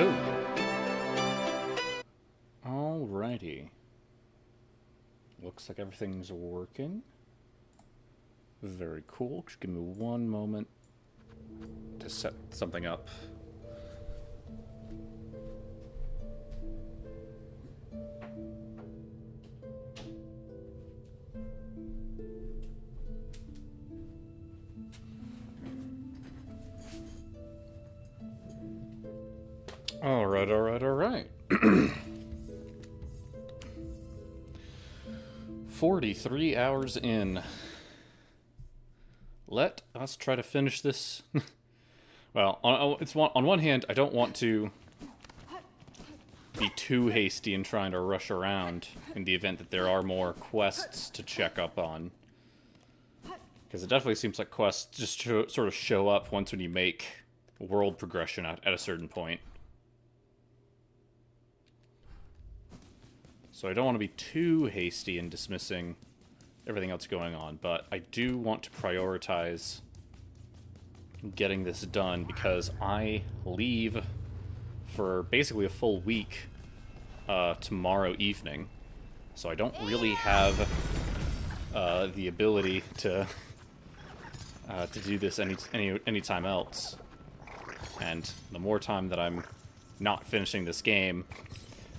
Oh. Alrighty. Looks like everything's working. Very cool. Just give me one moment to set something up. Alright. 43 hours in. Let us try to finish this. Well, on one hand, I don't want to be too hasty in trying to rush around in the event that there are more quests to check up on. Because it definitely seems like quests just sort of show up once when you make world progression at a certain point. So I don't want to be too hasty in dismissing everything else going on, but I do want to prioritize getting this done because I leave for basically a full week tomorrow evening. So I don't really have the ability to do this any time else. And the more time that I'm not finishing this game,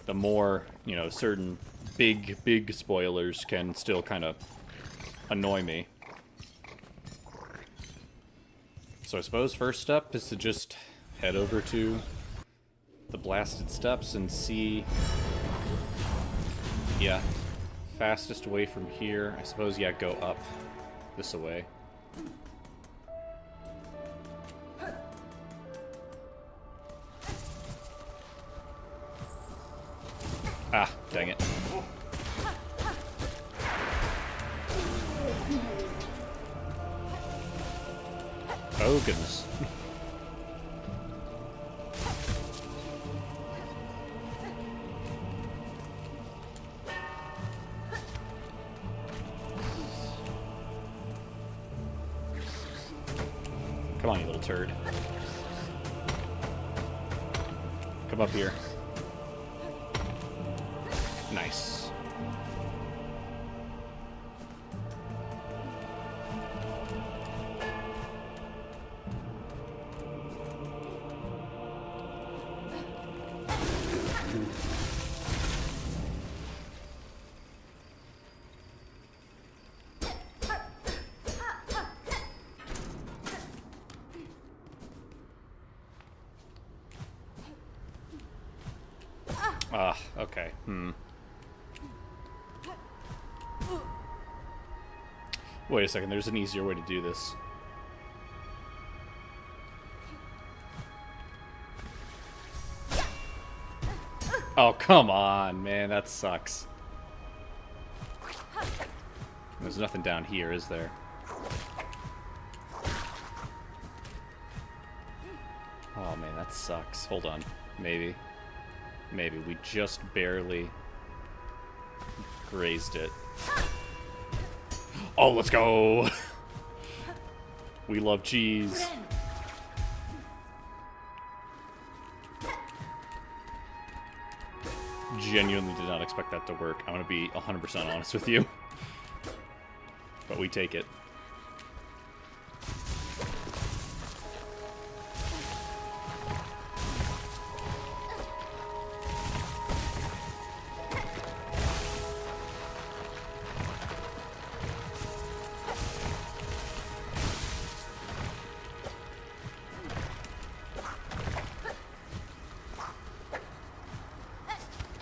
the more, you know, certain big spoilers can still kind of annoy me. So I suppose first step is to just head over to the blasted steps and see... Yeah, fastest way from here. I suppose, yeah, go up this way. Ah, dang it. Oh, goodness. Come on, you little turd. Come up here. Nice. Ah, okay. Wait a second, there's an easier way to do this. Oh, come on, man, that sucks. There's nothing down here, is there? Oh, man, that sucks. Hold on. Maybe. Maybe. We just barely grazed it. Oh, let's go! We love cheese. Genuinely did not expect that to work. I'm gonna be 100% honest with you. But we take it.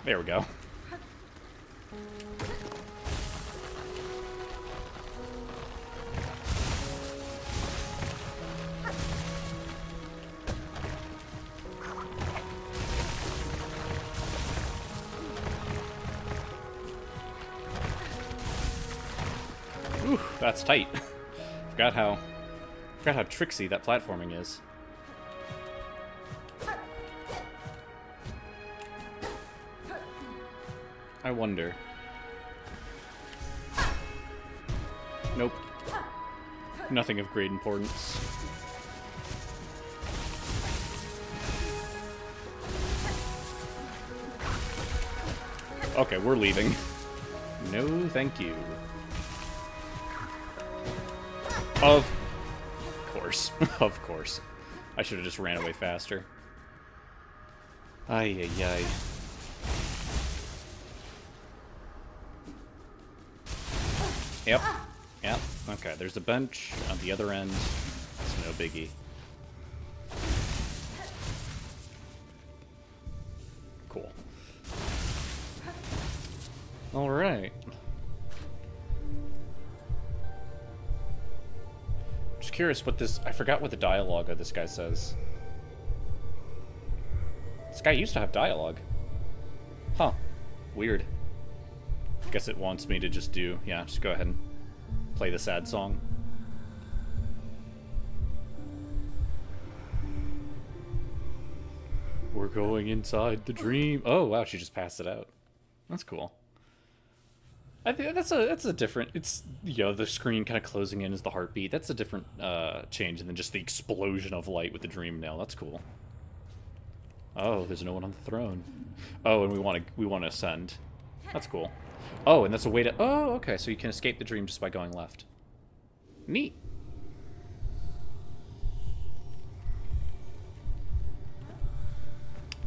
There we go. Ooh, that's tight. Forgot how tricksy that platforming is. I wonder. Nope. Nothing of great importance. Okay, we're leaving. No, thank you. Of course. Of course. I should have just ran away faster. Ay, ay, ay. Yep. Yep. Okay, there's a bench on the other end. It's no biggie. Cool. Alright. Just curious what this... I forgot what the dialogue of this guy says. This guy used to have dialogue. Huh. Weird. Guess it wants me to just do... Yeah, just go ahead and play the sad song. We're going inside the dream. Oh, wow, she just passed it out. That's cool. I think that's a different... It's, you know, the screen kind of closing in as the heartbeat. That's a different change than just the explosion of light with the dream nail. That's cool. Oh, there's no one on the throne. Oh, and we want to ascend. That's cool. Oh, and that's a way to... Oh, okay, so you can escape the dream just by going left. Neat.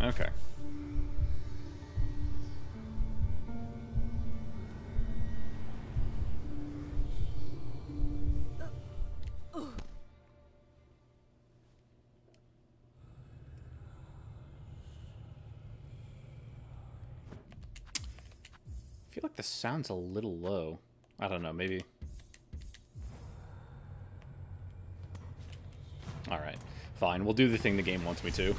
Okay. I feel like the sound's a little low. I don't know, maybe... Alright, fine. We'll do the thing the game wants me to.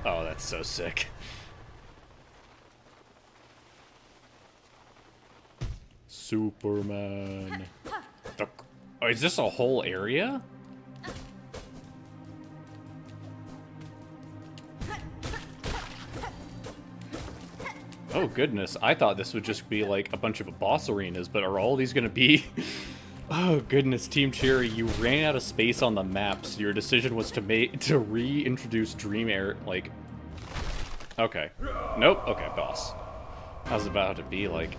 Oh, that's so sick. Superman. Oh, is this a whole area? Oh goodness, I thought this would just be like a bunch of boss arenas, but are all these gonna be... Oh goodness, Team Cherry, you ran out of space on the map, so your decision was to reintroduce Dream Air, like... Okay. Nope, okay, boss. I was about to be like...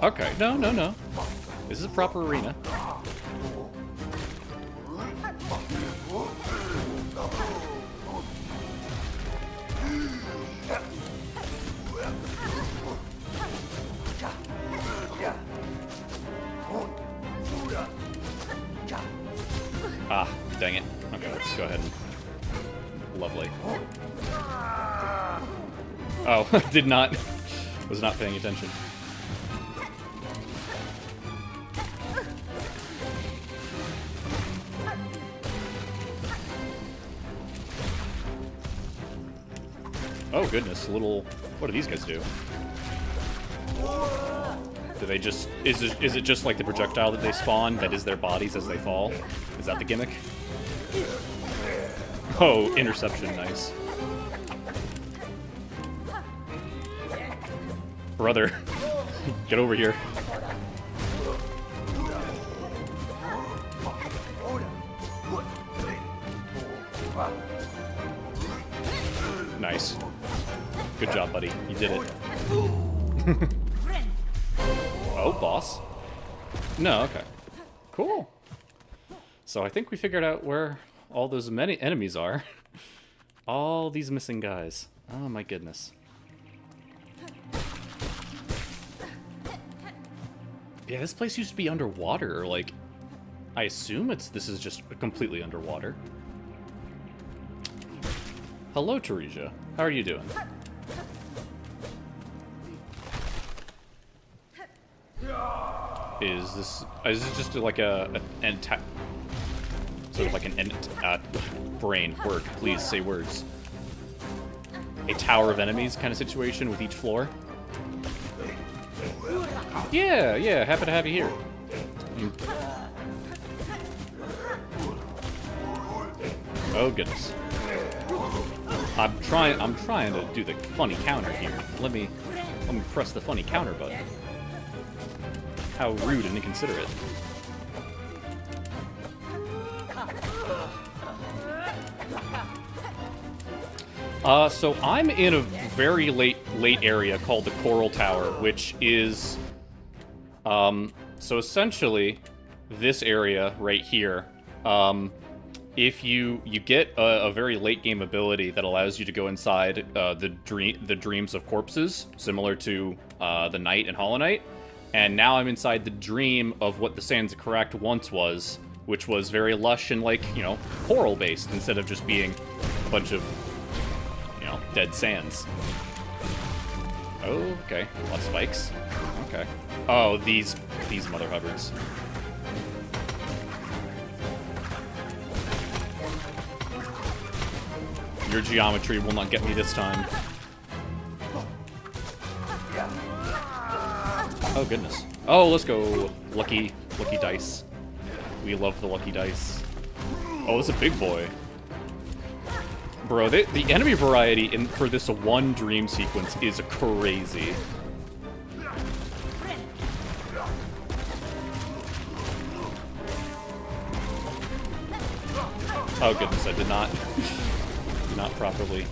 Okay, no, no, no. This is a proper arena. Ah, dang it. Okay, let's go ahead and... Lovely. Oh, did not... Was not paying attention. Oh goodness, little... What do these guys do? Do they just... Is it just like the projectile that they spawn that is their bodies as they fall? Is that the gimmick? Oh, interception, nice. Brother, get over here. Nice. Good job, buddy. You did it. Oh, boss. No, okay. Cool. So I think we figured out where all those many enemies are. All these missing guys. Oh my goodness. Yeah, this place used to be underwater, or like... I assume this is just completely underwater. Hello, Teresia. How are you doing? Is this just like sort of like an brain work? Please say words. A tower of enemies kind of situation with each floor. Yeah, yeah. Happy to have you here. Oh goodness. I'm trying to do the funny counter here. Let me press the funny counter button. How rude and inconsiderate. So I'm in a very late area called the Coral Tower, which is, so essentially, this area right here, if you get a very late game ability that allows you to go inside the dreams of corpses, similar to the Knight and Hollow Knight, and now I'm inside the dream of what the Sands of Karak once was, which was very lush and, like, you know, coral-based instead of just being a bunch of, you know, dead sands. Oh, okay. A lot of spikes. Okay. Oh, these mother hubbards. Your geometry will not get me this time. Oh, goodness. Oh, let's go. Lucky dice. We love the lucky dice. Oh, it's a big boy. Bro, the enemy variety for this one dream sequence is crazy. Oh goodness, I did not properly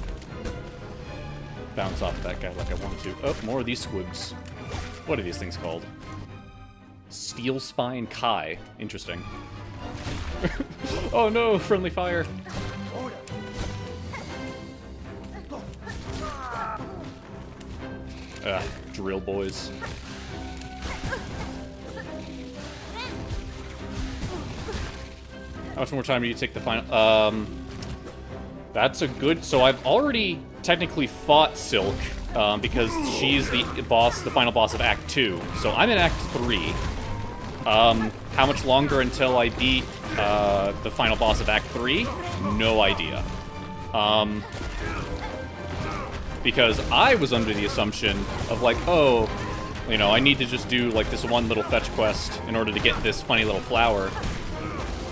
bounce off that guy like I wanted to. Oh, more of these squigs. What are these things called? Steel Spine Kai. Interesting. Oh no, friendly fire. Drill boys. How much more time do you take the final? That's a good... So I've already technically fought Silk, because she's the final boss of Act 2. So I'm in Act 3. How much longer until I beat the final boss of Act 3? No idea. Because I was under the assumption of, like, oh, you know, I need to just do, like, this one little fetch quest in order to get this funny little flower,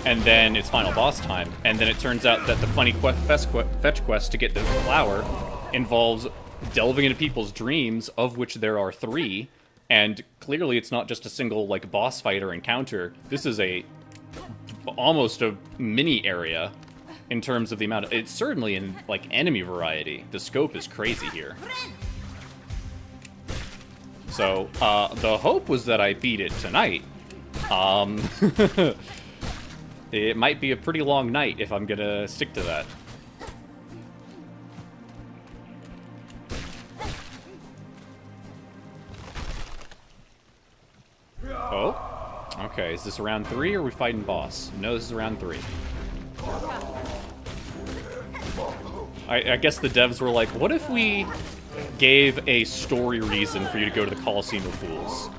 and then it's final boss time. And then it turns out that the funny fetch quest to get the flower involves delving into people's dreams, of which there are 3, and clearly it's not just a single, like, boss fight or encounter. This is almost a mini area in terms of the amount of... It's certainly in, like, enemy variety. The scope is crazy here. So, the hope was that I beat it tonight. It might be a pretty long night if I'm gonna stick to that. Oh? Okay, is this round 3 or are we fighting boss? No, this is round 3. I guess the devs were like, what if we gave a story reason for you to go to the Coliseum of Fools?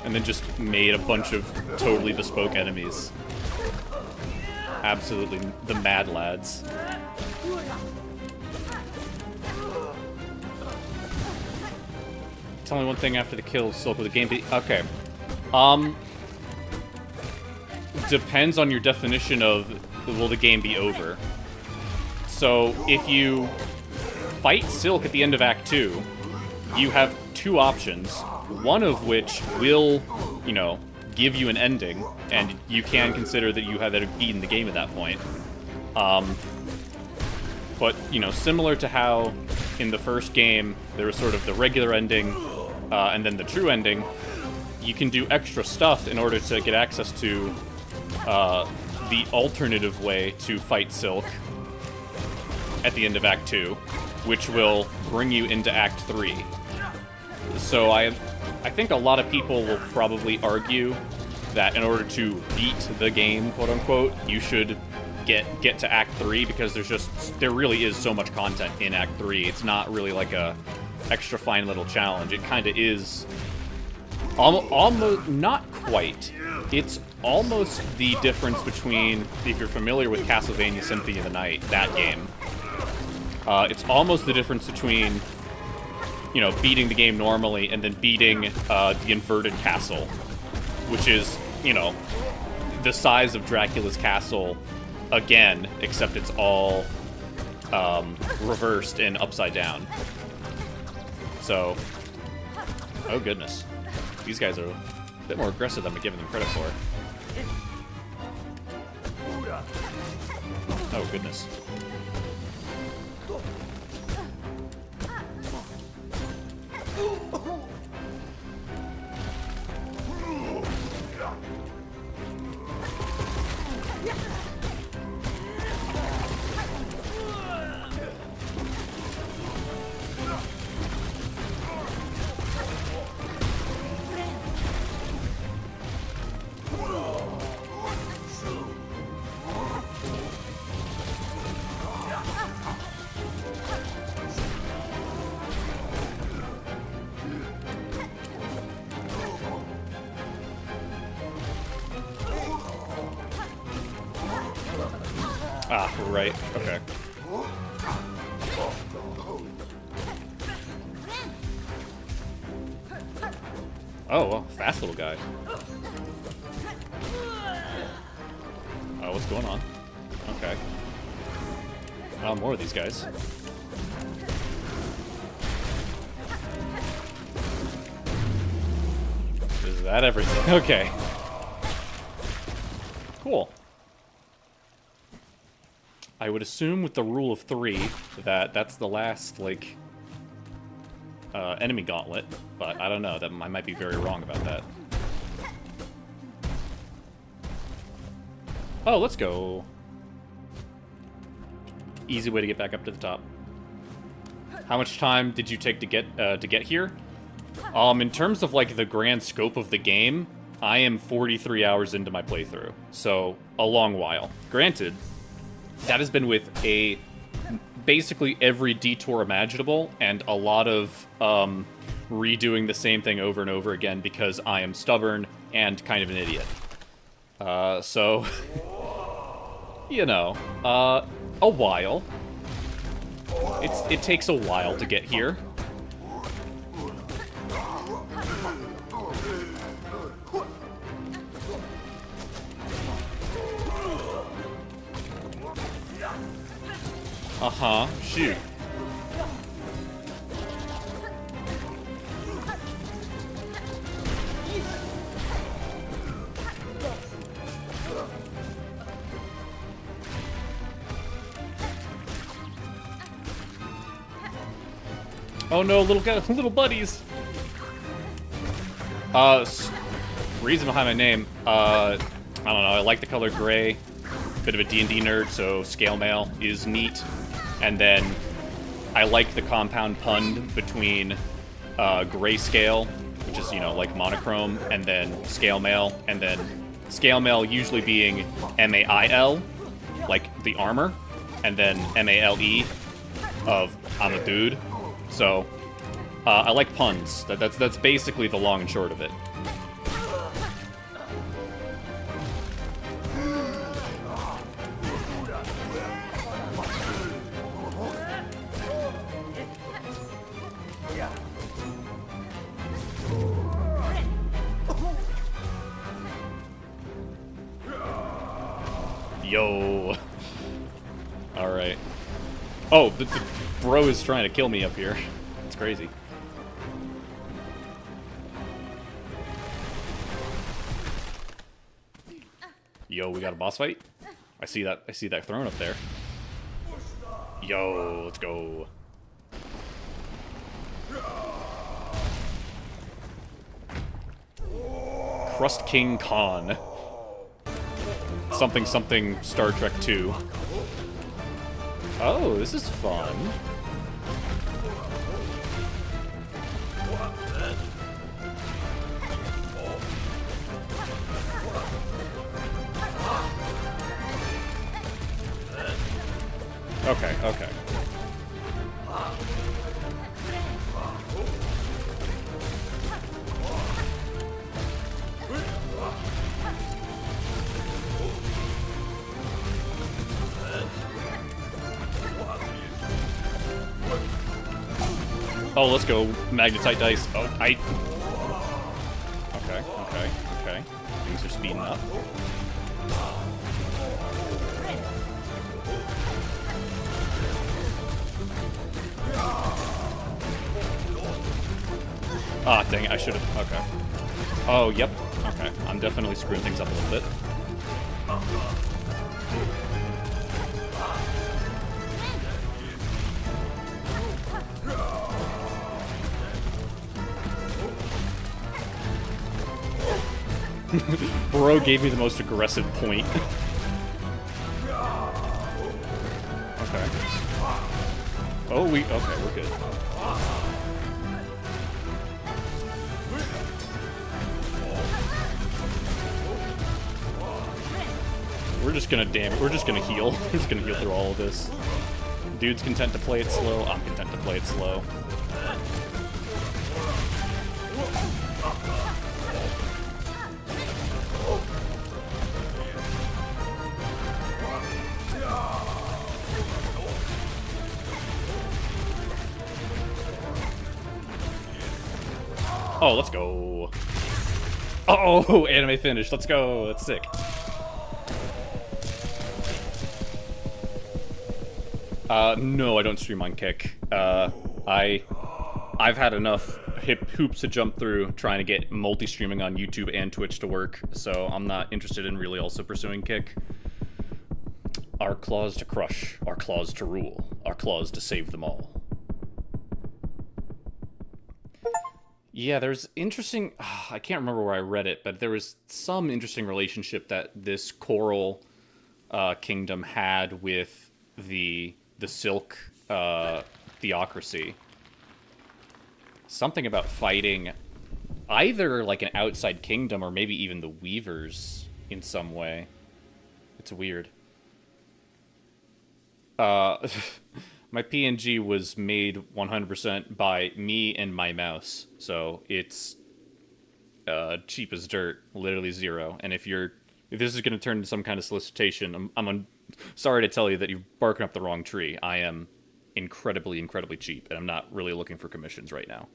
And then just made a bunch of totally bespoke enemies. Absolutely the Mad Lads. Tell me one thing after the kill of Silk with the game. Okay. Depends on your definition of will the game be over. So if you fight Silk at the end of Act 2, you have 2 options. One of which will, you know, give you an ending, and you can consider that you have beaten the game at that point. But, you know, similar to how in the first game there was sort of the regular ending and then the true ending, you can do extra stuff in order to get access to the alternative way to fight Silk at the end of Act 2, which will bring you into Act 3. So I think a lot of people will probably argue that in order to beat the game, quote-unquote, you should get to Act 3, because there really is so much content in Act 3. It's not really like a extra fine little challenge. It kind of is almost, not quite. It's almost the difference between, if you're familiar with Castlevania Symphony of the Night, that game, it's almost the difference between, you know, beating the game normally and then beating the inverted castle, which is, you know, the size of Dracula's castle again, except it's all reversed and upside down. So, oh goodness. These guys are a bit more aggressive than I'm giving them credit for. Oh goodness. Ah, right. Okay. Oh, well, fast little guy. Oh, what's going on? Okay. Oh, more of these guys. Is that everything? Okay. Cool. I would assume with the rule of 3 that that's the last, like, enemy gauntlet, but I don't know. That I might be very wrong about that. Oh, let's go. Easy way to get back up to the top. How much time did you take to get here? In terms of, like, the grand scope of the game, I am 43 hours into my playthrough, so a long while. Granted, that has been with basically every detour imaginable, and a lot of redoing the same thing over and over again because I am stubborn and kind of an idiot. So, you know, a while. It takes a while to get here. Uh-huh, shoot. Oh no, little buddies. Reason behind my name, I don't know, I like the color gray. Bit of a D&D nerd, so scale mail is neat. And then I like the compound pun between grayscale, which is, you know, like monochrome, and then scale mail, and then scale mail usually being M-A-I-L, like the armor, and then M-A-L-E of I'm a dude. So I like puns. That's basically the long and short of it. Yo. Alright. Oh, the bro is trying to kill me up here. It's crazy. Yo, we got a boss fight? I see that throne up there. Yo, let's go. Crust King Khan. Something something Star Trek 2. Oh, this is fun. Okay, okay. Oh, let's go. Magnetite dice. Oh, Okay, okay, okay. Things are speeding up. Ah, dang it, I should have. Okay. Oh, yep. Okay. I'm definitely screwing things up a little bit. Bro gave me the most aggressive point. Okay. Oh, okay, we're good. We're just gonna heal. We're just gonna heal through all of this. Dude's content to play it slow. I'm content to play it slow. Oh, let's go. Oh, anime finish. Let's go. That's sick. No, I don't stream on Kick. I've had enough hoops to jump through trying to get multi-streaming on YouTube and Twitch to work, so I'm not interested in really also pursuing Kick. Our claws to crush, our claws to rule, our claws to save them all. Yeah, there's interesting... I can't remember where I read it, but there was some interesting relationship that this Coral Kingdom had with the Silk theocracy. Something about fighting either like an outside kingdom or maybe even the Weavers in some way. It's weird. My PNG was made 100% by me and my mouse, so it's cheap as dirt, literally zero. And if this is going to turn into some kind of solicitation, I'm sorry to tell you that you've barking up the wrong tree. I am incredibly, incredibly cheap, and I'm not really looking for commissions right now.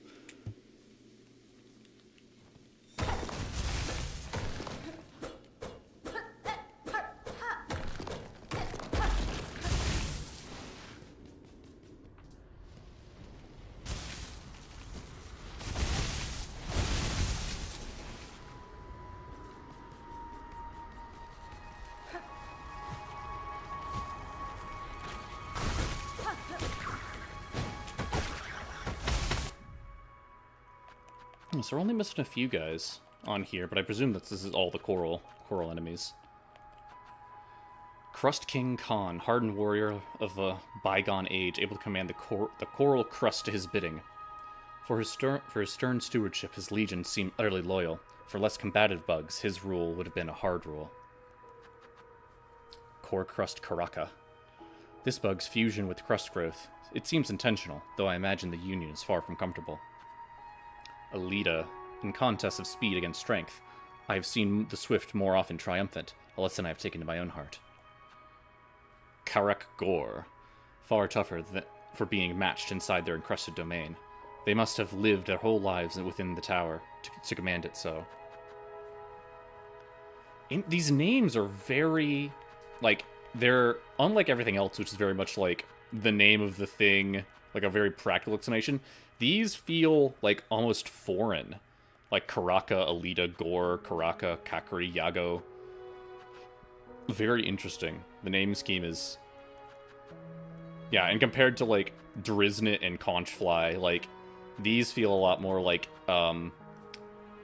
So we're only missing a few guys on here, but I presume that this is all the coral enemies. Crust King Khan, hardened warrior of a bygone age, able to command the coral crust to his bidding. For his stern stewardship, his legions seem utterly loyal. For less combative bugs, his rule would have been a hard rule. Core Crust Karaka. This bug's fusion with crust growth. It seems intentional, though I imagine the union is far from comfortable. Alita. In contests of speed against strength, I have seen the swift more often triumphant, a lesson I have taken to my own heart. Karak Gore. Far tougher for being matched inside their encrusted domain. They must have lived their whole lives within the tower to command it so. These names are very, like, they're unlike everything else, which is very much like the name of the thing, like a very practical explanation. These feel like almost foreign. Like Karaka, Alita, Gore, Karaka, Kakari, Yago. Very interesting. The name scheme is... Yeah, and compared to like Drizzt and Conchfly, like these feel a lot more like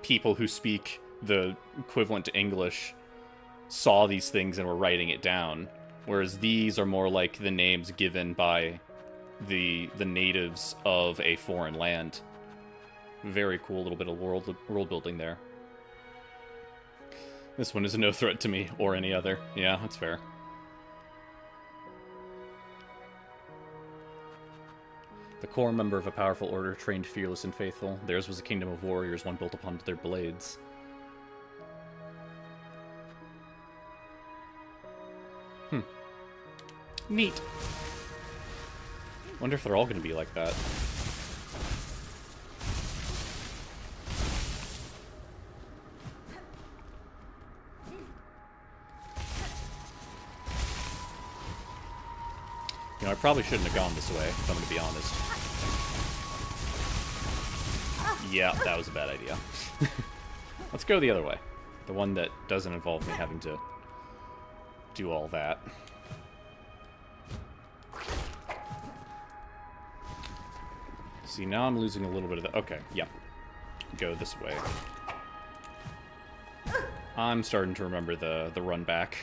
people who speak the equivalent to English saw these things and were writing it down. Whereas these are more like the names given by the natives of a foreign land. Very cool little bit of world building there. This one is no threat to me or any other. Yeah, that's fair. The core member of a powerful order, trained fearless and faithful. Theirs was a kingdom of warriors, one built upon their blades. Neat. Wonder if they're all going to be like that. You know, I probably shouldn't have gone this way, if I'm going to be honest. Yeah, that was a bad idea. Let's go the other way. The one that doesn't involve me having to do all that. See, now I'm losing a little bit of the... Okay, yeah. Go this way. I'm starting to remember the run back.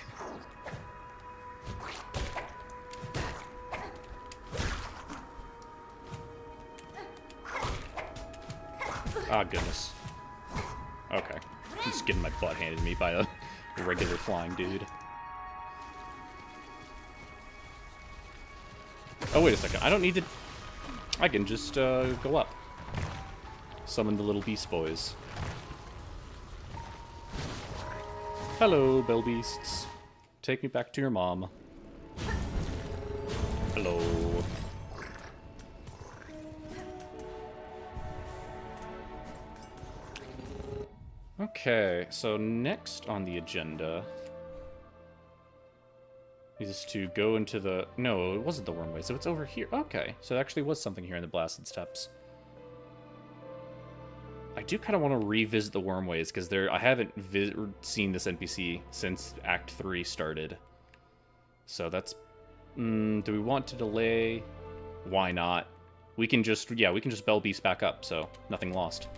Ah, goodness. Okay. I'm just getting my butt handed to me by a regular flying dude. Oh, wait a second. I don't need to... I can just go up. Summon the little beast boys. Hello, bell beasts. Take me back to your mom. Hello. Okay, so next on the agenda is to go into the... No, it wasn't the wormway, so it's over here. Okay, so there actually was something here in the Blasted Steppes. I do kind of want to revisit the wormways, because I haven't seen this NPC since Act 3 started. So that's... do we want to delay? Why not? We can just... Yeah, we can just Bell Beast back up, so nothing lost.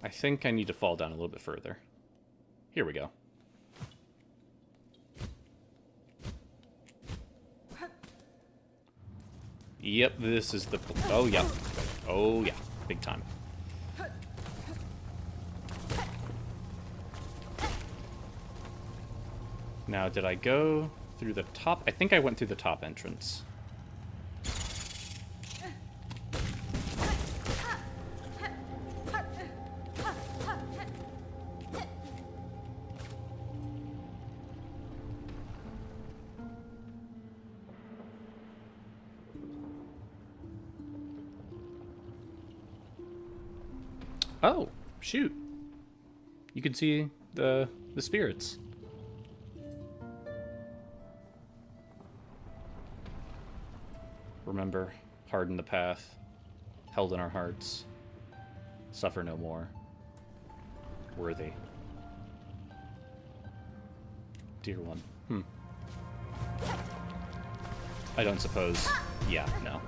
I think I need to fall down a little bit further. Here we go. Yep, this is the... Oh, yeah. Oh, yeah. Big time. Now, did I go through the top? I think I went through the top entrance. Oh, shoot. You can see the spirits. Remember, harden the path, held in our hearts, suffer no more. Worthy. Dear one. I don't suppose. Yeah, no.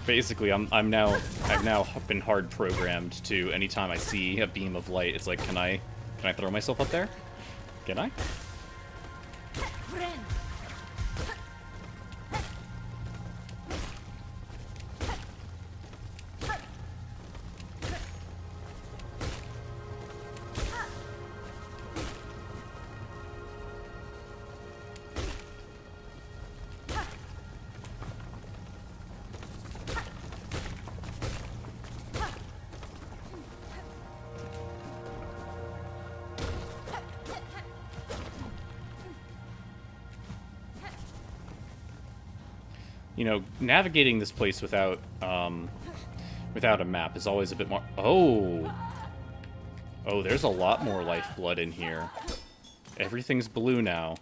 Basically, I've now been hard programmed to anytime I see a beam of light, it's like, can I throw myself up there? Can I? You know, navigating this place without a map is always a bit more... Oh! Oh, there's a lot more lifeblood in here. Everything's blue now.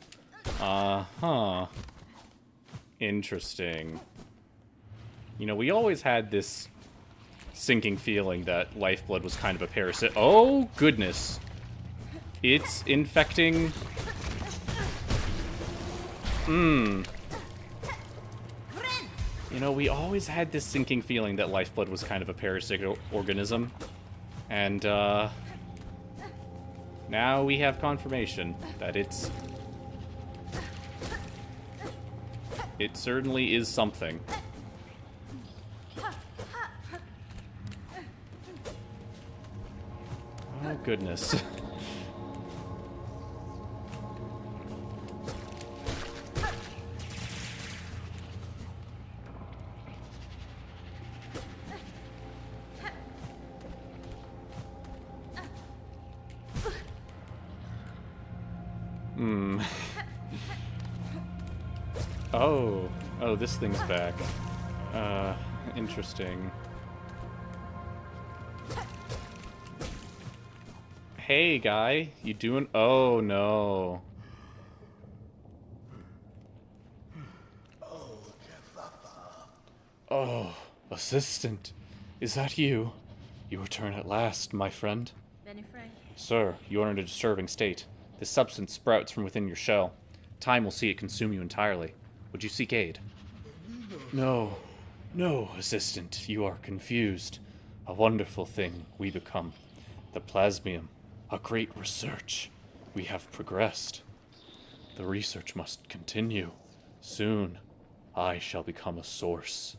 Uh-huh. Interesting. You know, we always had this sinking feeling that lifeblood was kind of a parasite. Oh, goodness. It's infecting... You know, we always had this sinking feeling that lifeblood was kind of a parasitic organism. And, now we have confirmation that it certainly is something. Oh, goodness. Oh, this thing's back. Interesting. Hey, guy. You doing... Oh, no. Oh, assistant. Is that you? You return at last, my friend. Sir, you are in a disturbing state. This substance sprouts from within your shell. Time will see it consume you entirely. Would you seek aid? No. No, assistant. You are confused. A wonderful thing we become. The plasmium. A great research. We have progressed. The research must continue. Soon, I shall become a source.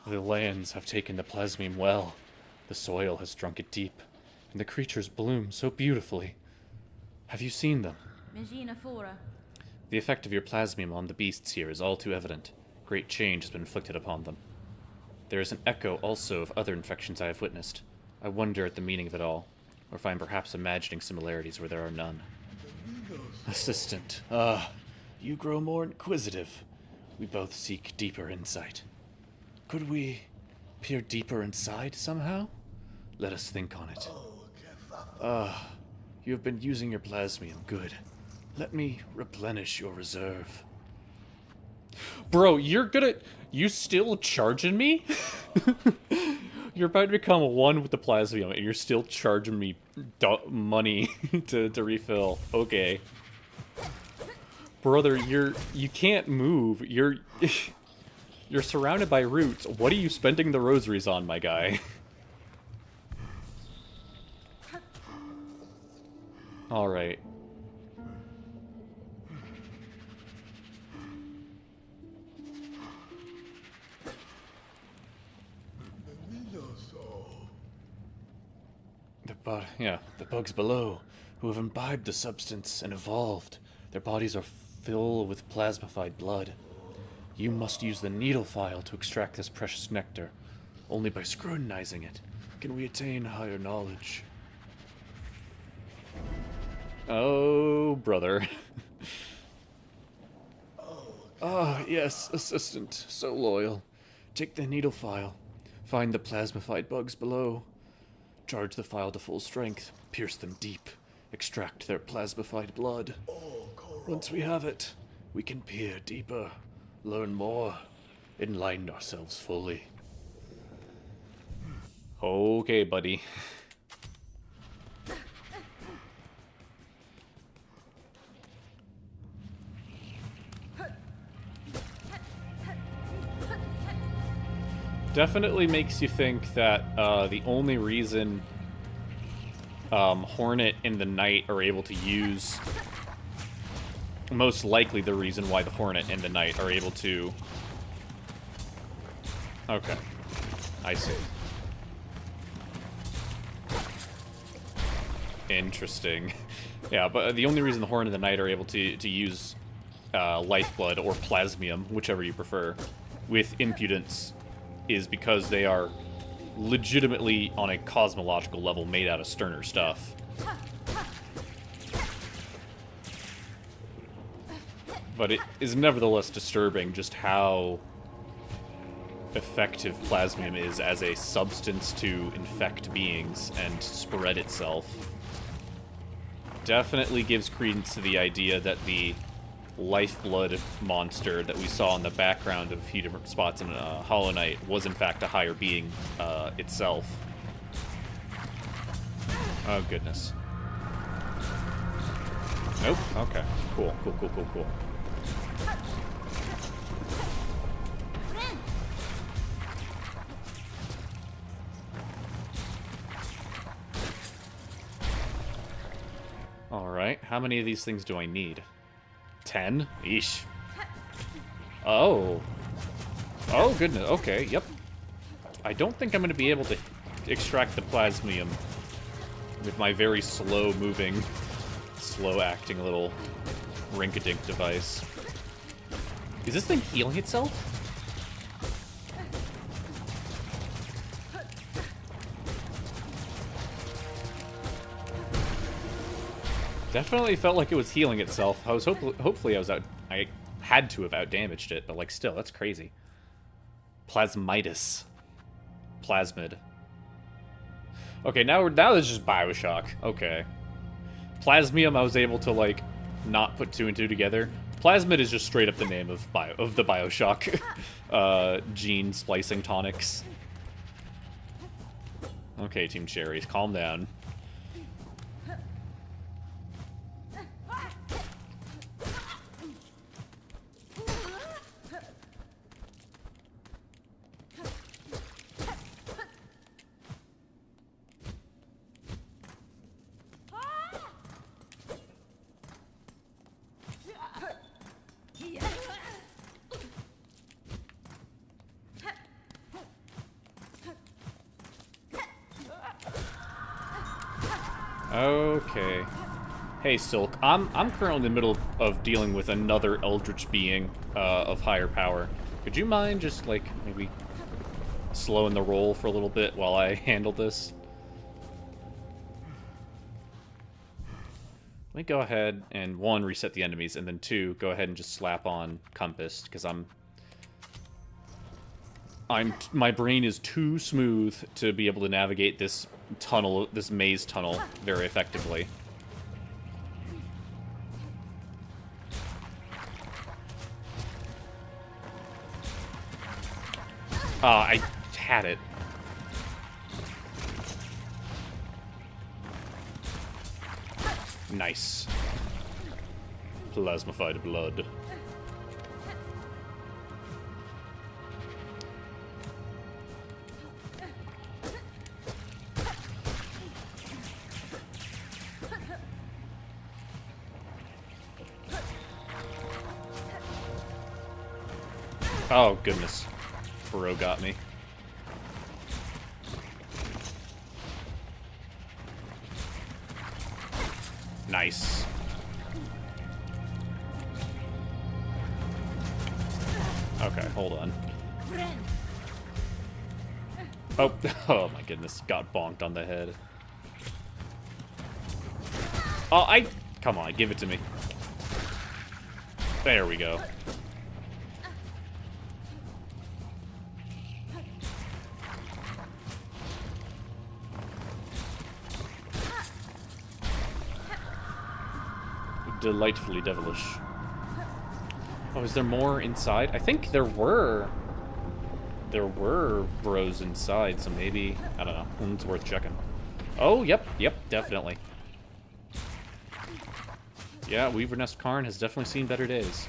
The lands have taken the plasmium well. The soil has drunk it deep, and the creatures bloom so beautifully. Have you seen them? The effect of your plasmium on the beasts here is all too evident. Great change has been inflicted upon them. There is an echo also of other infections I have witnessed. I wonder at the meaning of it all, or if I am perhaps imagining similarities where there are none. Assistant, you grow more inquisitive. We both seek deeper insight. Could we peer deeper inside somehow? Let us think on it. You have been using your plasmium. Good. Let me replenish your reserve. Bro, you still charging me? You're about to become one with the plasmium, and you're still charging me money to refill. Okay. Brother, you can't move. You're surrounded by roots. What are you spending the rosaries on, my guy? Alright. The bugs below, who have imbibed the substance and evolved. Their bodies are filled with plasmified blood. You must use the needle file to extract this precious nectar. Only by scrutinizing it can we attain higher knowledge. Oh, brother. Yes, assistant. So loyal. Take the needle file. Find the plasmified bugs below. Charge the file to full strength. Pierce them deep. Extract their plasmified blood. Once we have it, we can peer deeper. Learn more. Enlighten ourselves fully. Okay, buddy. Definitely makes you think that the only reason Hornet and the Knight are able to use... Most likely the reason why the Hornet and the Knight are able to... Okay. I see. Interesting. Yeah, but the only reason the Hornet and the Knight are able to use Lifeblood or Plasmium, whichever you prefer, with impudence is because they are legitimately, on a cosmological level, made out of sterner stuff. But it is nevertheless disturbing just how effective plasmium is as a substance to infect beings and spread itself. Definitely gives credence to the idea that the Lifeblood monster that we saw in the background of a few different spots in Hollow Knight was in fact a higher being itself. Oh goodness. Nope. Okay. Cool. Cool. Alright, how many of these things do I need? 10? Eesh. Oh. Oh, goodness. Okay, yep. I don't think I'm going to be able to extract the plasmium with my very slow-moving, slow-acting little rink-a-dink device. Is this thing healing itself? Definitely felt like it was healing itself. I was hopefully I had to have outdamaged it, but like still, that's crazy. Plasmitis. Plasmid. Okay, now this is just BioShock. Okay. Plasmium I was able to like not put two and two together. Plasmid is just straight up the name of the Bioshock gene splicing tonics. Okay, Team Cherries, calm down. Okay. Hey, Silk. I'm currently in the middle of dealing with another eldritch being of higher power. Could you mind just, like, maybe slowing the roll for a little bit while I handle this? Let me go ahead and, 1, reset the enemies, and then 2, go ahead and just slap on Compass, because my brain is too smooth to be able to navigate this tunnel, this maze tunnel, very effectively. I had it. Nice. Plasmified blood. Oh, goodness. Bro got me. Nice. Okay, hold on. Oh, oh my goodness. Got bonked on the head. Oh, come on, give it to me. There we go. Delightfully devilish. Oh, is there more inside? I think there were bros inside, so maybe, I don't know. It's worth checking. Oh, yep, definitely. Yeah, Weaver Nest Karn has definitely seen better days.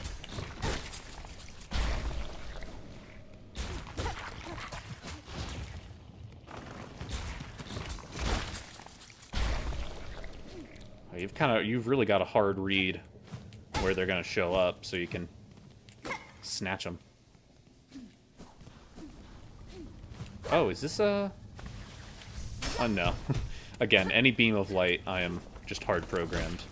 You've really got a hard read where they're gonna show up, so you can snatch them. Oh, is this a... Oh, no. Again, any beam of light, I am just hard programmed.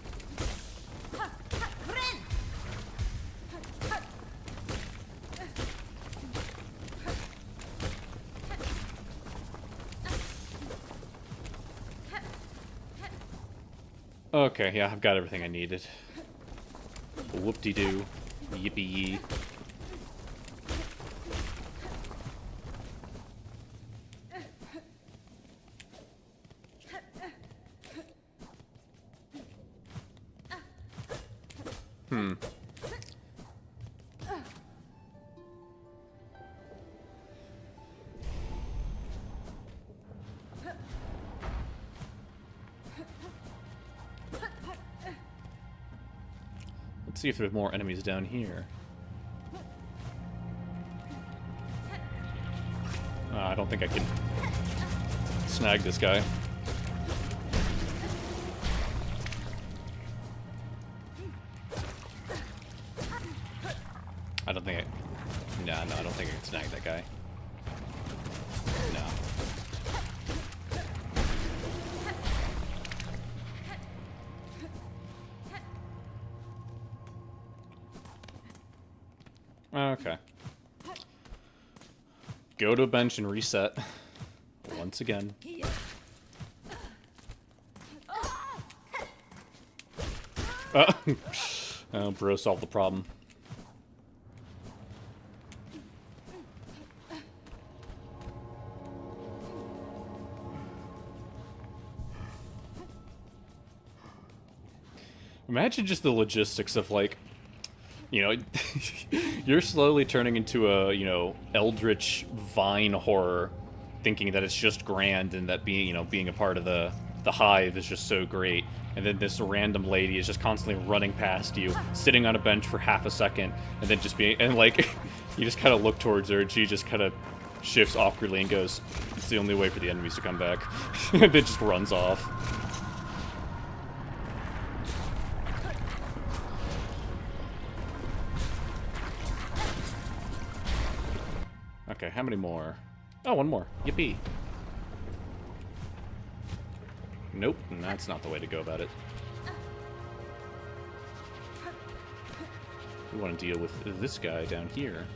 Okay, yeah, I've got everything I needed. Whoop-de-doo. Yippee-yee. Let's see if there's more enemies down here. I don't think I can snag this guy. I don't think I... No, I don't think I can snag that guy. No. Okay. Go to a bench and reset. Once again. Oh, bro solved the problem. Imagine just the logistics of, like, You know, you're slowly turning into a, you know, eldritch vine horror, thinking that it's just grand and that being, you know, being a part of the hive is just so great. And then this random lady is just constantly running past you, sitting on a bench for half a second, and then just being, and like, you just kind of look towards her, and she just kind of shifts awkwardly and goes, "It's the only way for the enemies to come back." And then just runs off. Okay, how many more? Oh, one more. Yippee. Nope, that's not the way to go about it. We want to deal with this guy down here.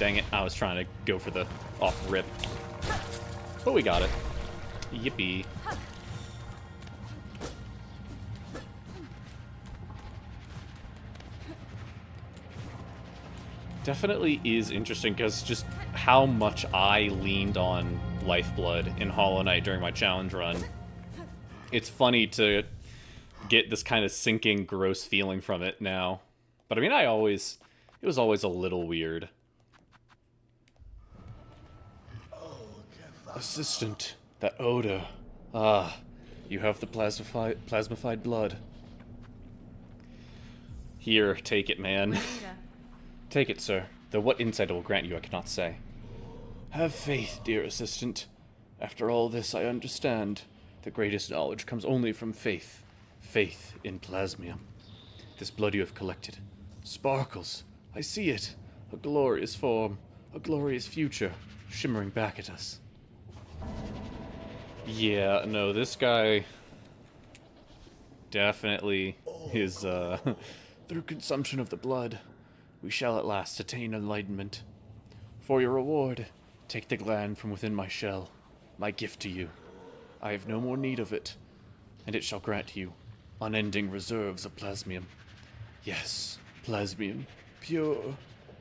Dang it, I was trying to go for the off-rip. But we got it. Yippee. Definitely is interesting, because just how much I leaned on Lifeblood in Hollow Knight during my challenge run. It's funny to get this kind of sinking, gross feeling from it now. But I mean, it was always a little weird. Assistant, that odor. Ah, you have the plasmified blood. Here, take it, man. Take it, sir, though what insight it will grant you I cannot say. Have faith, dear assistant. After all this, I understand. The greatest knowledge comes only from faith. Faith in plasmium. This blood you have collected. Sparkles. I see it. A glorious form. A glorious future. Shimmering back at us. Yeah, no, this guy definitely is, through consumption of the blood, we shall at last attain enlightenment. For your reward, take the gland from within my shell, my gift to you. I have no more need of it, and it shall grant you unending reserves of plasmium. Yes, plasmium. Pure,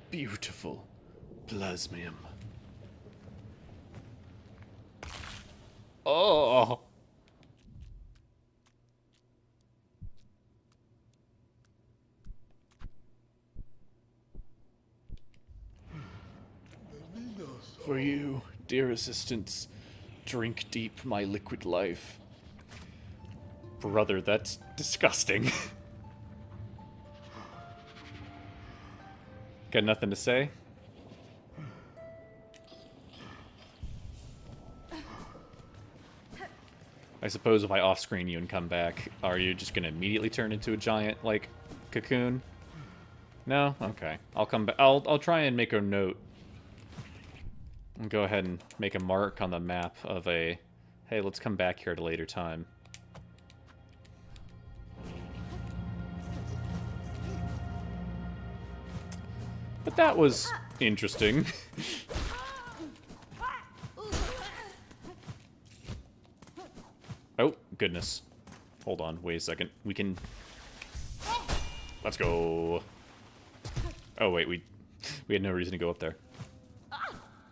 beautiful plasmium. Oh! For you, dear assistants, drink deep my liquid life. Brother, that's disgusting. Got nothing to say? I suppose if I off-screen you and come back, are you just gonna immediately turn into a giant, like, cocoon? No? Okay. I'll come back. I'll try and make a note. I'll go ahead and make a mark on the map of a, hey, let's come back here at a later time. But that was interesting. Oh, goodness. Hold on, wait a second. We can... Let's go. Oh, wait, we had no reason to go up there.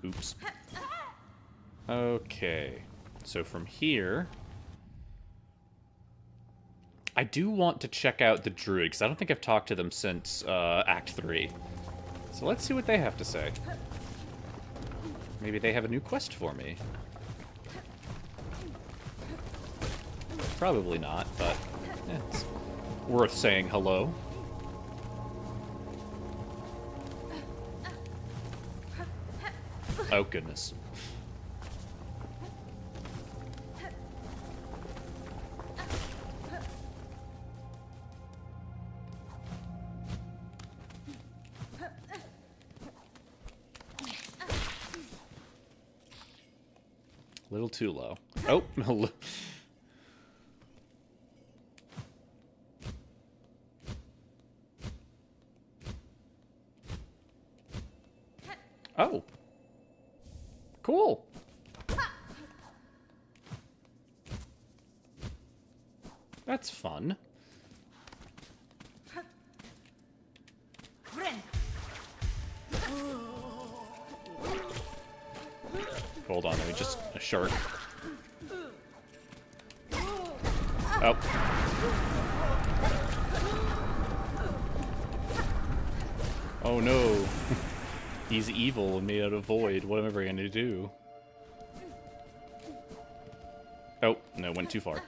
Oops. Okay. So from here... I do want to check out the Druid, because I don't think I've talked to them since Act 3. So let's see what they have to say. Maybe they have a new quest for me. Probably not, but it's worth saying hello. Oh, goodness. A little too low. Oh, oh. Cool. That's fun. Hold on, let me just... a shark. Oh. Oh no. He's evil and made out of void. What am I ever going to do? Oh, no, went too far.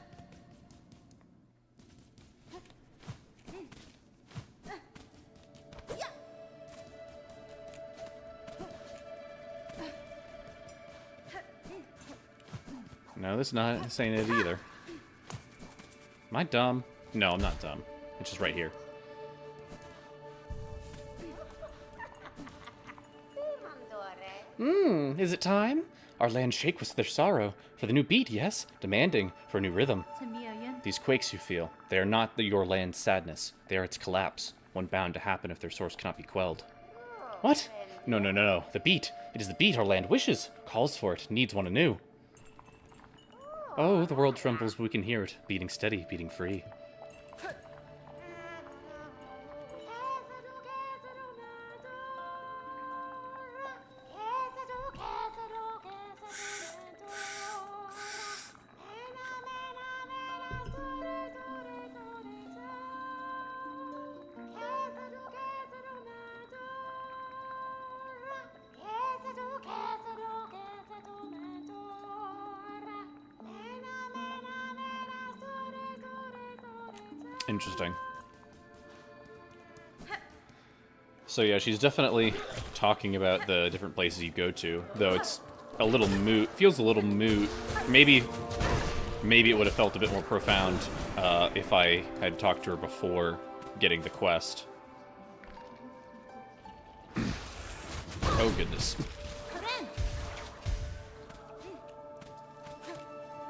No, this ain't it either. Am I dumb? No, I'm not dumb. It's just right here. Is it time? Our land shake with their sorrow. For the new beat, yes? Demanding for a new rhythm. These quakes you feel, they are not your land's sadness. They are its collapse, one bound to happen if their source cannot be quelled. What? No, no, no, no. The beat. It is the beat our land wishes, calls for it, needs one anew. Oh, the world trembles, but we can hear it. Beating steady, beating free. Interesting. So yeah, she's definitely talking about the different places you go to, though it's a little moot. Feels a little moot. Maybe it would have felt a bit more profound if I had talked to her before getting the quest. Oh goodness.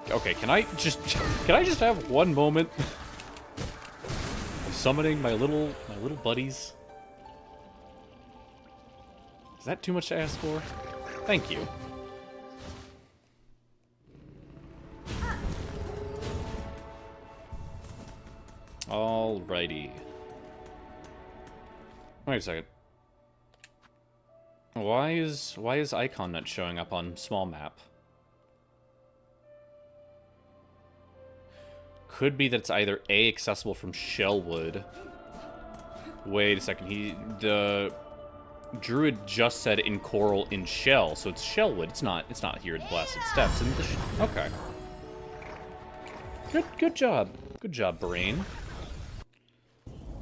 Okay, can I just have one moment? Summoning my little buddies. Is that too much to ask for? Thank you. Alrighty. Wait a second. Why is icon not showing up on small map? Could be that it's either A, accessible from Shellwood. Wait a second, the druid just said in Coral in Shell, so it's Shellwood. It's not here at Blasted Steps. Okay. Good job. Good job, brain.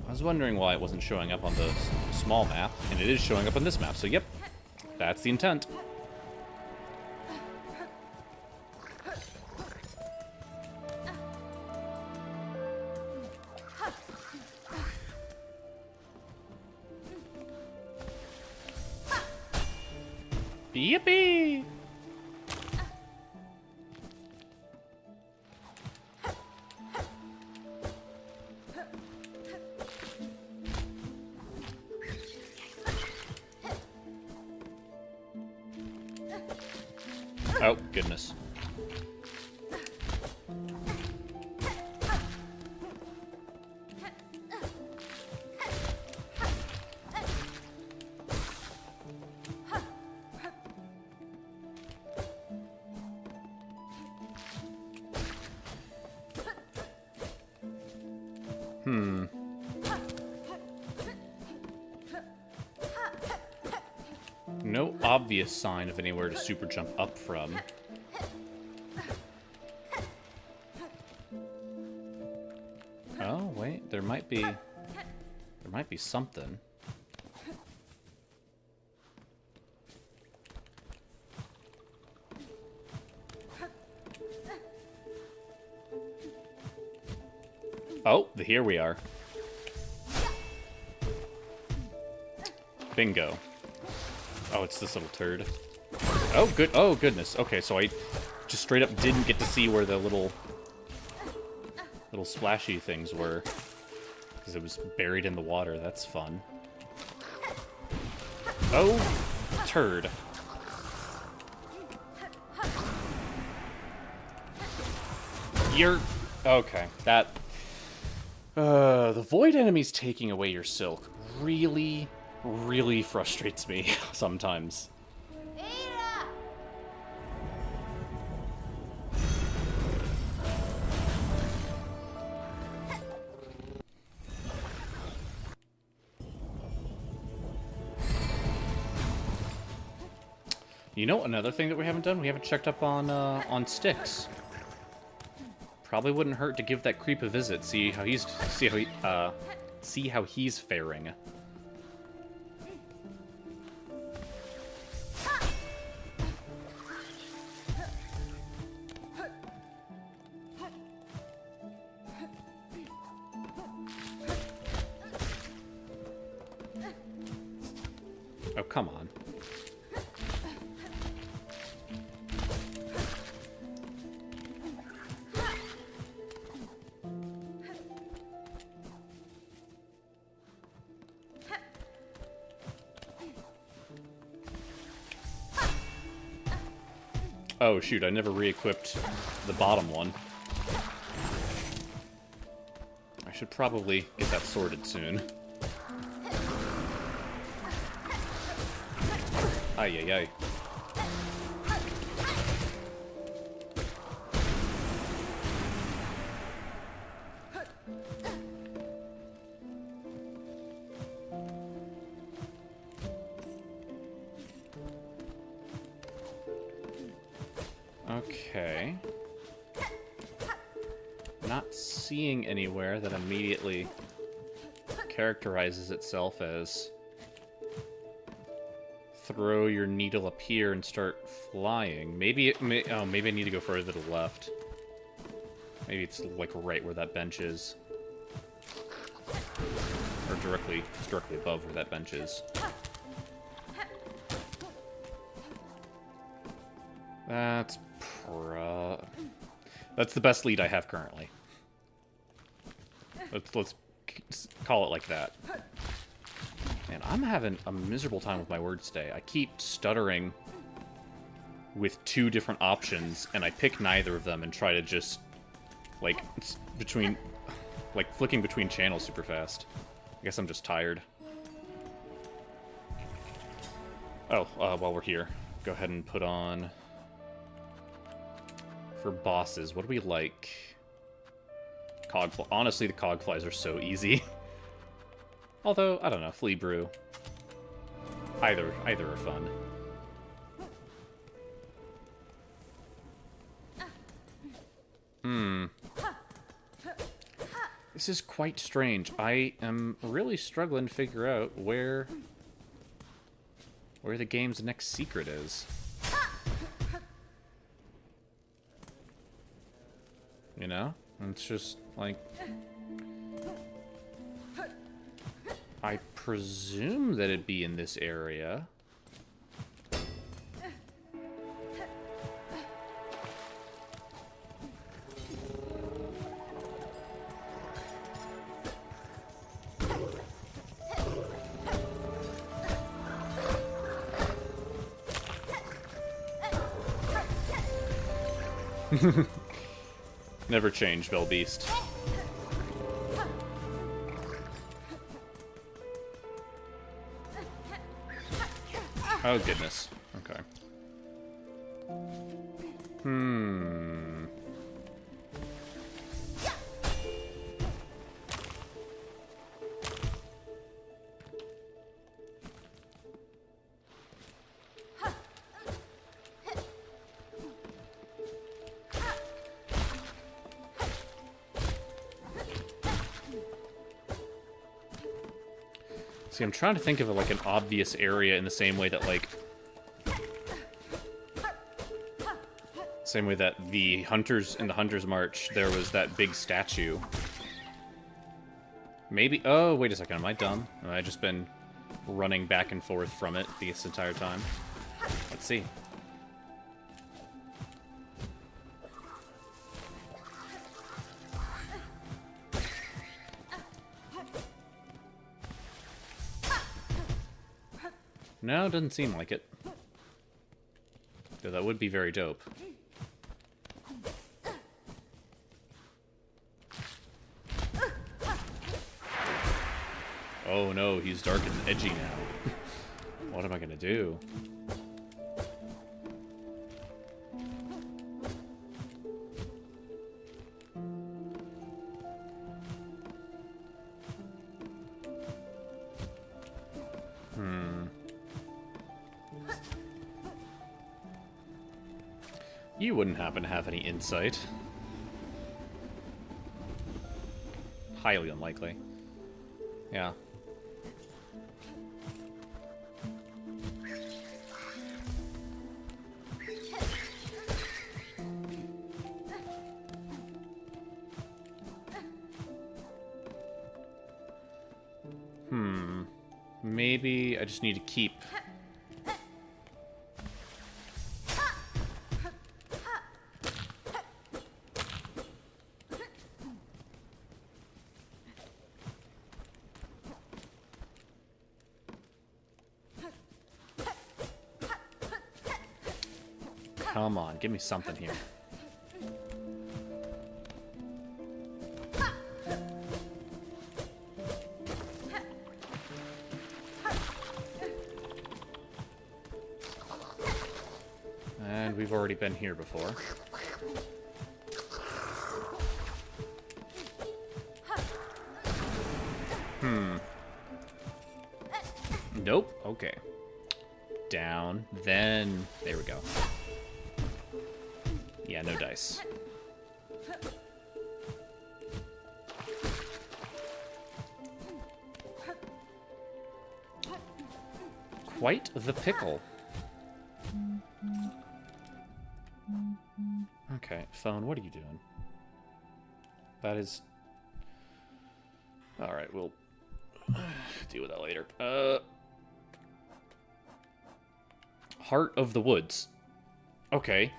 I was wondering why it wasn't showing up on the small map, and it is showing up on this map, so yep. That's the intent. Yippee! Oh, goodness. No obvious sign of anywhere to super jump up from. Oh, wait, there might be something. Oh, here we are. Bingo. Oh, it's this little turd. Oh, good. Oh, goodness. Okay, so I just straight up didn't get to see where the little splashy things were, because it was buried in the water. That's fun. Oh, turd. You're... Okay, that... the void enemies taking away your silk really frustrates me sometimes. You know, another thing that we haven't done? We haven't checked up on Styx. Probably wouldn't hurt to give that creep a visit. See how he's faring. Oh, come on. Oh, shoot, I never re-equipped the bottom one. I should probably get that sorted soon. Ay, ay, ay. Okay. Not seeing anywhere that immediately characterizes itself as throw your needle up here and start flying. Maybe it may, oh, maybe I need to go further to the left. Maybe it's like right where that bench is. Or it's directly above where that bench is. That's the best lead I have currently. Let's call it like that. Man, I'm having a miserable time with my words today. I keep stuttering with two different options, and I pick neither of them and try to just, like, flicking between channels super fast. I guess I'm just tired. Oh, while we're here, go ahead and put on... For bosses, what do we like? Cogfly. Honestly, the cogflies are so easy. Although, I don't know, Flea Brew. Either are fun. This is quite strange. I am really struggling to figure out where the game's next secret is. You know? It's just, like... I presume that it'd be in this area. Never change, Bell Beast. Oh, goodness. Okay. See, I'm trying to think of like an obvious area in the same way that the hunters in the Hunter's March, there was that big statue. Maybe, oh, wait a second, am I dumb? Have I just been running back and forth from it this entire time? Let's see. No, it doesn't seem like it. Though that would be very dope. Oh no, he's dark and edgy now. What am I gonna do? You wouldn't happen to have any insight. Highly unlikely. Yeah. Maybe I just need to keep... Come on, give me something here. And we've already been here before. Nope. Okay. Down. Then... There we go. Yeah, no dice. Quite the pickle. Okay, phone, what are you doing? That is... Alright, we'll deal with that later. Heart of the Woods. Okay,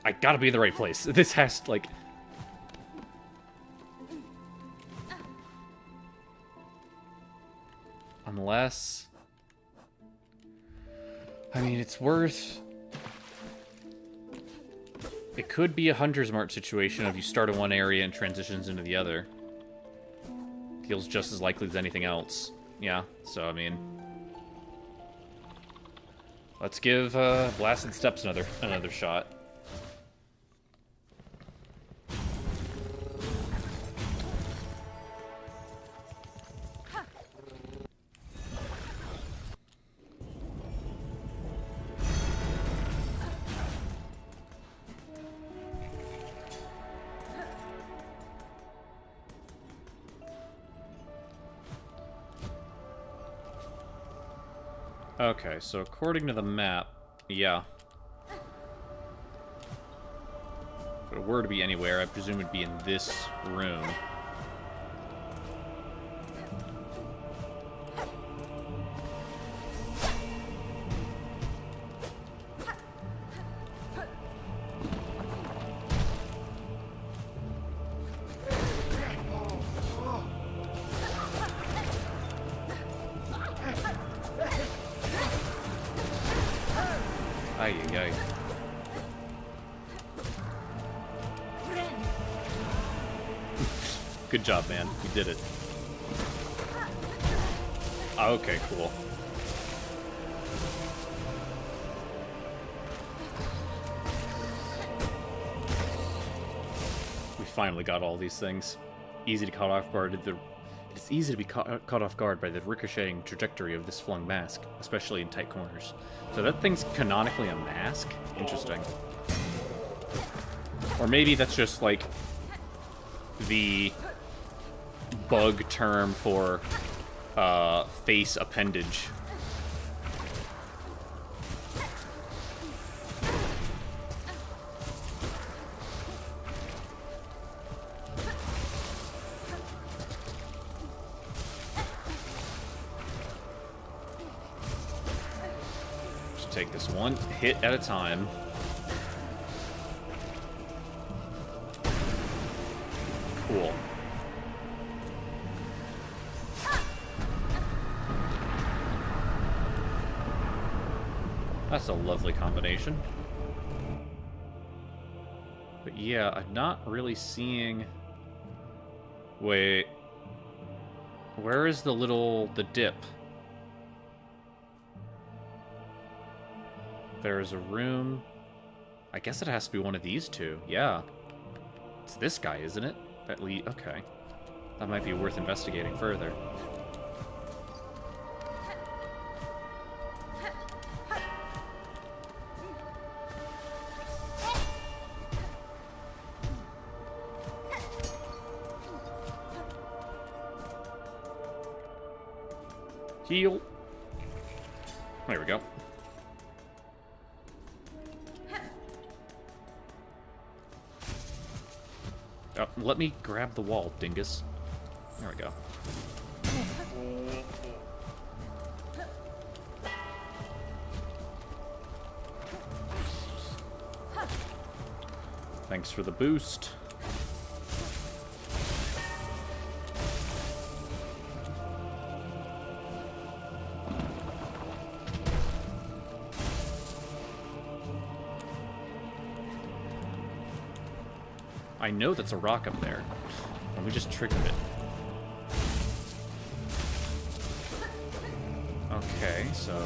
I gotta be in the right place. This has, like... Unless... I mean, it's worth... It could be a Hunter's Mart situation of you start in one area and transitions into the other. Feels just as likely as anything else. Yeah, so, I mean... Let's give Blasted Steps another shot. Okay, so according to the map, yeah. If it were to be anywhere, I presume it'd be in this room. Ay. Good job, man. You did it. Okay, cool. We finally got all these things. Easy to caught off guard. It's easy to be caught off guard by the ricocheting trajectory of this flung mask, especially in tight corners. So that thing's canonically a mask? Interesting. Or maybe that's just, like, the bug term for face appendage. Take this one hit at a time. Cool. That's a lovely combination. But yeah, I'm not really seeing... Wait. Where is the dip? There's a room. I guess it has to be one of these two. Yeah. It's this guy, isn't it? At least, okay. That might be worth investigating further. Heal. There we go. Let me grab the wall, dingus. There we go. Thanks for the boost. I know that's a rock up there, and we just triggered it. Okay, so...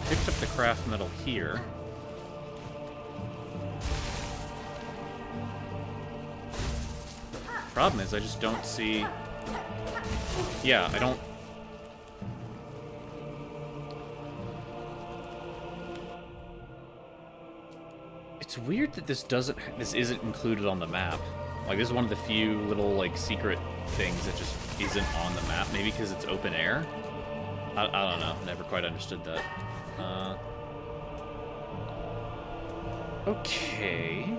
picked up the craft metal here. Problem is, I just don't see... yeah, I don't... It's weird that this isn't included on the map. Like, this is one of the few little, like, secret things that just isn't on the map. Maybe because it's open air? I don't know. Never quite understood that. Okay.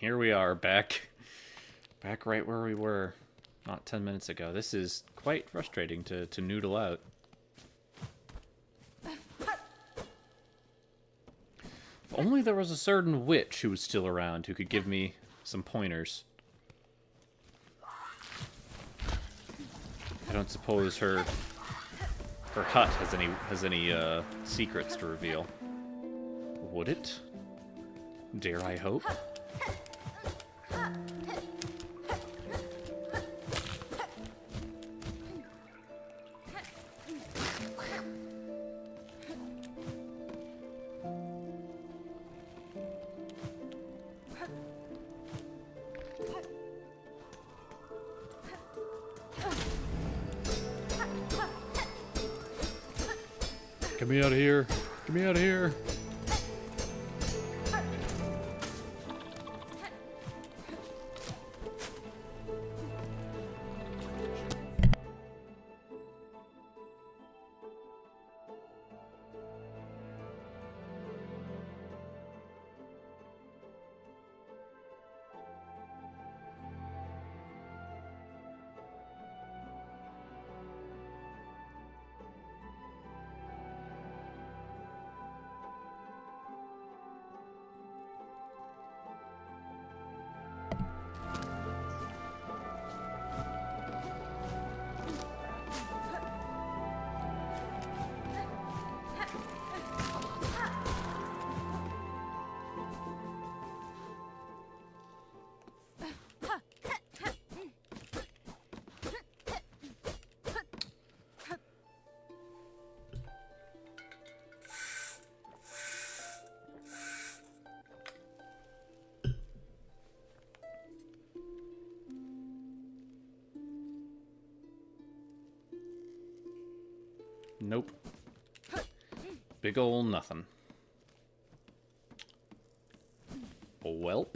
Here we are, back right where we were not 10 minutes ago. This is quite frustrating to noodle out. If only there was a certain witch who was still around who could give me some pointers. I don't suppose her hut has any secrets to reveal. Would it? Dare I hope? Get me out of here. Get me out of here. Nope. Big ol' nothing. Welp.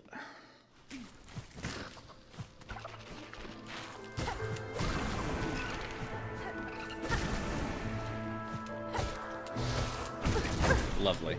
Lovely.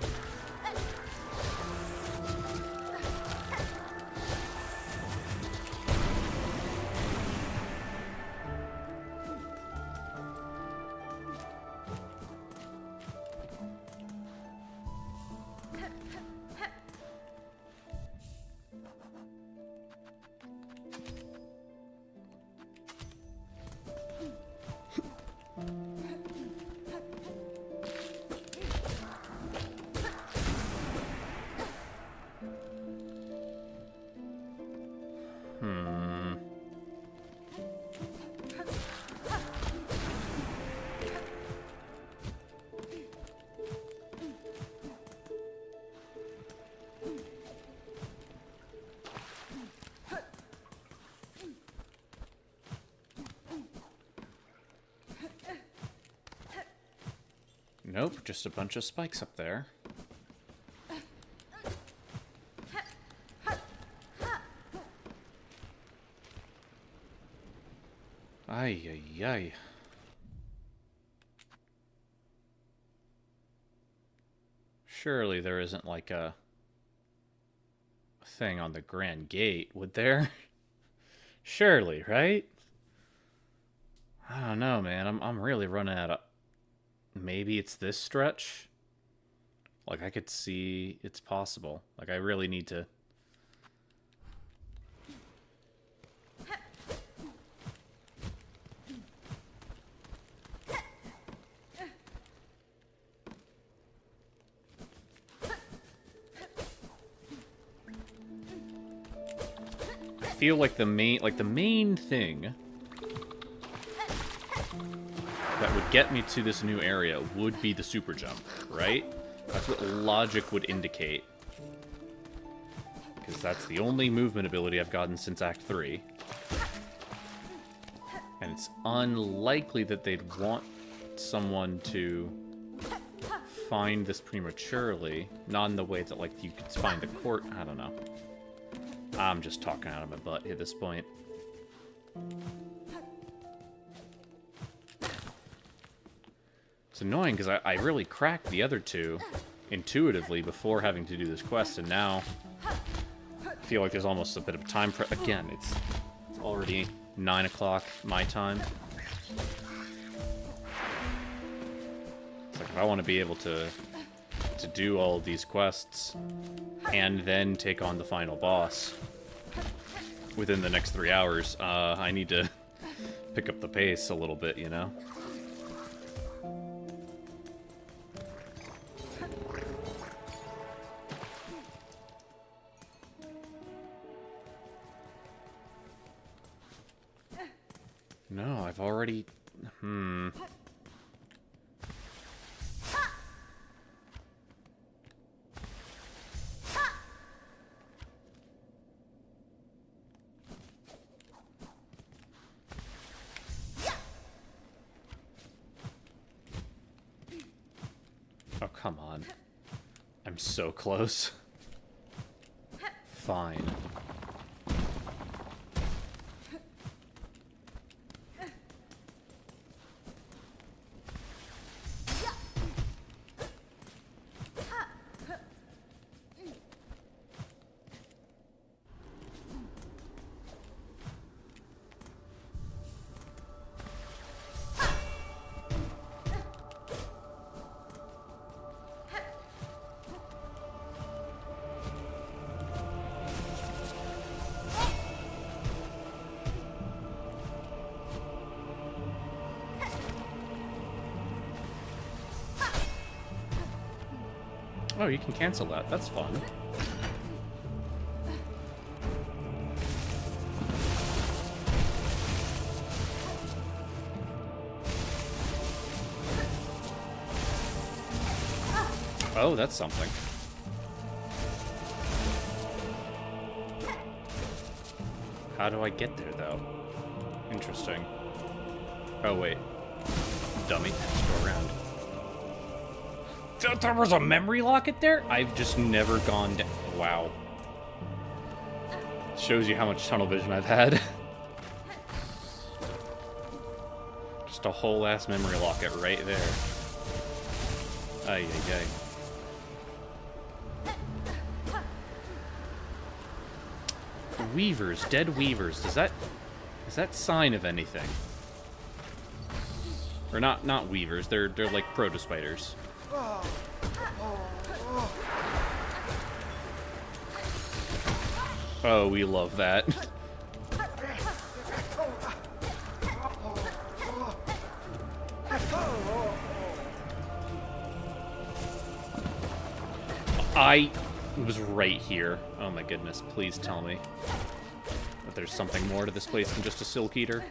Nope, just a bunch of spikes up there. Ay, ay, ay. Surely there isn't like a thing on the Grand Gate, would there? Surely, right? I don't know, man. I'm really running out of... Maybe it's this stretch? Like, I could see it's possible. Like, I really need to... I feel like the main thing that would get me to this new area would be the super jump, right? That's what logic would indicate. Because that's the only movement ability I've gotten since Act 3. And it's unlikely that they'd want someone to find this prematurely. Not in the way that, like, you could find the court. I don't know. I'm just talking out of my butt at this point. It's annoying because I really cracked the other two intuitively before having to do this quest, and now I feel like there's almost a bit of time pressure. Again, it's already 9 o'clock my time. It's like if I want to be able to do all of these quests and then take on the final boss within the next 3 hours, I need to pick up the pace a little bit, you know? No, I've already... Oh, come on. I'm so close. Fine. Oh, you can cancel that. That's fun. Oh, that's something. How do I get there, though? Interesting. Oh, wait. Dummy. Let's go around. There was a memory locket there? I've just never gone down. Wow. Shows you how much tunnel vision I've had. Just a whole ass memory locket right there. Ay, ay, ay. Weavers, dead weavers. Is that sign of anything? Or not weavers. They're like proto spiders. Oh, we love that. I was right here. Oh my goodness, please tell me that there's something more to this place than just a Silk Eater.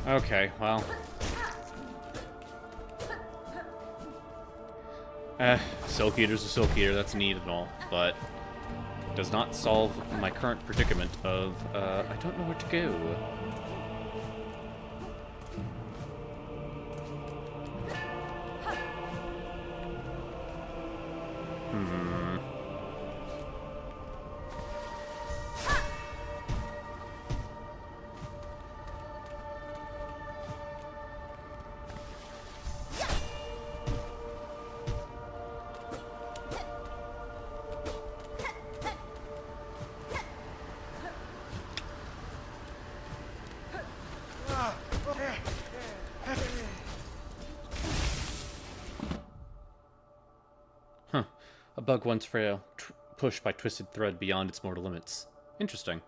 Okay, well. Silk Eater's a Silk Eater, that's neat and all, but does not solve my current predicament of, I don't know where to go. Huh. A bug once frail, pushed by twisted thread beyond its mortal limits. Interesting.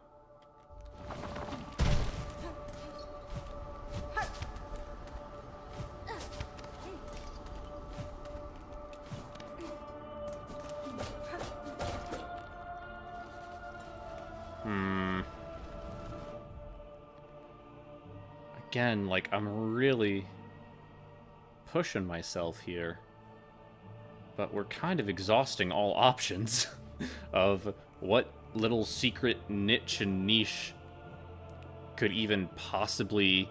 Again, like, I'm really pushing myself here. But we're kind of exhausting all options of what little secret niche and niche could even possibly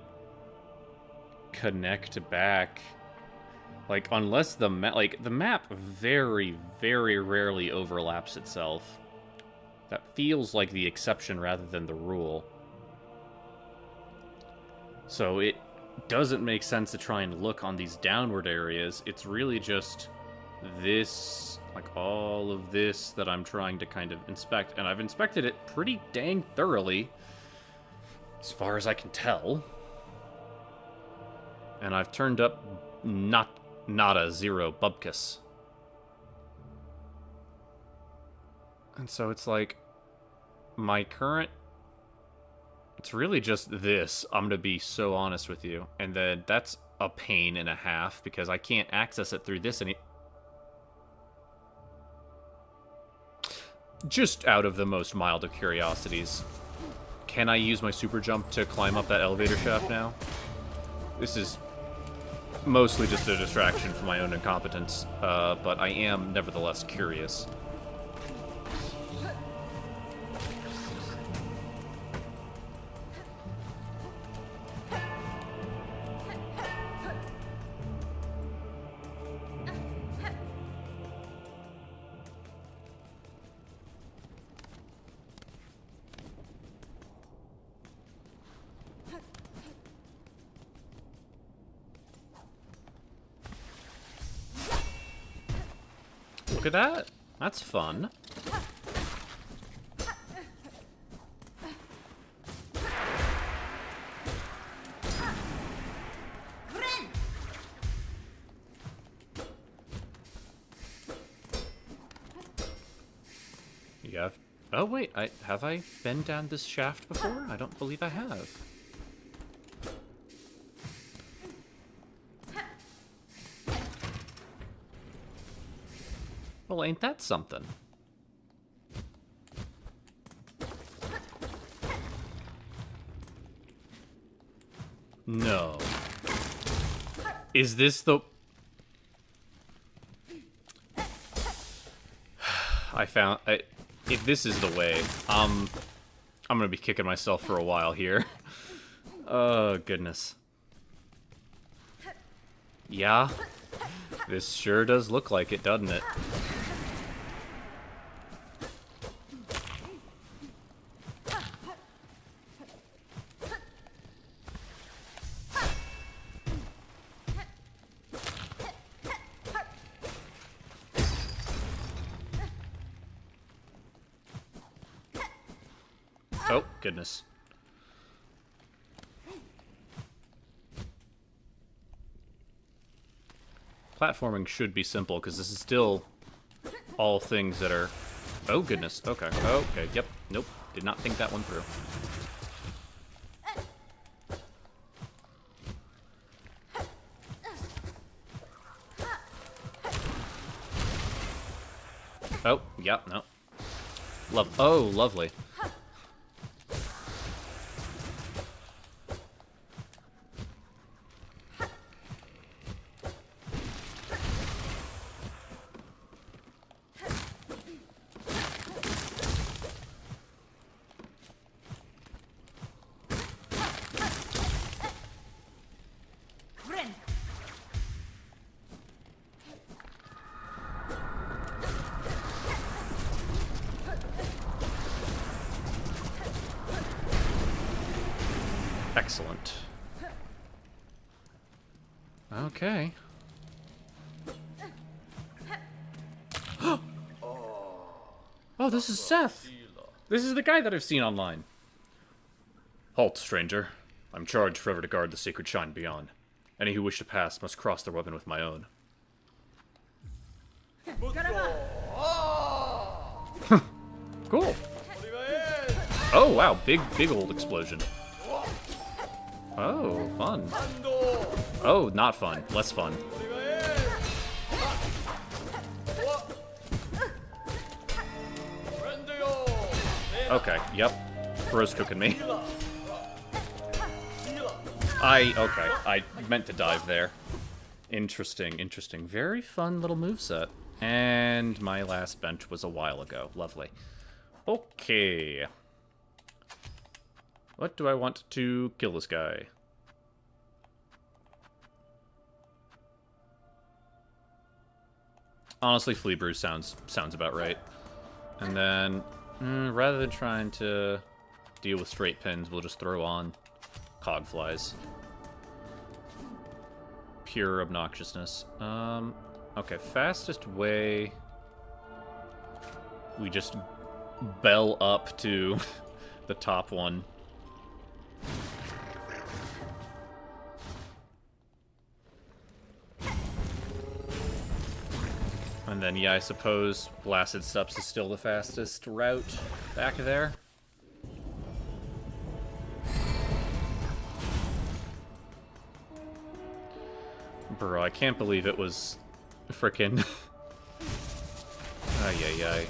connect back. Like, unless the map very, very rarely overlaps itself. That feels like the exception rather than the rule. So it doesn't make sense to try and look on these downward areas. It's really just this, like all of this that I'm trying to kind of inspect. And I've inspected it pretty dang thoroughly, as far as I can tell. And I've turned up nada, zero, bubkus. And so it's like, my current... It's really just this, I'm gonna be so honest with you. And then that's a pain and a half, because I can't access it through this Just out of the most mild of curiosities, can I use my super jump to climb up that elevator shaft now? This is mostly just a distraction for my own incompetence, but I am nevertheless curious. Look at that. That's fun. You have... Oh, wait. Have I been down this shaft before? I don't believe I have. Well, ain't that something? No. Is this the... if this is the way, I'm gonna be kicking myself for a while here. Oh, goodness. Yeah. This sure does look like it, doesn't it? Oh, goodness. Platforming should be simple, because this is still all things that are... Oh, goodness. Okay. Okay. Yep. Nope. Did not think that one through. Oh, yep. No. Oh, lovely. Excellent. Okay. Oh, this is Seth. This is the guy that I've seen online. Halt, stranger. I'm charged forever to guard the sacred shrine beyond. Any who wish to pass must cross their weapon with my own. Cool. Oh, wow. Big old explosion. Oh, fun. Oh, not fun. Less fun. Okay, yep. Bro's cooking me. Okay, I meant to dive there. Interesting, interesting. Very fun little moveset. And my last bench was a while ago. Lovely. Okay. What do I want to kill this guy? Honestly, Flea Brew sounds about right. And then, rather than trying to deal with straight pins, we'll just throw on Cogflies. Pure obnoxiousness. Okay, fastest way... We just bell up to the top one. And then, yeah, I suppose Blasted Steps is still the fastest route back there. Bro, I can't believe it was frickin' ay.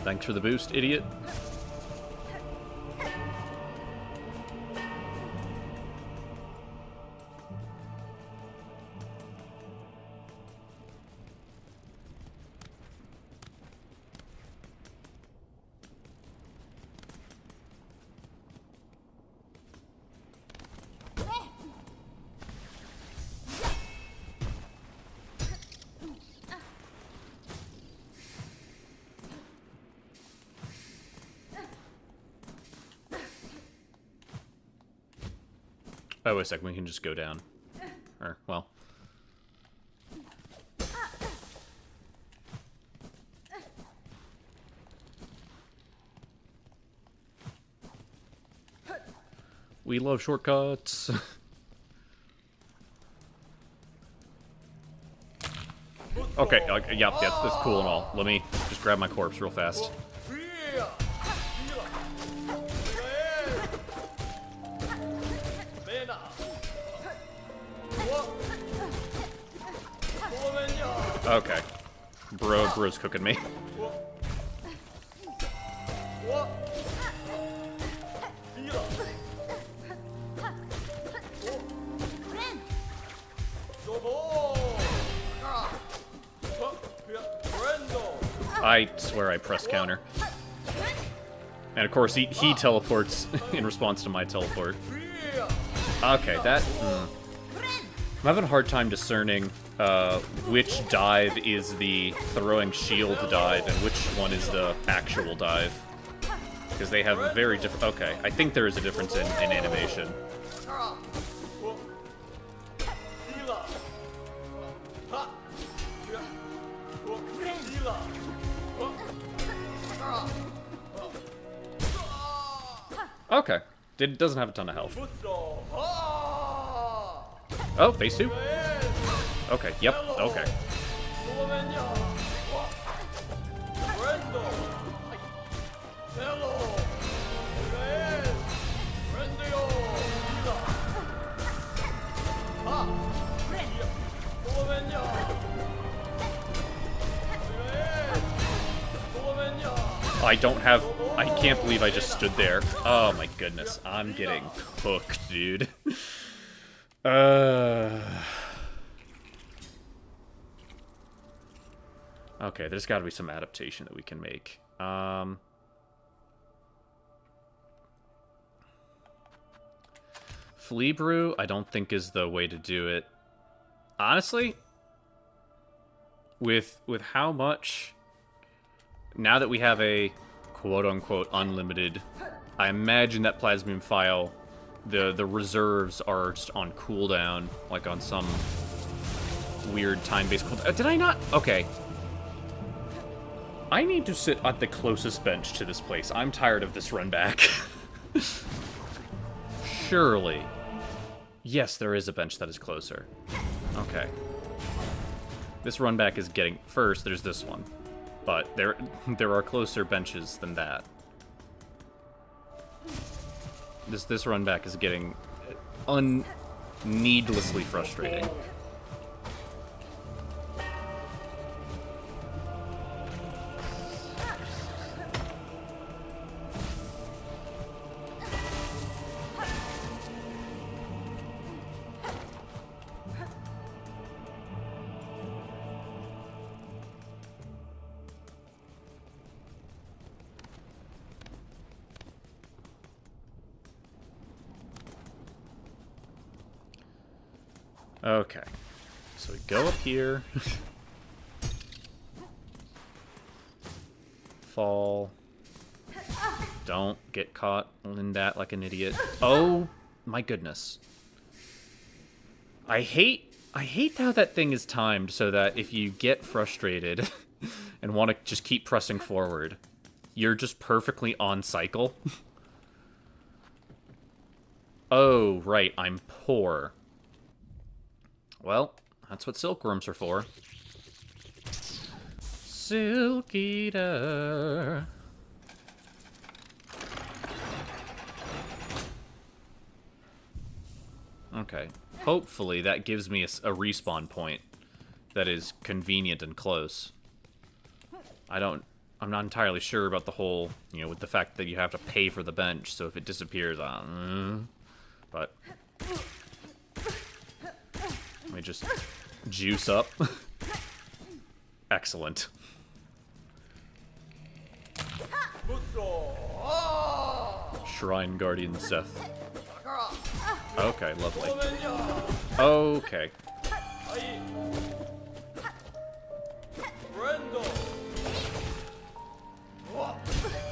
Thanks for the boost, idiot. Oh, wait a second, we can just go down. Or, well. We love shortcuts. Okay, yep, that's cool and all. Let me just grab my corpse real fast. Okay. Bro's cooking me. I swear I pressed counter. And of course, he teleports in response to my teleport. Okay, that... I'm having a hard time discerning which dive is the throwing shield dive and which one is the actual dive. Because they have a very different... Okay, I think there is a difference in animation. Okay. It doesn't have a ton of health. Oh, phase 2? Okay, yep, okay. I don't have... I can't believe I just stood there. Oh my goodness, I'm getting cooked, dude. Okay, there's got to be some adaptation that we can make. Flea Brew, I don't think is the way to do it. Honestly, with how much... Now that we have a quote-unquote unlimited, I imagine that Plasmium file, the reserves are just on cooldown, like on some weird time-based... Did I not? Okay. I need to sit at the closest bench to this place. I'm tired of this run back. Surely. Yes, there is a bench that is closer. Okay. This run back is getting... First, there's this one. But there are closer benches than that. This run back is getting needlessly frustrating. Okay, so we go up here, fall, don't get caught in that like an idiot. Oh my goodness. I hate how that thing is timed so that if you get frustrated and want to just keep pressing forward, you're just perfectly on cycle. Oh, right, I'm poor. Well, that's what silkworms are for. Silk Eater. Okay. Hopefully that gives me a respawn point that is convenient and close. I'm not entirely sure about the whole, you know, with the fact that you have to pay for the bench, so if it disappears, but... Let me just juice up. Excellent. Shrine Guardian Seth. Okay, lovely. Okay.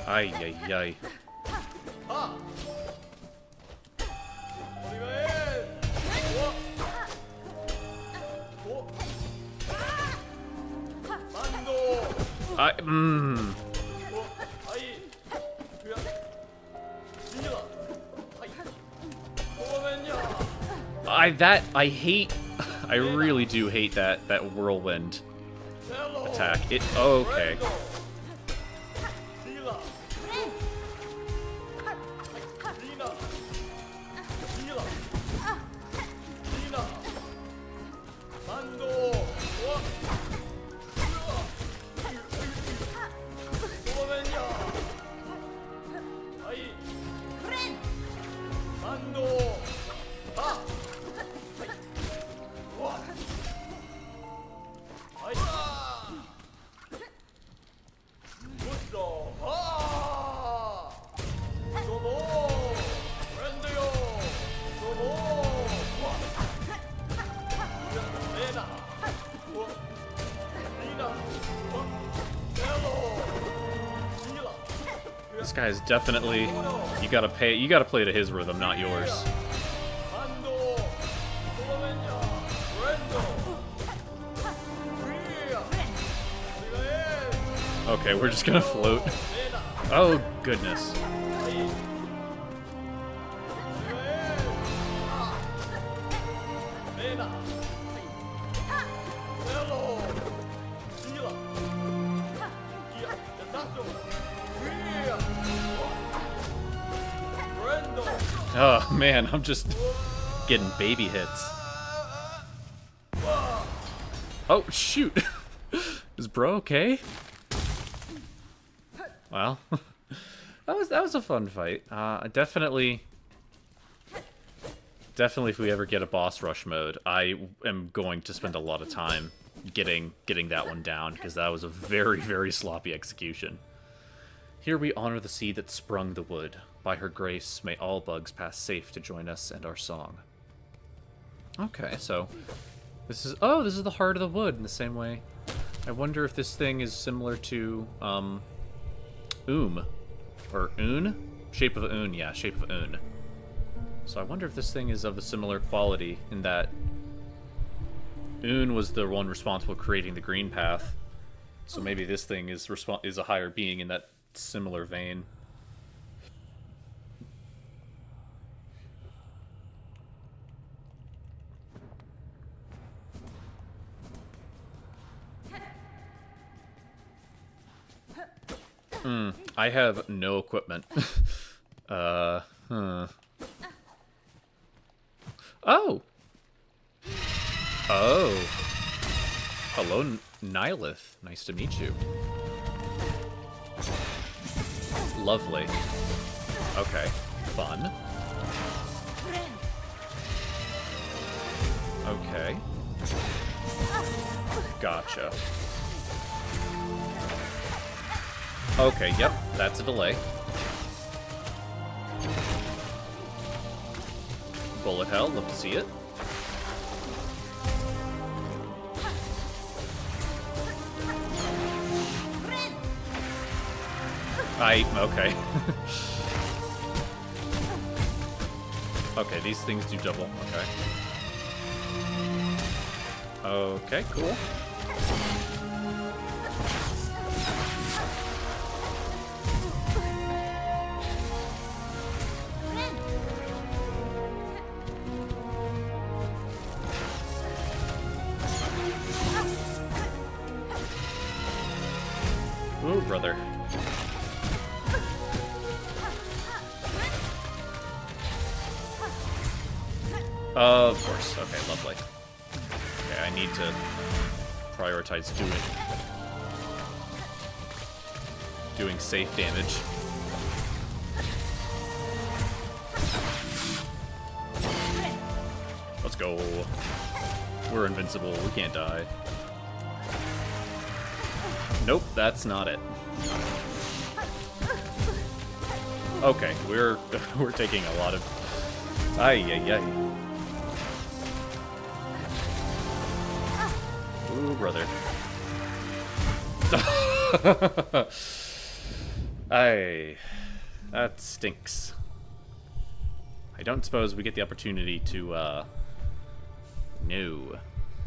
Ay, ay, ay. I really do hate that whirlwind attack. Okay. This guy is definitely... You gotta play to his rhythm, not yours. Okay, we're just gonna float. Oh, goodness. Oh, man, I'm just getting baby hits. Oh, shoot. Is bro okay? Well, that was a fun fight. Definitely if we ever get a boss rush mode, I am going to spend a lot of time getting that one down, because that was a very, very sloppy execution. Here we honor the seed that sprung the wood. By her grace, may all bugs pass safe to join us and our song. Okay, so this is the heart of the wood in the same way. I wonder if this thing is similar to or Un? Shape of Un, yeah, Shape of Un. So I wonder if this thing is of a similar quality in that Un was the one responsible for creating the green path. So maybe this thing is a higher being in that similar vein. I have no equipment. Oh. Oh! Hello, Nihilith. Nice to meet you. Lovely. Okay. Fun. Okay. Gotcha. Okay, yep, that's a delay. Bullet hell, love to see it. Okay. Okay, these things do double, okay. Okay, cool. Ooh, brother. Of course. Okay, lovely. Okay, I need to prioritize doing safe damage. Let's go. We're invincible. We can't die. Nope, that's not it. Okay, we're taking a lot of... Ay. Ooh, brother. Ay, that stinks. I don't suppose we get the opportunity to, no.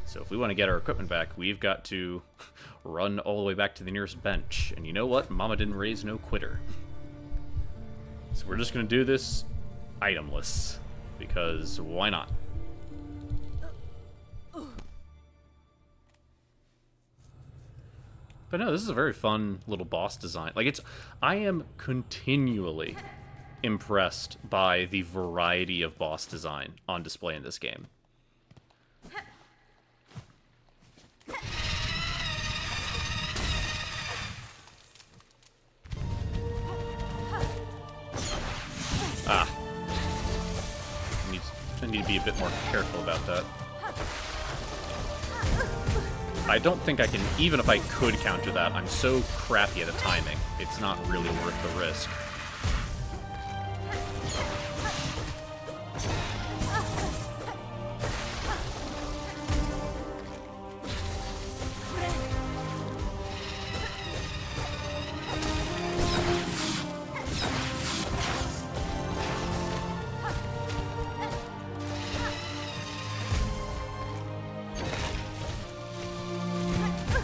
So if we want to get our equipment back, we've got to run all the way back to the nearest bench. And you know what? Mama didn't raise no quitter. So we're just going to do this itemless. Because why not? But no, this is a very fun little boss design. Like, I am continually impressed by the variety of boss design on display in this game. Ah. I need to be a bit more careful about that. I don't think I can, even if I could counter that, I'm so crappy at the timing. It's not really worth the risk.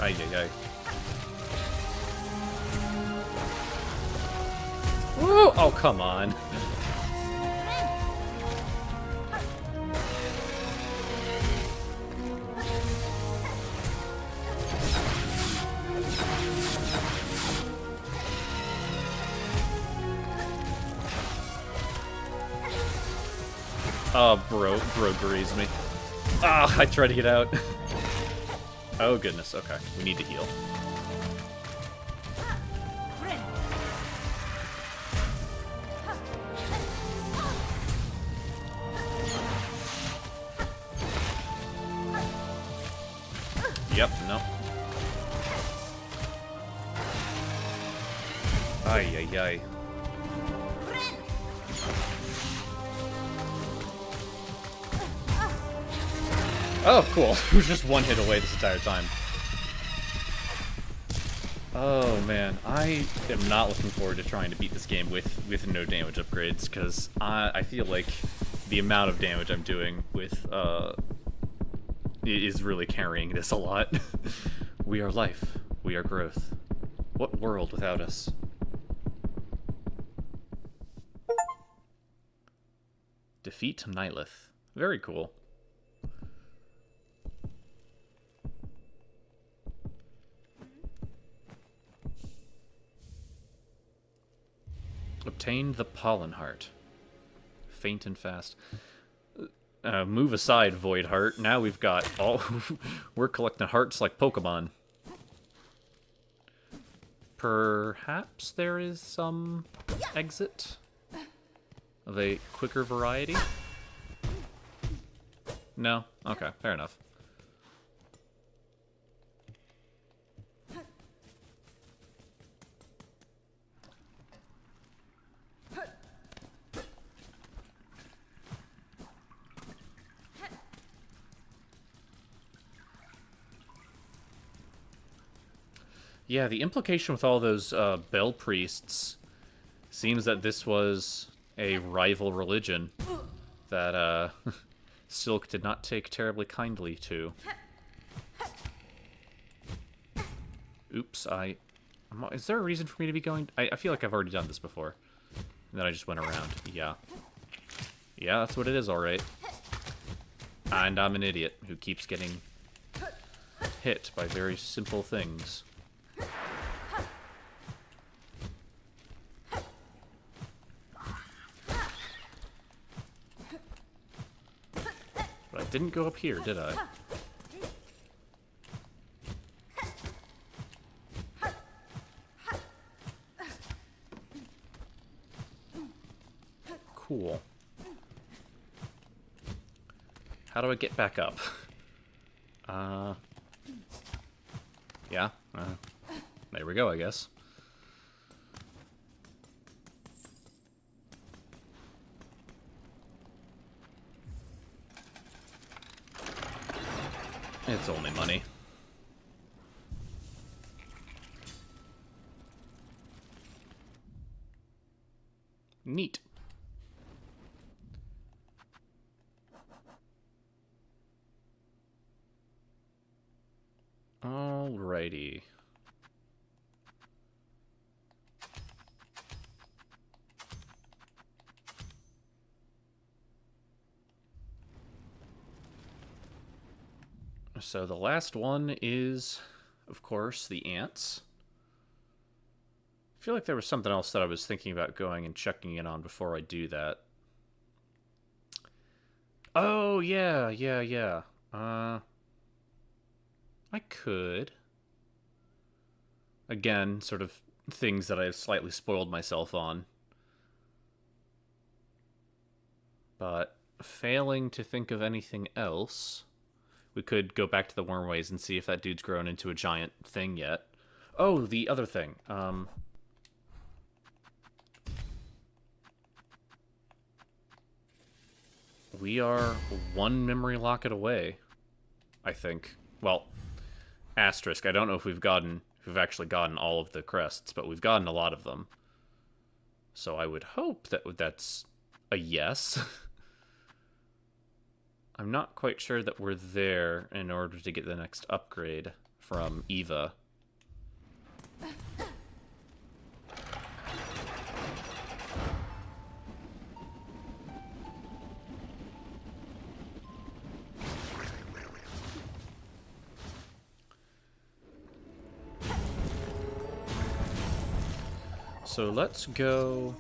Ay. Woo! Oh, come on. Oh, bro grazed me. Ah, I tried to get out. Oh, goodness. Okay. We need to heal. Yep, no. Ay. Oh, cool. It was just one hit away this entire time. Oh, man. I am not looking forward to trying to beat this game with no damage upgrades, because I feel like the amount of damage I'm doing with is really carrying this a lot. We are life. We are growth. What world without us? Defeat Nihilith. Very cool. Obtain the Pollen Heart. Faint and fast. Move aside, Void Heart. Now we've got all... We're collecting hearts like Pokemon. Perhaps there is some exit of a quicker variety? No? Okay, fair enough. Yeah, the implication with all those Bell Priests seems that this was a rival religion that Silk did not take terribly kindly to. Oops, is there a reason for me to be going... I feel like I've already done this before. And then I just went around. Yeah. Yeah, that's what it is, alright. And I'm an idiot who keeps getting hit by very simple things. But I didn't go up here, did I? Cool. How do I get back up? Yeah. There we go, I guess. It's only money. Neat. Alrighty. So the last one is, of course, the ants. I feel like there was something else that I was thinking about going and checking in on before I do that. Oh, yeah. I could. Again, sort of things that I've slightly spoiled myself on. But failing to think of anything else, we could go back to the Wormways and see if that dude's grown into a giant thing yet. Oh, the other thing. We are one memory locket away, I think. Well, asterisk. I don't know if we've actually gotten all of the crests, but we've gotten a lot of them. So I would hope that that's a yes. I'm not quite sure that we're there in order to get the next upgrade from Eva. So let's go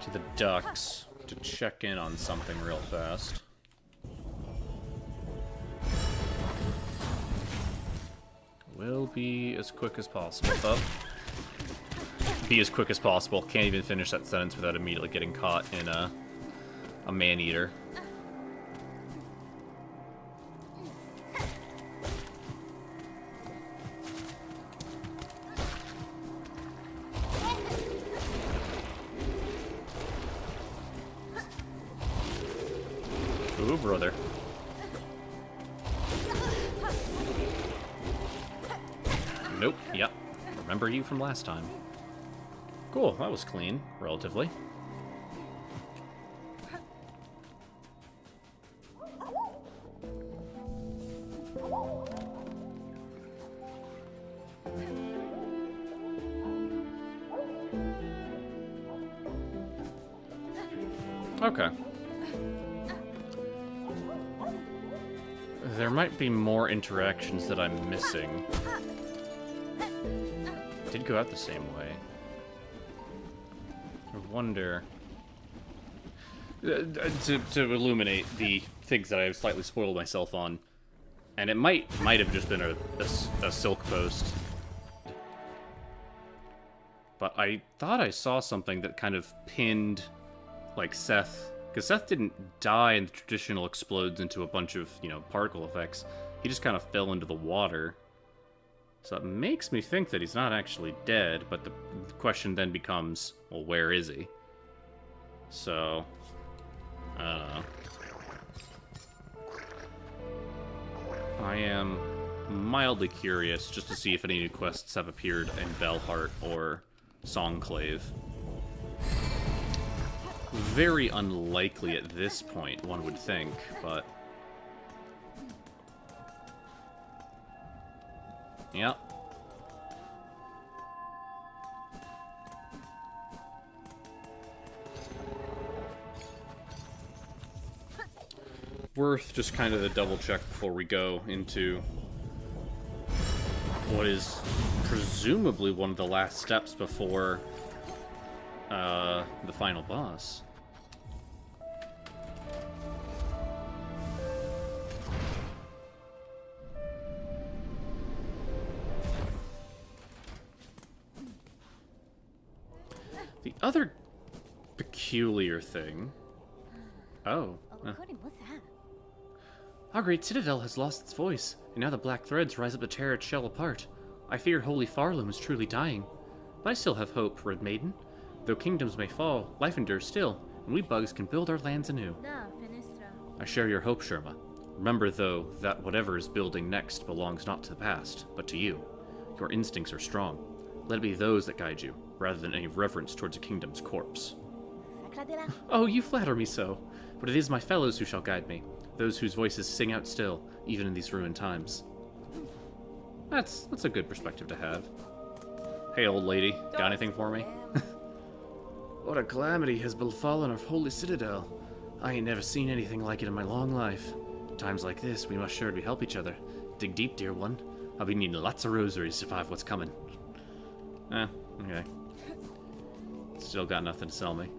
to the ducks to check in on something real fast. Will be as quick as possible. Oh. Be as quick as possible. Can't even finish that sentence without immediately getting caught in a man-eater. Ooh, brother. Nope, yep. Remember you from last time. Cool, that was clean, relatively. Okay. There might be more interactions that I'm missing. Did go out the same way. I wonder... to illuminate the things that I've slightly spoiled myself on, and it might have just been a silk post. But I thought I saw something that kind of pinned, like, Seth, because Seth didn't die and the traditional explodes into a bunch of, you know, particle effects. He just kind of fell into the water. So it makes me think that he's not actually dead, but the question then becomes, well, where is he? So, I don't know. I am mildly curious just to see if any new quests have appeared in Bellheart or Songclave. Very unlikely at this point, one would think, but... Yep. Worth just kind of a double check before we go into what is presumably one of the last steps before the final boss. The other peculiar thing... Oh. What's that? Our great citadel has lost its voice, and now the black threads rise up to tear its shell apart. I fear Holy Farloom is truly dying. But I still have hope, Red Maiden. Though kingdoms may fall, life endures still, and we bugs can build our lands anew. I share your hope, Sherma. Remember, though, that whatever is building next belongs not to the past, but to you. Your instincts are strong. Let it be those that guide you, rather than any reverence towards a kingdom's corpse. Oh, you flatter me so. But it is my fellows who shall guide me, those whose voices sing out still, even in these ruined times. That's a good perspective to have. Hey, old lady, got anything for me? What a calamity has befallen our holy citadel. I ain't never seen anything like it in my long life. Times like this, we must surely help each other. Dig deep, dear one. I'll be needing lots of rosaries to survive what's coming. Okay. Still got nothing to sell me.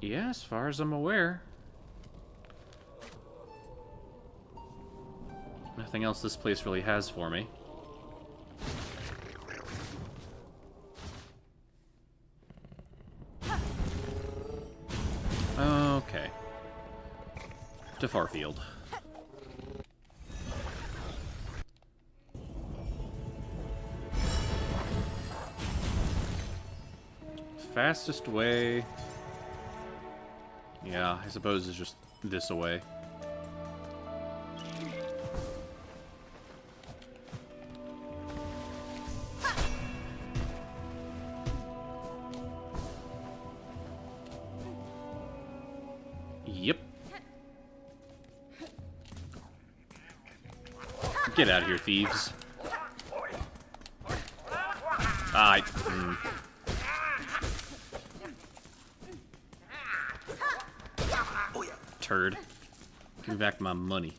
Yeah, as far as I'm aware. Nothing else this place really has for me. Okay. To Farfield. Fastest way... Yeah, I suppose it's just this away. Yep. Get out of here, thieves. Turd. Give me back my money.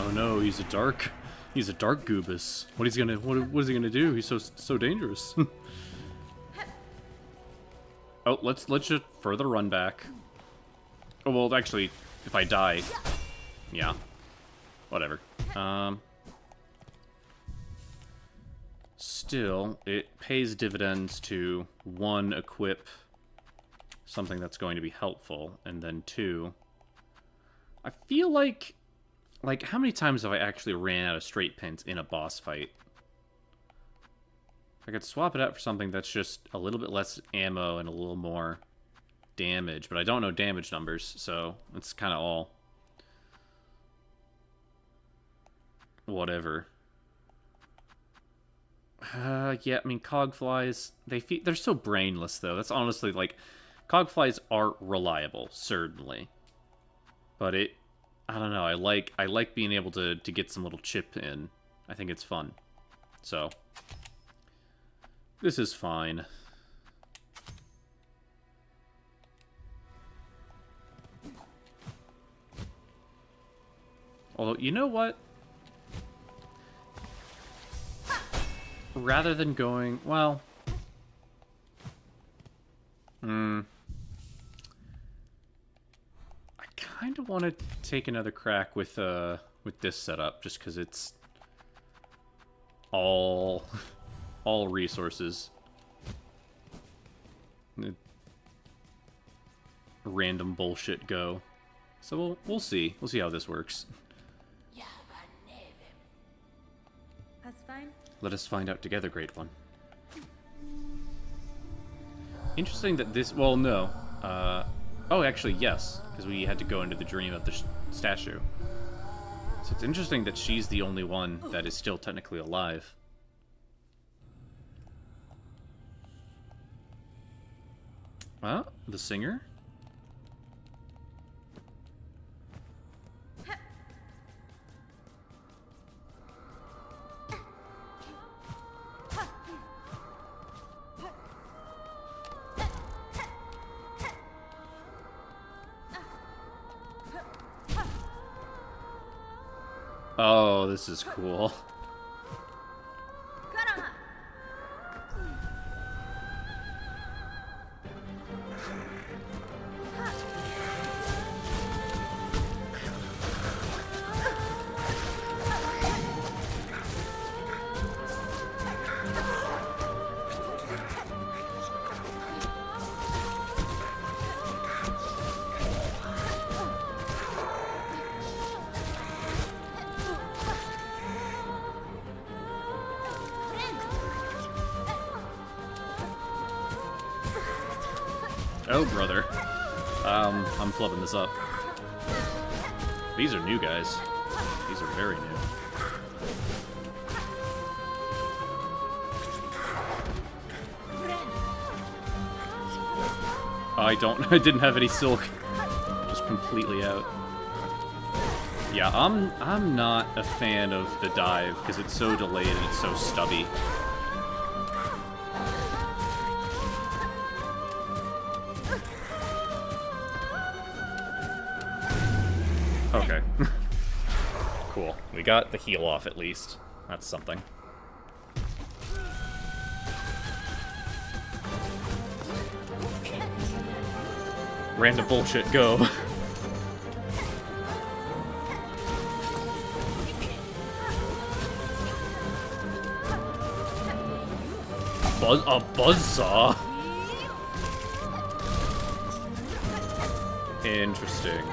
Oh no, he's a dark goobus. What is he gonna do? He's so dangerous. Oh, let's just further run back. Oh well, actually, if I die, yeah, whatever. Still, it pays dividends to one, equip something that's going to be helpful. And then 2, I feel like how many times have I actually ran out of straight pins in a boss fight? I could swap it out for something that's just a little bit less ammo and a little more damage, but I don't know damage numbers, so it's kind of all whatever. Yeah, I mean, cogflies, they're so brainless, though. That's honestly, like, cogflies are reliable, certainly. But I don't know, I like being able to get some little chip in. I think it's fun. So, this is fine. Although, you know what? Rather than going, well... I kind of want to take another crack with this setup, just because it's all resources. Random bullshit go. So we'll see. We'll see how this works. That's fine. Let us find out together, Great One. Interesting that this... Well, no. Oh, actually, yes. Because we had to go into the dream of the statue. So it's interesting that she's the only one that is still technically alive. Well, the singer? Oh, this is cool. Oh, brother. I'm flubbing this up. These are new guys. These are very new. I didn't have any silk. Just completely out. Yeah, I'm not a fan of the dive, because it's so delayed and it's so stubby. Okay. Cool. We got the heal off at least. That's something. Random bullshit, go. A buzzsaw? Interesting.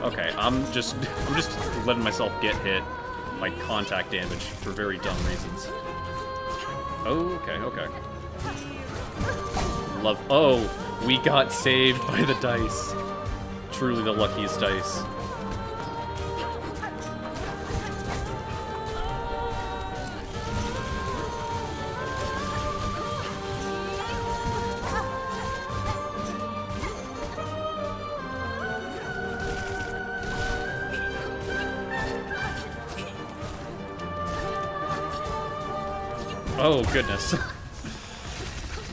Okay, I'm just letting myself get hit by contact damage for very dumb reasons. Okay, okay. Oh, we got saved by the dice. Truly the luckiest dice. Oh, goodness.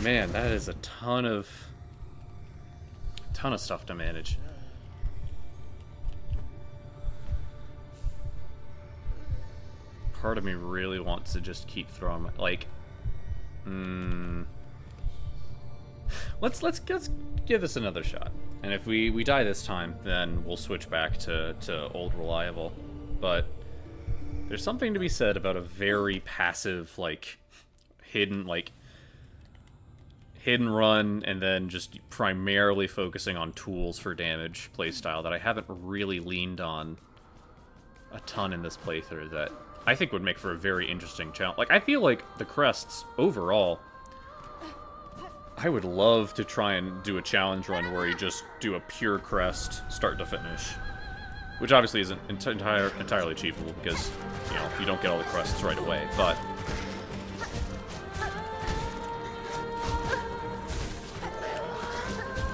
Man, that is a ton of stuff to manage. Part of me really wants to just keep throwing my, like, let's give this another shot. And if we die this time, then we'll switch back to old reliable. But there's something to be said about a very passive, like, hidden run, and then just primarily focusing on tools for damage playstyle that I haven't really leaned on a ton in this playthrough that I think would make for a very interesting challenge. Like, I feel like the crests, overall, I would love to try and do a challenge run where you just do a pure crest, start to finish. Which obviously isn't entirely achievable because, you know, you don't get all the crests right away, but...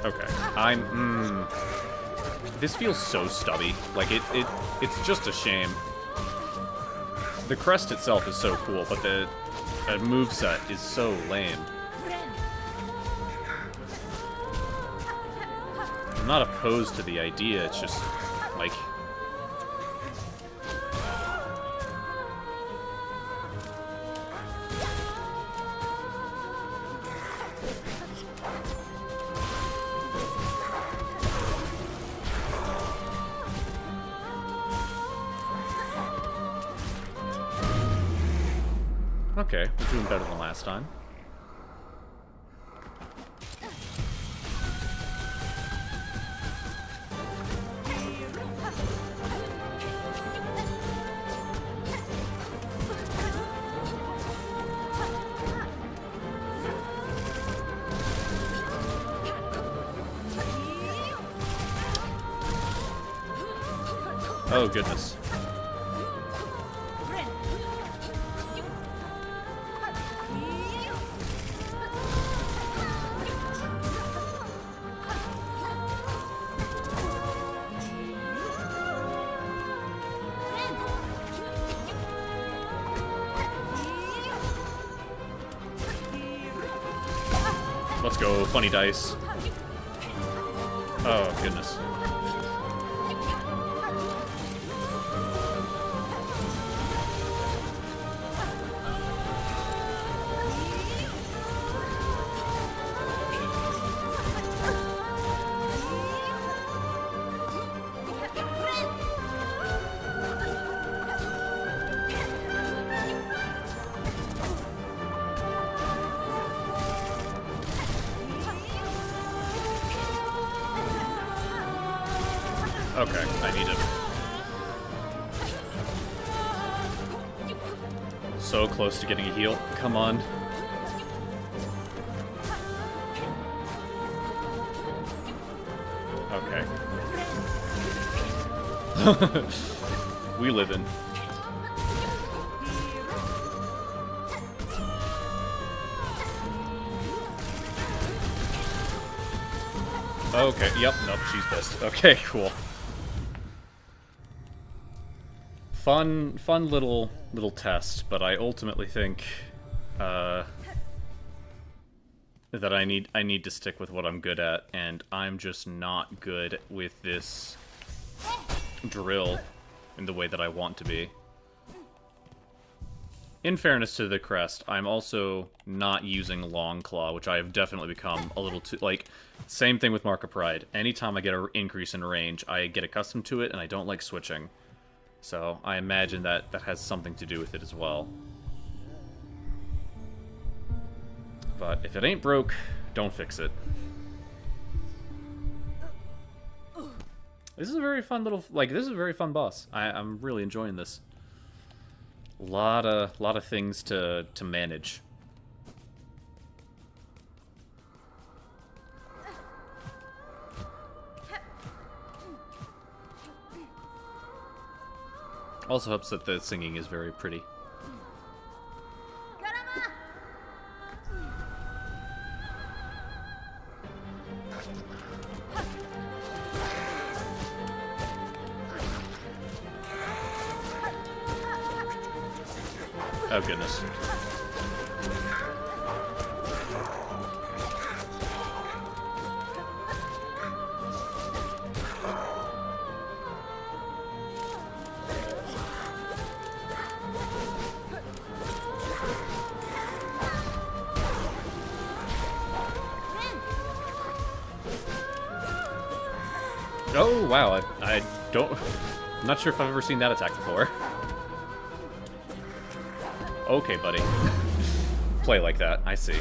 Okay, this feels so stubby. Like, it's just a shame. The crest itself is so cool, but the moveset is so lame. I'm not opposed to the idea, it's just, like... Okay, we're doing better than last time. Oh, goodness. Let's go, funny dice. Oh, goodness. Okay, I need it. So close to getting a heal. Come on. Okay. We live in. Okay, yep, nope, she's pissed. Okay, cool. Fun little test, but I ultimately think that I need to stick with what I'm good at, and I'm just not good with this drill in the way that I want to be. In fairness to the crest, I'm also not using Long Claw, which I have definitely become a little too... Like, same thing with Mark of Pride. Anytime I get an increase in range, I get accustomed to it, and I don't like switching. So, I imagine that has something to do with it as well. But if it ain't broke, don't fix it. This is a very fun little... Like, this is a very fun boss. I'm really enjoying this. Lot of things to manage. Also helps that the singing is very pretty. Oh, goodness. Oh, wow. I don't... I'm not sure if I've ever seen that attack before. Okay, buddy. Play like that. I see.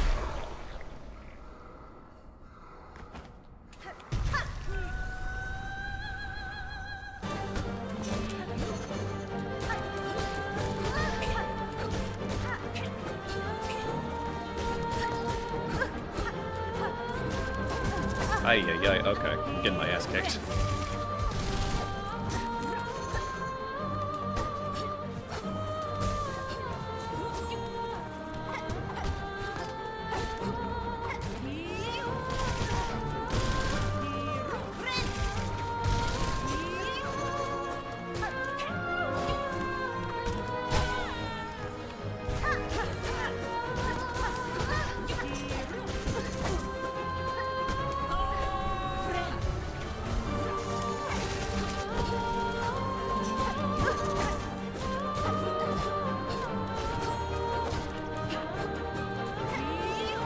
Ay, okay. I'm getting my ass kicked.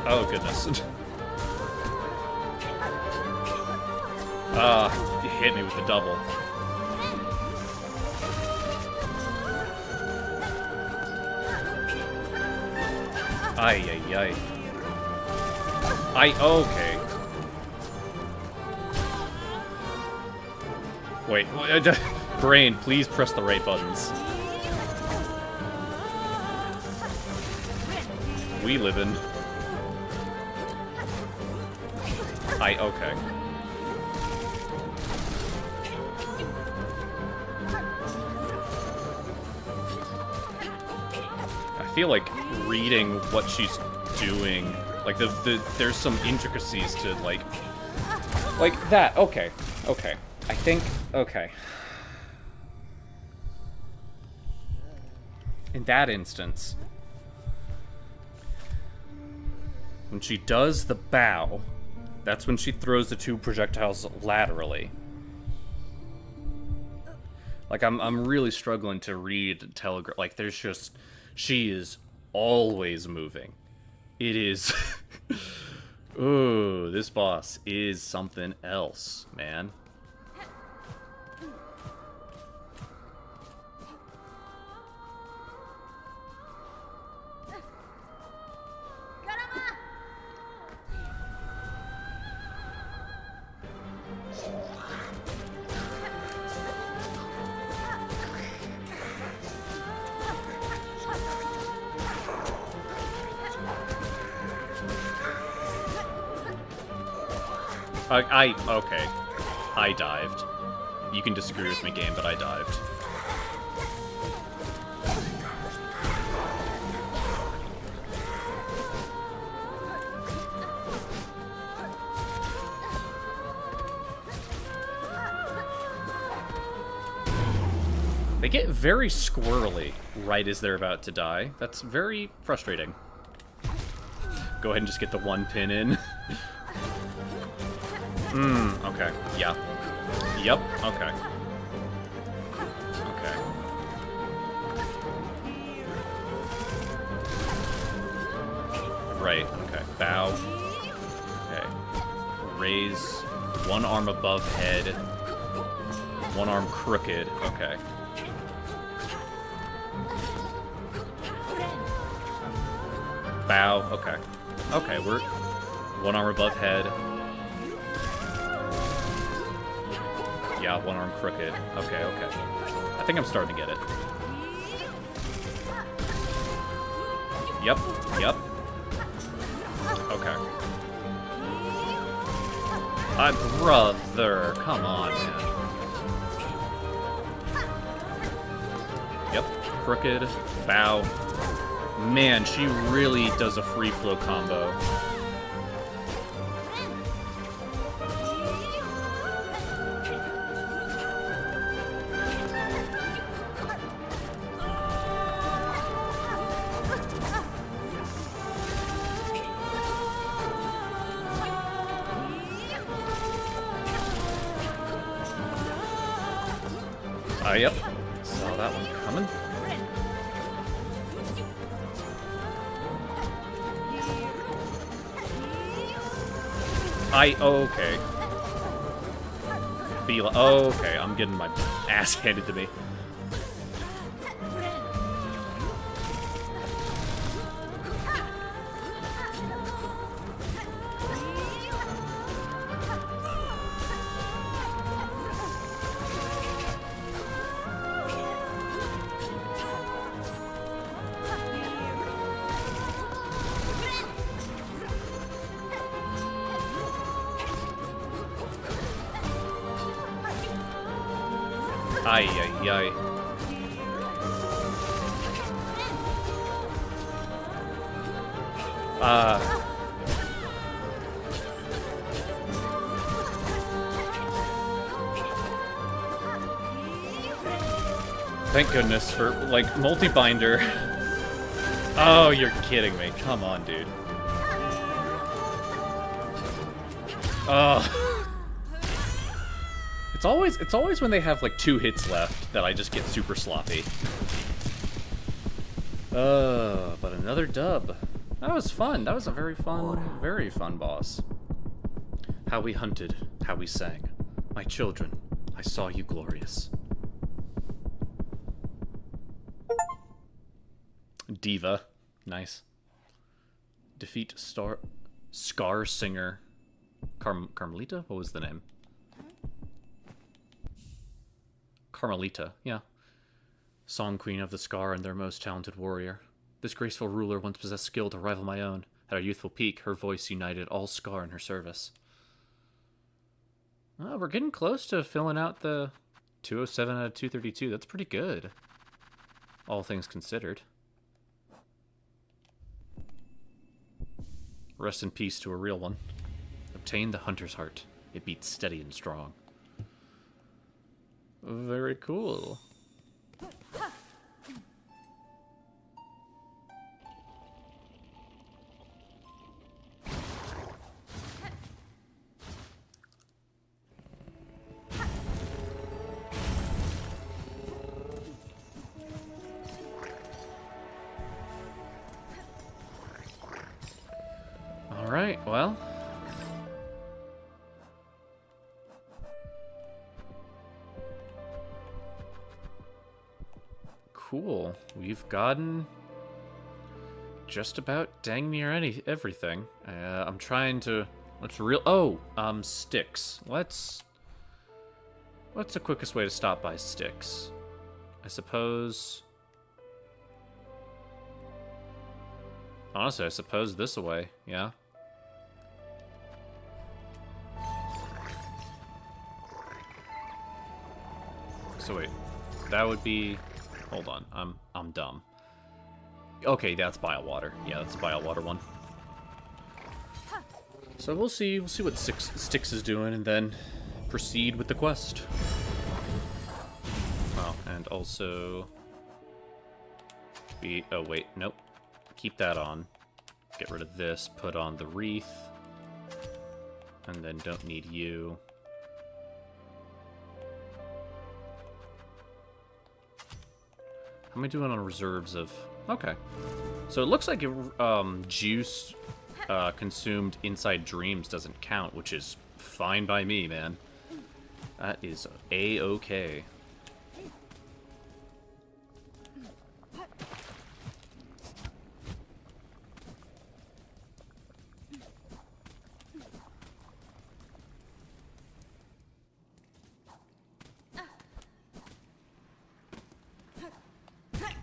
Oh, goodness. He hit me with the double. Ay. Okay. Wait, brain, please press the right buttons. We live in. Okay. I feel like reading what she's doing, like there's some intricacies to like that. Okay. I think okay. In that instance, when she does the bow, that's when she throws the two projectiles laterally. Like, I'm really struggling to read Telegram. Like, there's just... She is always moving. It is... Ooh, this boss is something else, man. Okay. I dived. You can disagree with me, game, but I dived. They get very squirrely right as they're about to die. That's very frustrating. Go ahead and just get the one pin in. Okay. Yeah. Yep, okay. Okay. Right, okay. Bow. Okay. Raise one arm above head. One arm crooked. Okay. Bow. Okay. Okay, we're one arm above head. Yeah, one arm crooked. Okay. I think I'm starting to get it. Yep. Okay. Brother, come on, man. Yep, crooked, bow. Man, she really does a free flow combo. Yep. Saw that one coming. Okay. be like, oh, okay, I'm getting my ass handed to me. Ay, ay, ay. Thank goodness for, like, multi-binder. Oh, you're kidding me. Come on, dude. Oh. It's always when they have like 2 hits left that I just get super sloppy. But another dub. That was fun. That was a very fun boss. How we hunted, how we sang. My children, I saw you glorious. Diva. Nice. Defeat Scar Singer. Carmelita? What was the name? Carmelita, yeah. Song Queen of the Scar and their most talented warrior. This graceful ruler once possessed skill to rival my own. At her youthful peak, her voice united all Scar in her service. Oh, we're getting close to filling out the 207 out of 232. That's pretty good. All things considered. Rest in peace to a real one. Obtain the hunter's heart. It beats steady and strong. Very cool. All right, well. Cool. We've gotten just about dang near everything. I'm trying to... sticks. What's the quickest way to stop by sticks? I suppose... Honestly, I suppose this way, yeah? So wait, that would be... Hold on, I'm dumb. Okay, that's Biowater. Yeah, that's the Biowater one. So we'll see what Styx is doing, and then proceed with the quest. Oh, and also... Oh, wait, nope. Keep that on. Get rid of this, put on the wreath. And then don't need you. How am I doing on reserves of... Okay. So it looks like juice consumed inside dreams doesn't count, which is fine by me, man. That is A-okay.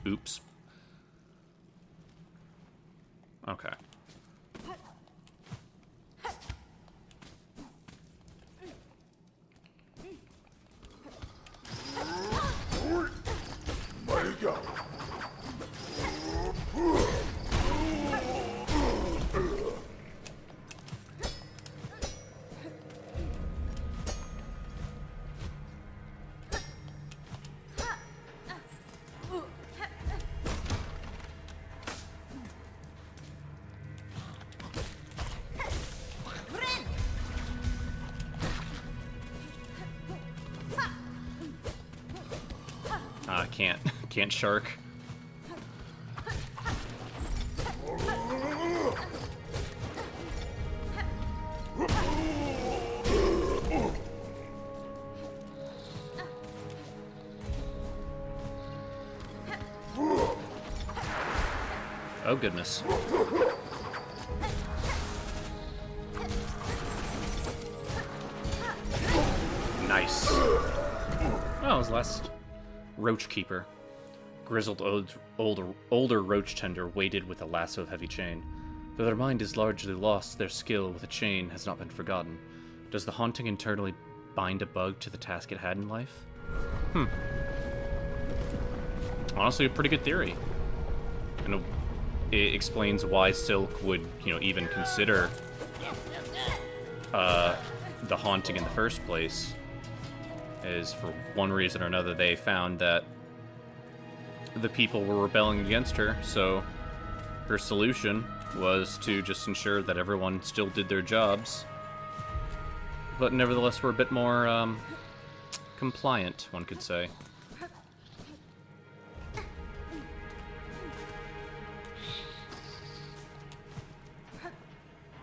Oops. Okay. Can't shark. Oh, goodness. Nice. Oh, his last roach keeper. Grizzled older roach tender weighted with a lasso of heavy chain. Though their mind is largely lost, their skill with a chain has not been forgotten. Does the haunting internally bind a bug to the task it had in life? Honestly, a pretty good theory. And it explains why Silk would, even consider the haunting in the first place. Is for one reason or another they found that the people were rebelling against her, so her solution was to just ensure that everyone still did their jobs, but nevertheless were a bit more compliant, one could say.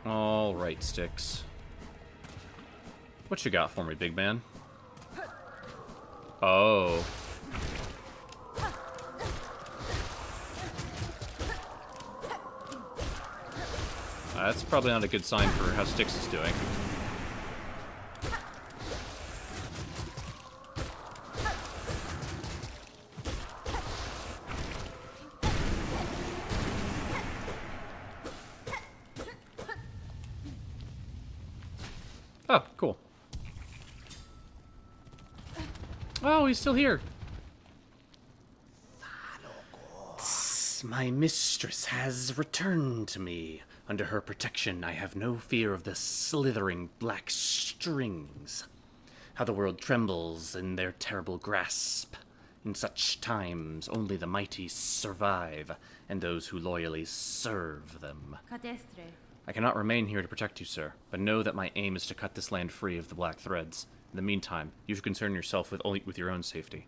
All right, Sticks. What you got for me, big man? Oh. That's probably not a good sign for how Styx is doing. Oh, cool. Oh, he's still here. My mistress has returned to me. Under her protection, I have no fear of the slithering black strings. How the world trembles in their terrible grasp. In such times, only the mighty survive, and those who loyally serve them. Cadestre. I cannot remain here to protect you, sir, but know that my aim is to cut this land free of the black threads. In the meantime, you should concern yourself with your own safety.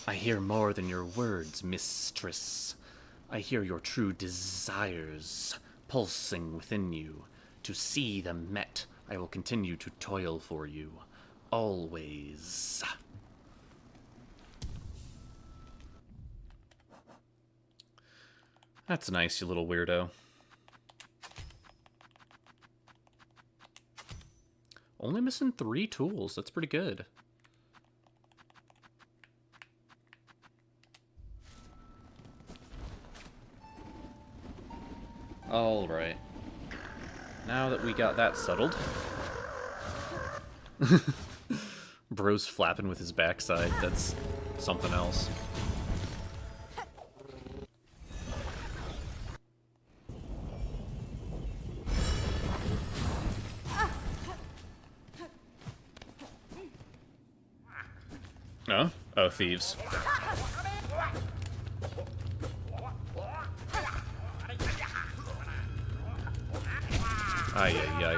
I hear more than your words, mistress. I hear your true desires pulsing within you. To see them met, I will continue to toil for you. Always. That's nice, you little weirdo. Only missing 3 tools. That's pretty good. Alright. Now that we got that settled. Bro's flapping with his backside. That's something else. Oh? Oh, thieves. Ay, ay, ay.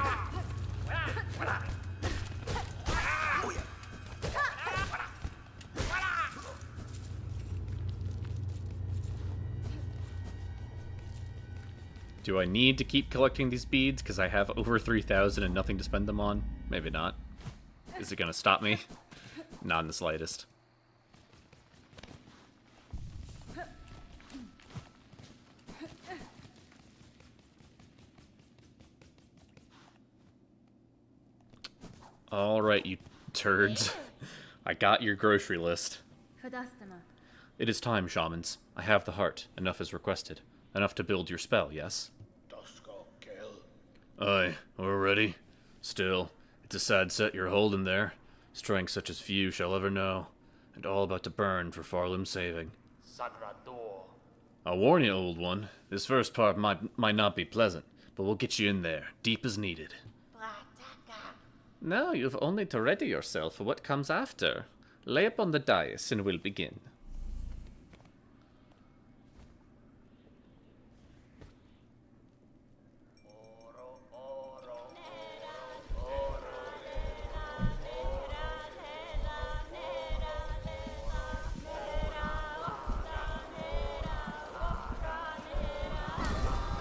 Do I need to keep collecting these beads because I have over 3,000 and nothing to spend them on? Maybe not. Is it gonna stop me? Not in the slightest. Alright, you turds. I got your grocery list. Kadastama. It is time, shamans. I have the heart. Enough is requested. Enough to build your spell, yes? Aye, we're ready. Still, it's a sad set you're holding there. Strength such as few shall ever know. And all about to burn for Farlam's saving. I'll warn you, old one. This first part might not be pleasant, but we'll get you in there, deep as needed. Now you've only to ready yourself for what comes after. Lay up on the dais and we'll begin.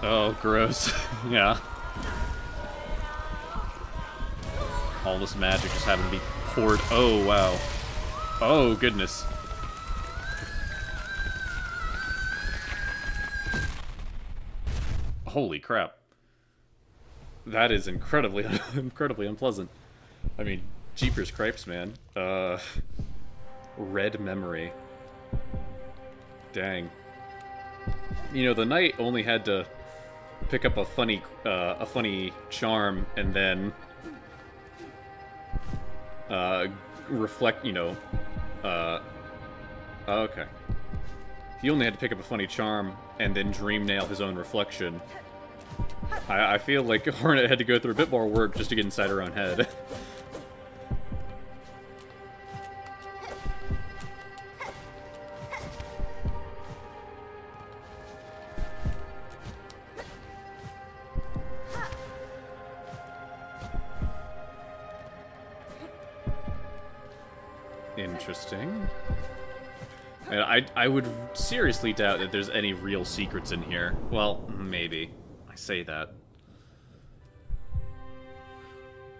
Oh, gross. Yeah. All this magic just having to be poured. Oh, wow. Oh, goodness. Holy crap. That is incredibly, incredibly unpleasant. I mean, jeepers cripes, man. Red memory. Dang. You know, the knight only had to pick up a funny charm and then reflect, you know, okay. He only had to pick up a funny charm and then dream nail his own reflection. I feel like Hornet had to go through a bit more work just to get inside her own head. Interesting. And I would seriously doubt that there's any real secrets in here. Well, maybe. I say that.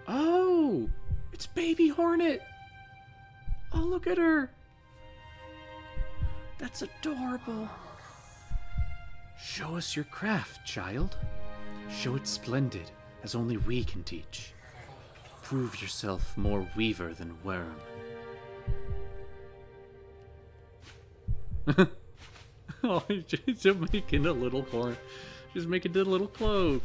Oh! It's Baby Hornet! Oh, look at her! That's adorable. Show us your craft, child. Show it splendid, as only we can teach. Prove yourself more weaver than worm. Oh, she's making a little horn. She's making a little cloak.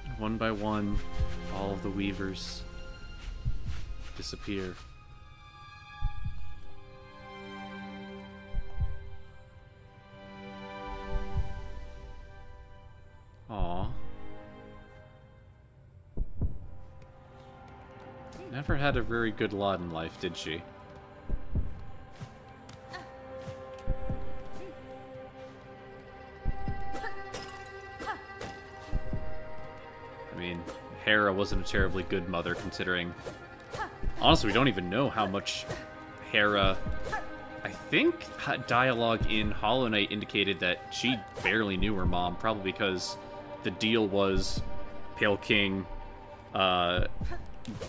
And one by one, all of the weavers disappear. Aww. Never had a very good lot in life, did she? I mean, Hera wasn't a terribly good mother, considering... Honestly, we don't even know how much Hera... I think dialogue in Hollow Knight indicated that she barely knew her mom, probably because the deal was Pale King,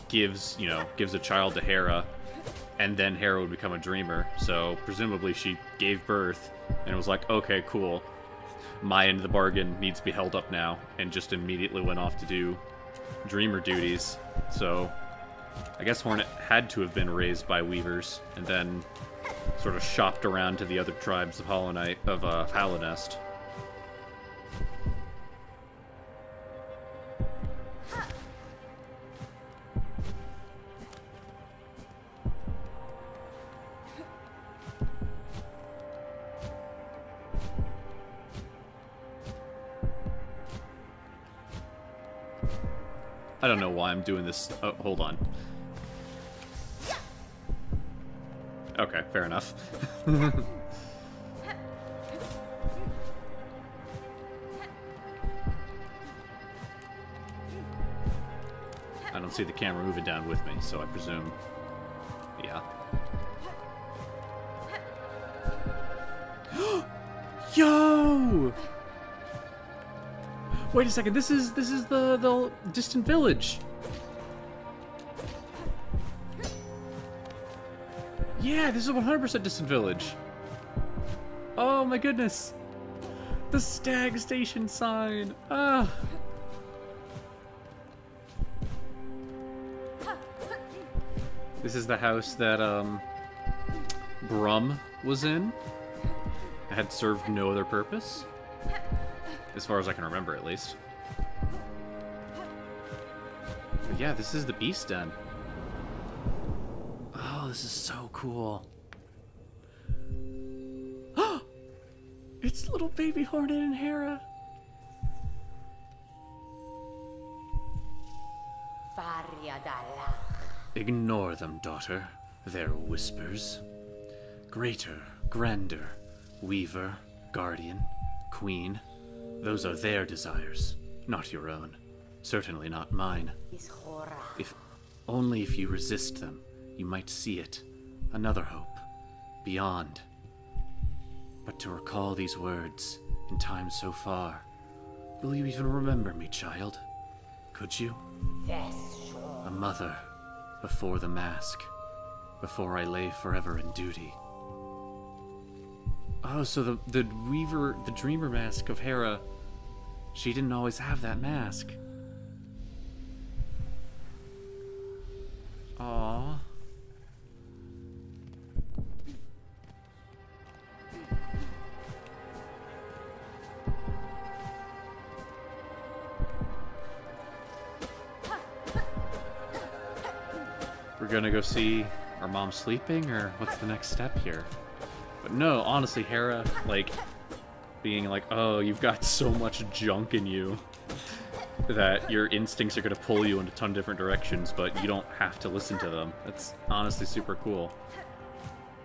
gives a child to Hera, and then Hera would become a dreamer. So presumably she gave birth and was like, okay, cool, my end of the bargain needs to be held up now, and just immediately went off to do dreamer duties. So I guess Hornet had to have been raised by weavers and then sort of shopped around to the other tribes of Hallownest. I don't know why I'm doing this. Oh, hold on. Okay, fair enough. I don't see the camera moving down with me, so I presume... Yeah. Yo! Wait a second, this is the distant village. Yeah, this is 100% distant village. Oh my goodness. The Stag Station sign. Ah. This is the house that Brum was in. It had served no other purpose. As far as I can remember, at least. But yeah, this is the Beast Den. Oh, this is so cool. It's little baby Hornet and Hera. Ignore them, daughter. They're whispers. Greater, grander, weaver, guardian, queen. Those are their desires, not your own. Certainly not mine. Only if you resist them, you might see it. Another hope. Beyond. But to recall these words, in time so far, will you even remember me, child? Could you? A mother, before the mask. before I lay forever in duty. Oh, so the Weaver, the Dreamer mask of Hera, she didn't always have that mask. Aww. We're gonna go see our mom sleeping, or what's the next step here? But no, honestly, Hera, like, being like, oh, you've got so much junk in you that your instincts are gonna pull you in a ton of different directions, but you don't have to listen to them. That's honestly super cool.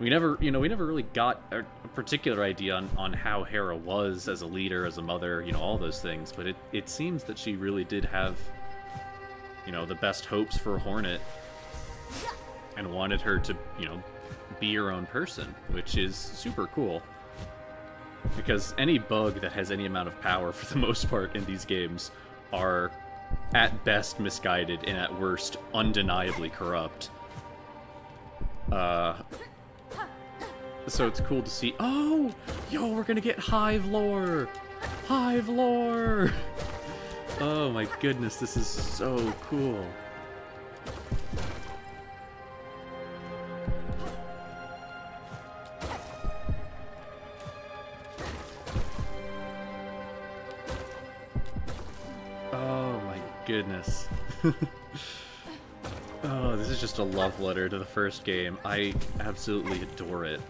We never really got a particular idea on how Hera was as a leader, as a mother, all those things, but it seems that she really did have, the best hopes for Hornet, and wanted her to, be her own person, which is super cool. Because any bug that has any amount of power, for the most part, in these games, are at best misguided and at worst undeniably corrupt. So it's cool to see. Oh, yo, we're gonna get Hive lore. Hive lore. Oh my goodness, this is so cool. Goodness. Oh, this is just a love letter to the first game. I absolutely adore it.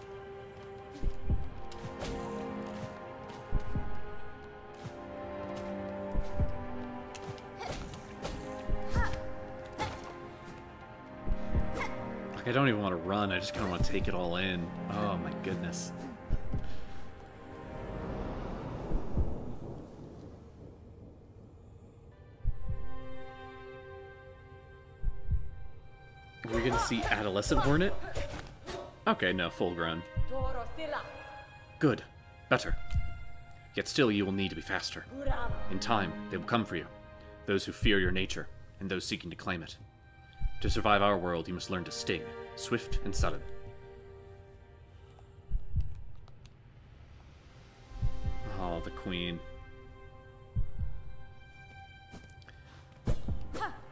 Like, I don't even want to run, I just kind of want to take it all in. Oh my goodness. Are we gonna see Adolescent Hornet? Okay, no, full grown. Good. Better. Yet still you will need to be faster. In time, they will come for you. Those who fear your nature, and those seeking to claim it. To survive our world, you must learn to sting, swift and sudden. Oh, the queen.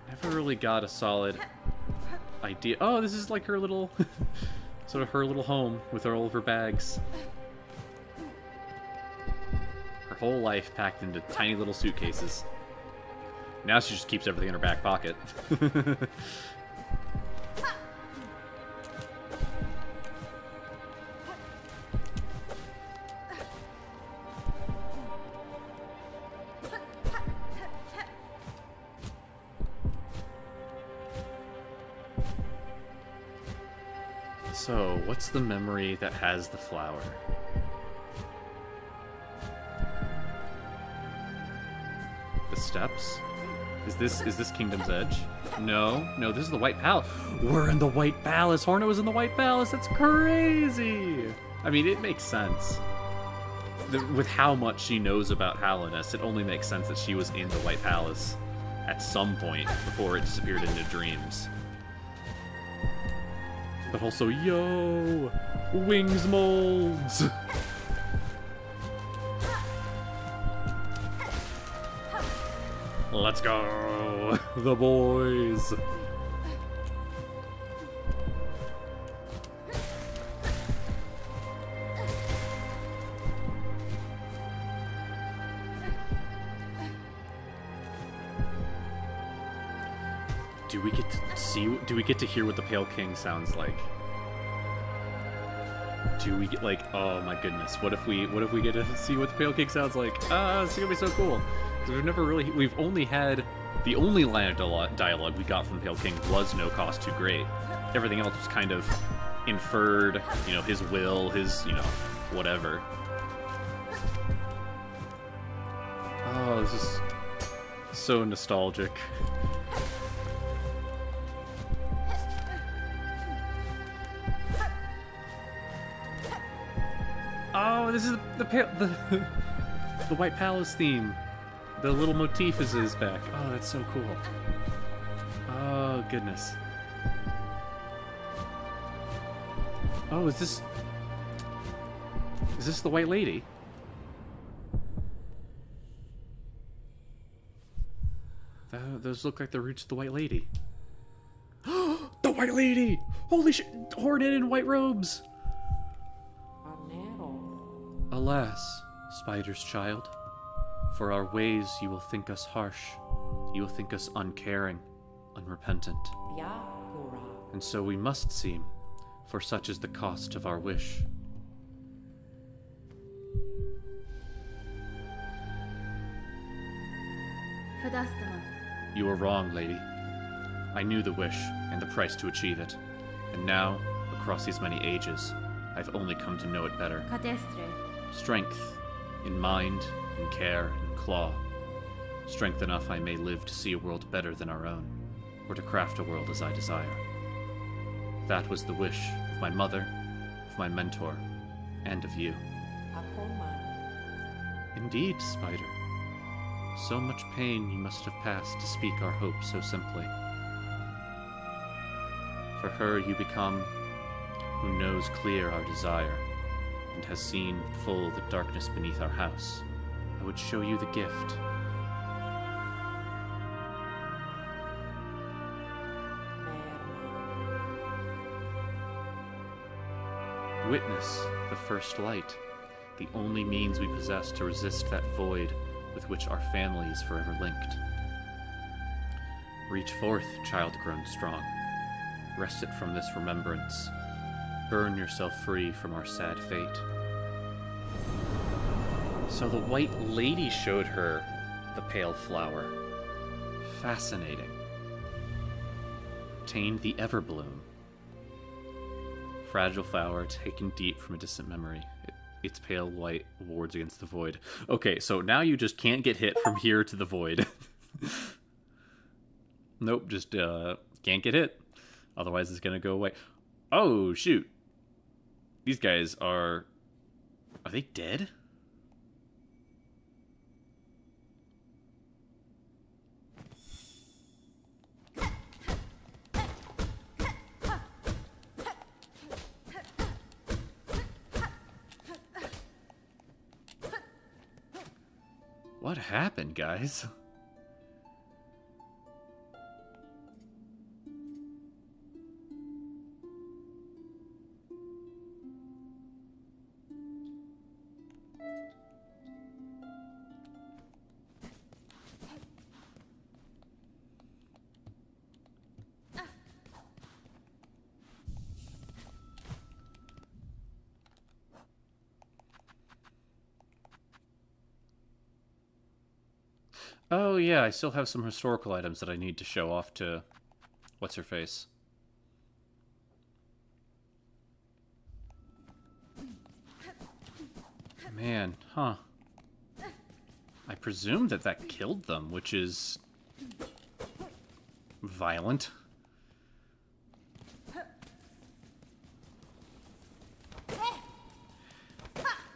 Never really got a solid idea. Oh, this is like her little, sort of her little home with all of her bags. Her whole life packed into tiny little suitcases. Now she just keeps everything in her back pocket. So, what's the memory that has the flower? The steps? Is this Kingdom's Edge? No, this is the White Palace. We're in the White Palace. Hornet was in the White Palace. That's crazy. I mean, it makes sense. With how much she knows about Hallownest, it only makes sense that she was in the White Palace at some point before it disappeared into dreams. But also, yo, wings molds. Let's go, the boys. Do we get to hear what the Pale King sounds like? Do we get, like, oh my goodness, what if we get to see what the Pale King sounds like? It's gonna be so cool. Because we've only had, the only line of dialogue we got from the Pale King was no cost too great. Everything else was kind of inferred, his will, his, whatever. Oh, this is so nostalgic. Oh, this is the White Palace theme. The little motif is back. Oh, that's so cool. Oh, goodness. Oh, is this the White Lady? Those look like the roots of the White Lady. The White Lady! Holy shit! Hornet in white robes! Alas, Spider's child, for our ways you will think us harsh. You will think us uncaring, unrepentant. And so we must seem, for such is the cost of our wish. Fadastama. You were wrong, lady. I knew the wish and the price to achieve it. And now, across these many ages, I've only come to know it better. Cadestre. Strength, in mind, in care, in claw. Strength enough I may live to see a world better than our own, or to craft a world as I desire. That was the wish of my mother, of my mentor, and of you. Indeed, Spider. So much pain you must have passed to speak our hope so simply. For her you become, who knows clear our desire, and has seen full the darkness beneath our house. I would show you the gift. Witness the first light, the only means we possess to resist that void with which our family is forever linked. Reach forth, child grown strong. Wrest it from this remembrance. Burn yourself free from our sad fate. So the White Lady showed her the pale flower. Fascinating. Obtained the Everbloom. Fragile flower taken deep from a distant memory. Its pale white wards against the void. Okay, so now you just can't get hit from here to the void. Nope, just can't get hit. Otherwise it's gonna go away. Oh, shoot. These guys are they dead? What happened, guys? Oh yeah, I still have some historical items that I need to show off to what's-her-face. Man, huh. I presume that killed them, which is violent.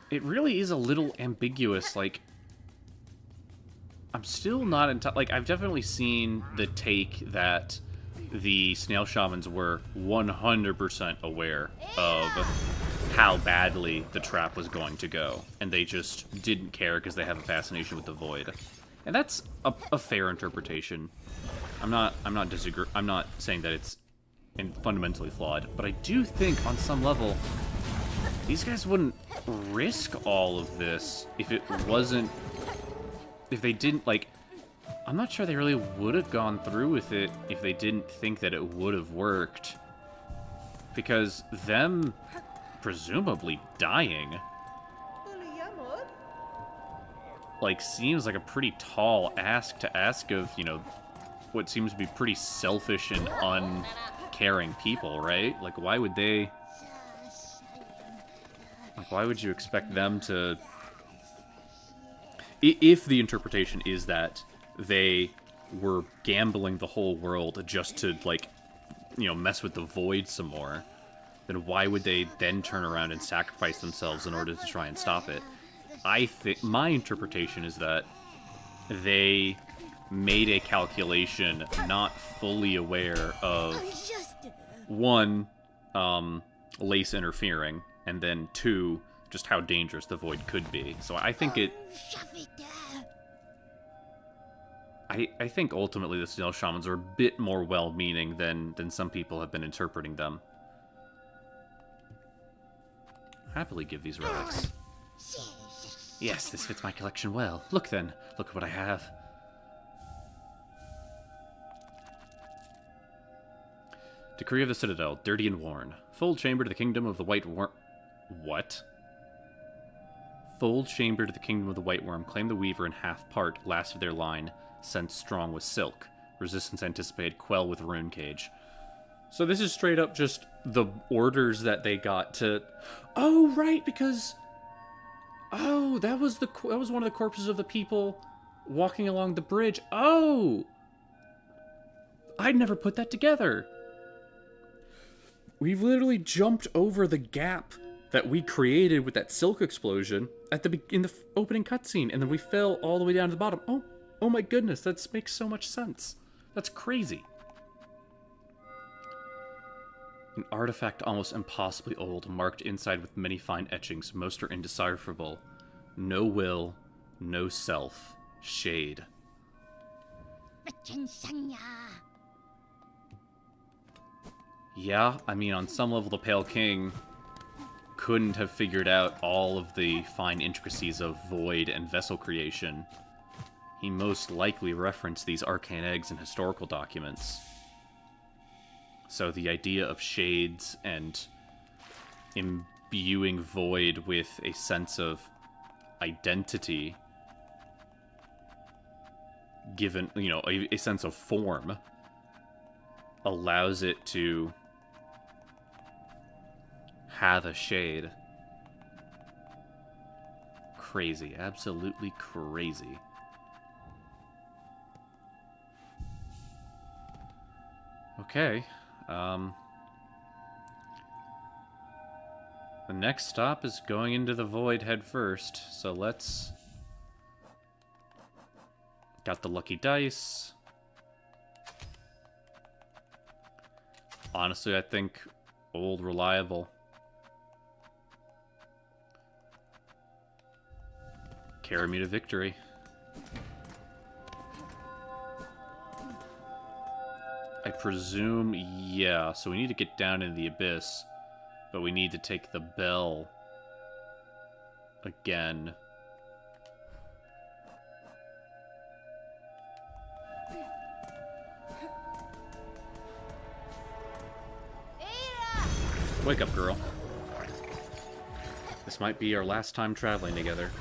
It really is a little ambiguous, like, I'm still not like, I've definitely seen the take that the snail shamans were 100% aware of how badly the trap was going to go, and they just didn't care because they have a fascination with the void. And that's a fair interpretation. I'm not saying that it's fundamentally flawed, but I do think on some level these guys wouldn't risk all of this if it wasn't, if they didn't, like, I'm not sure they really would have gone through with it if they didn't think that it would have worked. Because them presumably dying, like, seems like a pretty tall ask to ask of, you know, what seems to be pretty selfish and uncaring people, right? Like, why would they... Like, why would you expect them to... If the interpretation is that they were gambling the whole world just to, like, you know, mess with the void some more, then why would they then turn around and sacrifice themselves in order to try and stop it? I think my interpretation is that they made a calculation not fully aware of, one, Lace interfering, and then 2, just how dangerous the void could be. So I think I think ultimately the Snail Shamans are a bit more well-meaning than some people have been interpreting them. Happily give these relics. Yes, this fits my collection well. Look then, look what I have. Decree of the Citadel, dirty and worn. Full chamber to the kingdom of the White Worm. What? Full chamber to the kingdom of the White Worm. Claim the Weaver in half part. Last of their line. Sent strong with silk. Resistance anticipated. Quell with rune cage. So this is straight up just the orders that they got to. Oh right, because. Oh, that was one of the corpses of the people walking along the bridge. Oh, I'd never put that together. We've literally jumped over the gap that we created with that silk explosion in the opening cutscene, and then we fell all the way down to the bottom. Oh my goodness, that makes so much sense. That's crazy. An artifact almost impossibly old, marked inside with many fine etchings. Most are indecipherable. No will, no self, shade. Yeah, I mean, on some level, the Pale King couldn't have figured out all of the fine intricacies of void and vessel creation. He most likely referenced these arcane eggs in historical documents. So the idea of shades and imbuing void with a sense of identity, given, you know, a sense of form, allows it to have a shade. Crazy. Absolutely crazy. Okay. The next stop is going into the void head first, so let's... Got the lucky dice. Honestly, I think old reliable. Carry me to victory. I presume, yeah, so we need to get down into the abyss, but we need to take the bell again. Wake up, girl. This might be our last time traveling together.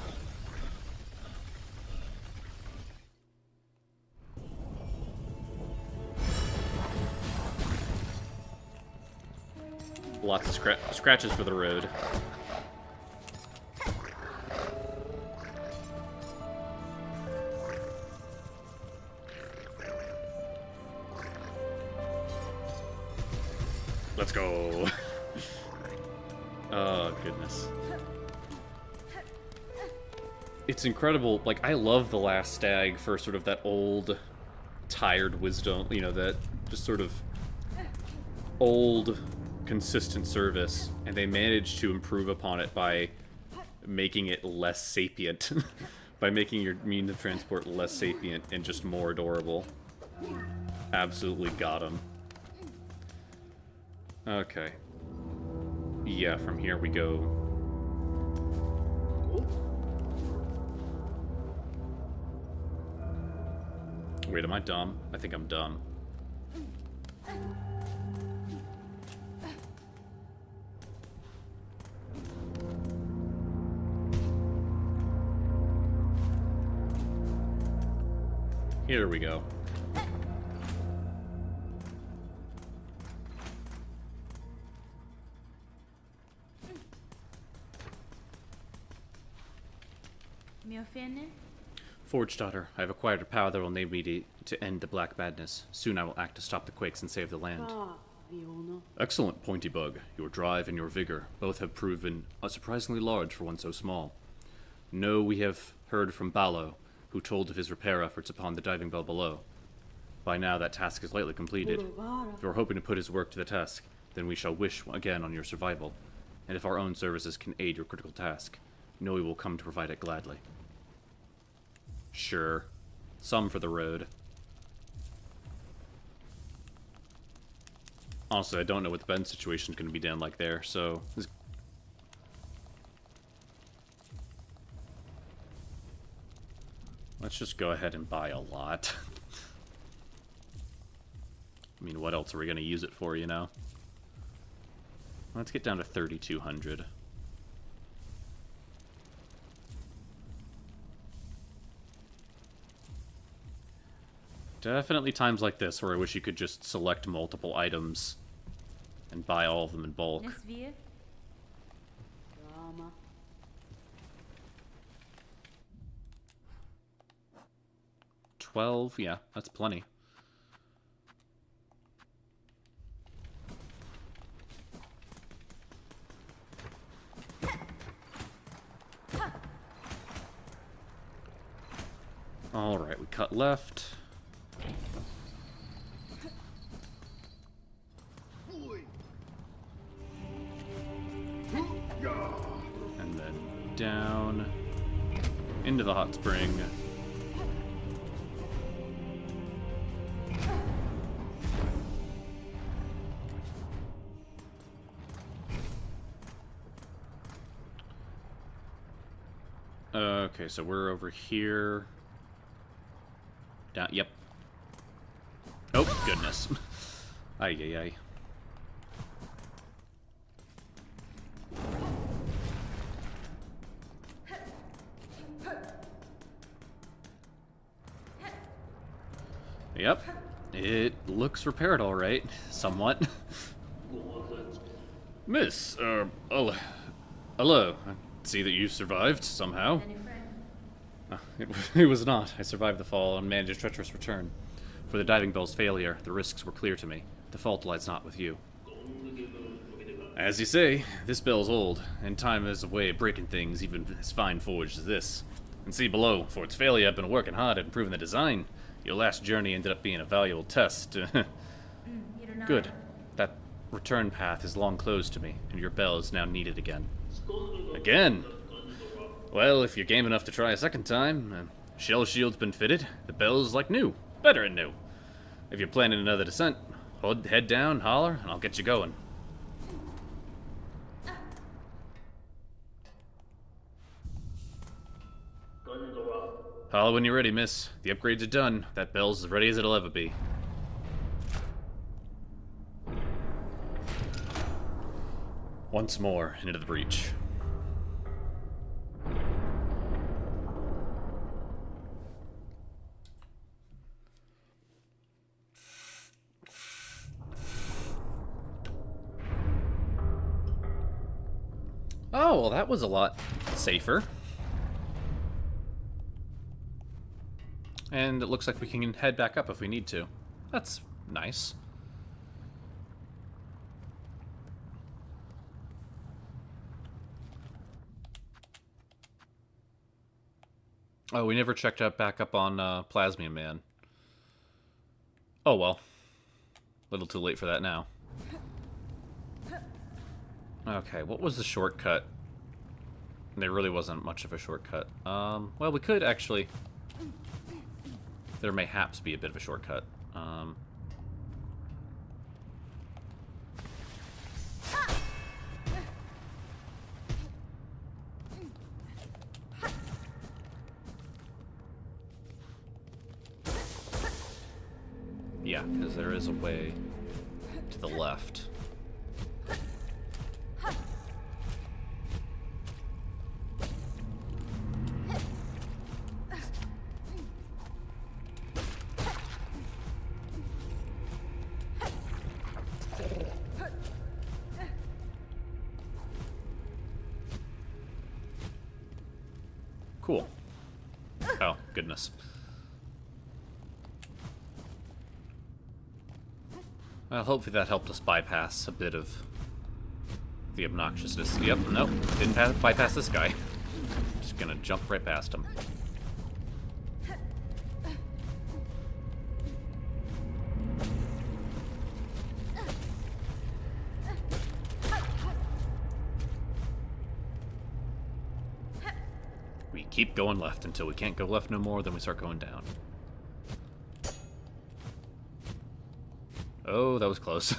Lots of scratches for the road. Let's go. Oh, goodness. It's incredible. Like, I love The Last Stag for sort of that old, tired wisdom, you know, that just sort of old, consistent service, and they managed to improve upon it by making it less sapient. By making your means of transport less sapient and just more adorable. Absolutely got him. Okay. Yeah, from here we go. Wait, am I dumb? I think I'm dumb. Here we go. Forge daughter, I have acquired a power that will enable me to end the black madness. Soon I will act to stop the quakes and save the land. Excellent, Pointy Bug. Your drive and your vigor both have proven surprisingly large for one so small. No, we have heard from Balo, who told of his repair efforts upon the diving bell below. By now, that task is lightly completed. If you are hoping to put his work to the test, then we shall wish again on your survival. And if our own services can aid your critical task, know we will come to provide it gladly. Sure. Some for the road. Honestly, I don't know what the bed situation is going to be down like there, so... Let's just go ahead and buy a lot. I mean, what else are we going to use it for, you know? Let's get down to 3,200. Definitely times like this where I wish you could just select multiple items and buy all of them in bulk. Miss Veer? Drama. 12, yeah, that's plenty. Alright, we cut left. And then down into the hot spring. Okay, so we're over here. Down, yep. Oh, goodness. Ay, ay, ay. Yep. It looks repaired all right. Somewhat. Miss, hello. I see that you survived somehow. Any friend? It was not. I survived the fall and managed a treacherous return. For the diving bell's failure, the risks were clear to me. The fault lies not with you. As you say, this bell's old, and time has a way of breaking things even as fine forged as this. And see below, for its failure, I've been working hard at improving the design. Your last journey ended up being a valuable test. You do not. Good. That return path is long closed to me, and your bell is now needed again. Again? Well, if you're game enough to try a second time, shell shield's been fitted, the bell's like new. Better than new. If you're planning another descent, head down, holler, and I'll get you going. Holler when you're ready, miss. The upgrades are done. That bell's as ready as it'll ever be. Once more, into the breach. Oh, well, that was a lot safer. And it looks like we can head back up if we need to. That's nice. Oh, we never checked out back up on Plasmium Man. Oh well. Little too late for that now. Okay, what was the shortcut? There really wasn't much of a shortcut. Well, we could actually... There mayhaps be a bit of a shortcut. Yeah, because there is a way to the left. Cool. Oh, goodness. Well, hopefully that helped us bypass a bit of the obnoxiousness. Yep, nope, didn't bypass this guy. Just gonna jump right past him. keep going left until we can't go left no more, then we start going down. Oh, that was close.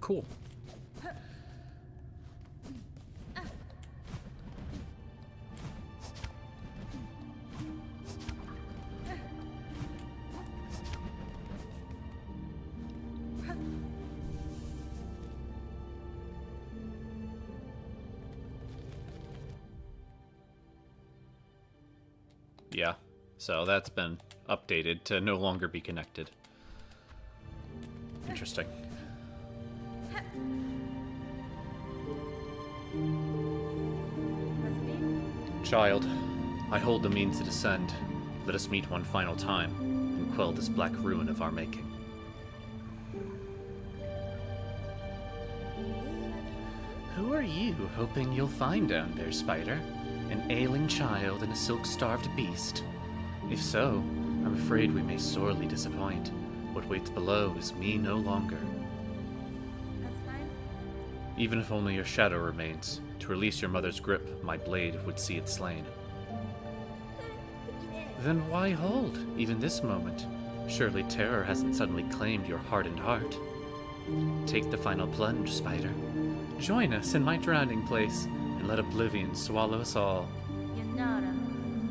Cool. Yeah, so that's been updated to no longer be connected. Interesting. Child, I hold the means to descend. Let us meet one final time and quell this black ruin of our making. Who are you hoping you'll find down there, Spider? An ailing child and a silk-starved beast? If so, I'm afraid we may sorely disappoint. What waits below is me no longer. That's fine. Even if only your shadow remains, to release your mother's grip, my blade would see it slain. Then why hold, even this moment? Surely terror hasn't suddenly claimed your hardened heart. Take the final plunge, Spider. Join us in my drowning place, and let oblivion swallow us all. Yanara.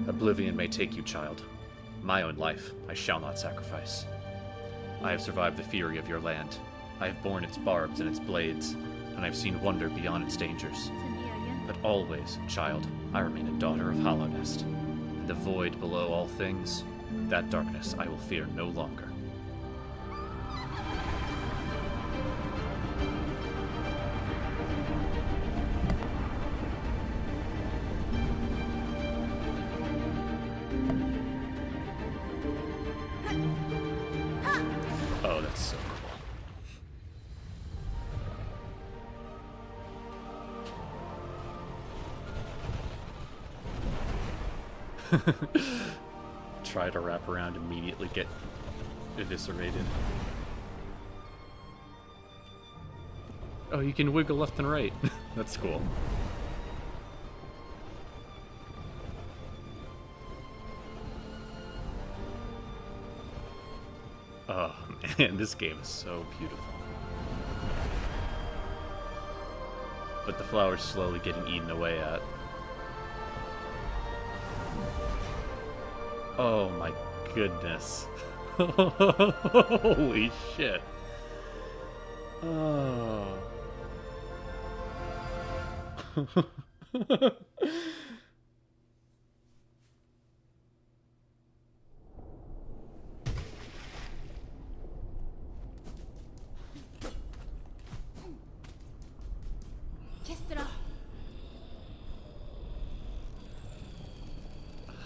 Oblivion may take you, child. My own life I shall not sacrifice. I have survived the fury of your land. I have borne its barbs and its blades, and I have seen wonder beyond its dangers. But always, child, I remain a daughter of Hollow Nest. And the void below all things, that darkness I will fear no longer. Oh, that's so cool. Try to wrap around, immediately get eviscerated. Oh, you can wiggle left and right. That's cool. Oh man, this game is so beautiful. But the flower's slowly getting eaten away at. Oh my goodness. Holy shit. Oh.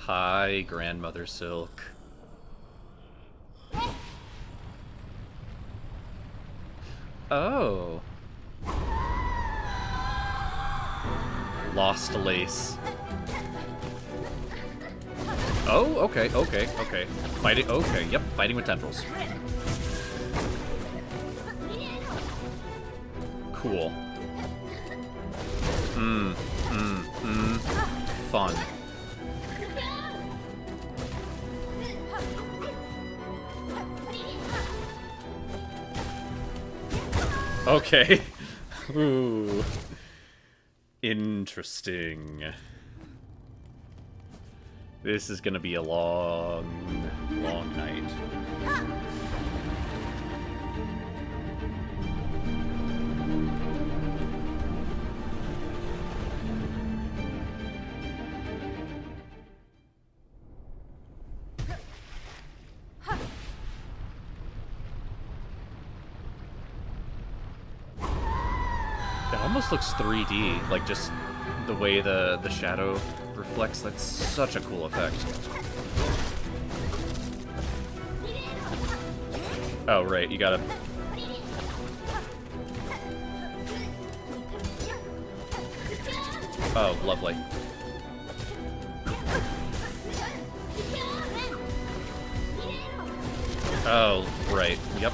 Hi, Grandmother Silk. Oh. Lost lace. Oh, okay. Fighting, okay, yep, fighting with tendrils. Cool. Fun. Okay. Ooh. Interesting. This is gonna be a long, long night. It almost looks 3D, like just the way the shadow reflects. That's such a cool effect. Oh, right, you gotta... Oh, lovely. Oh, right. Yep.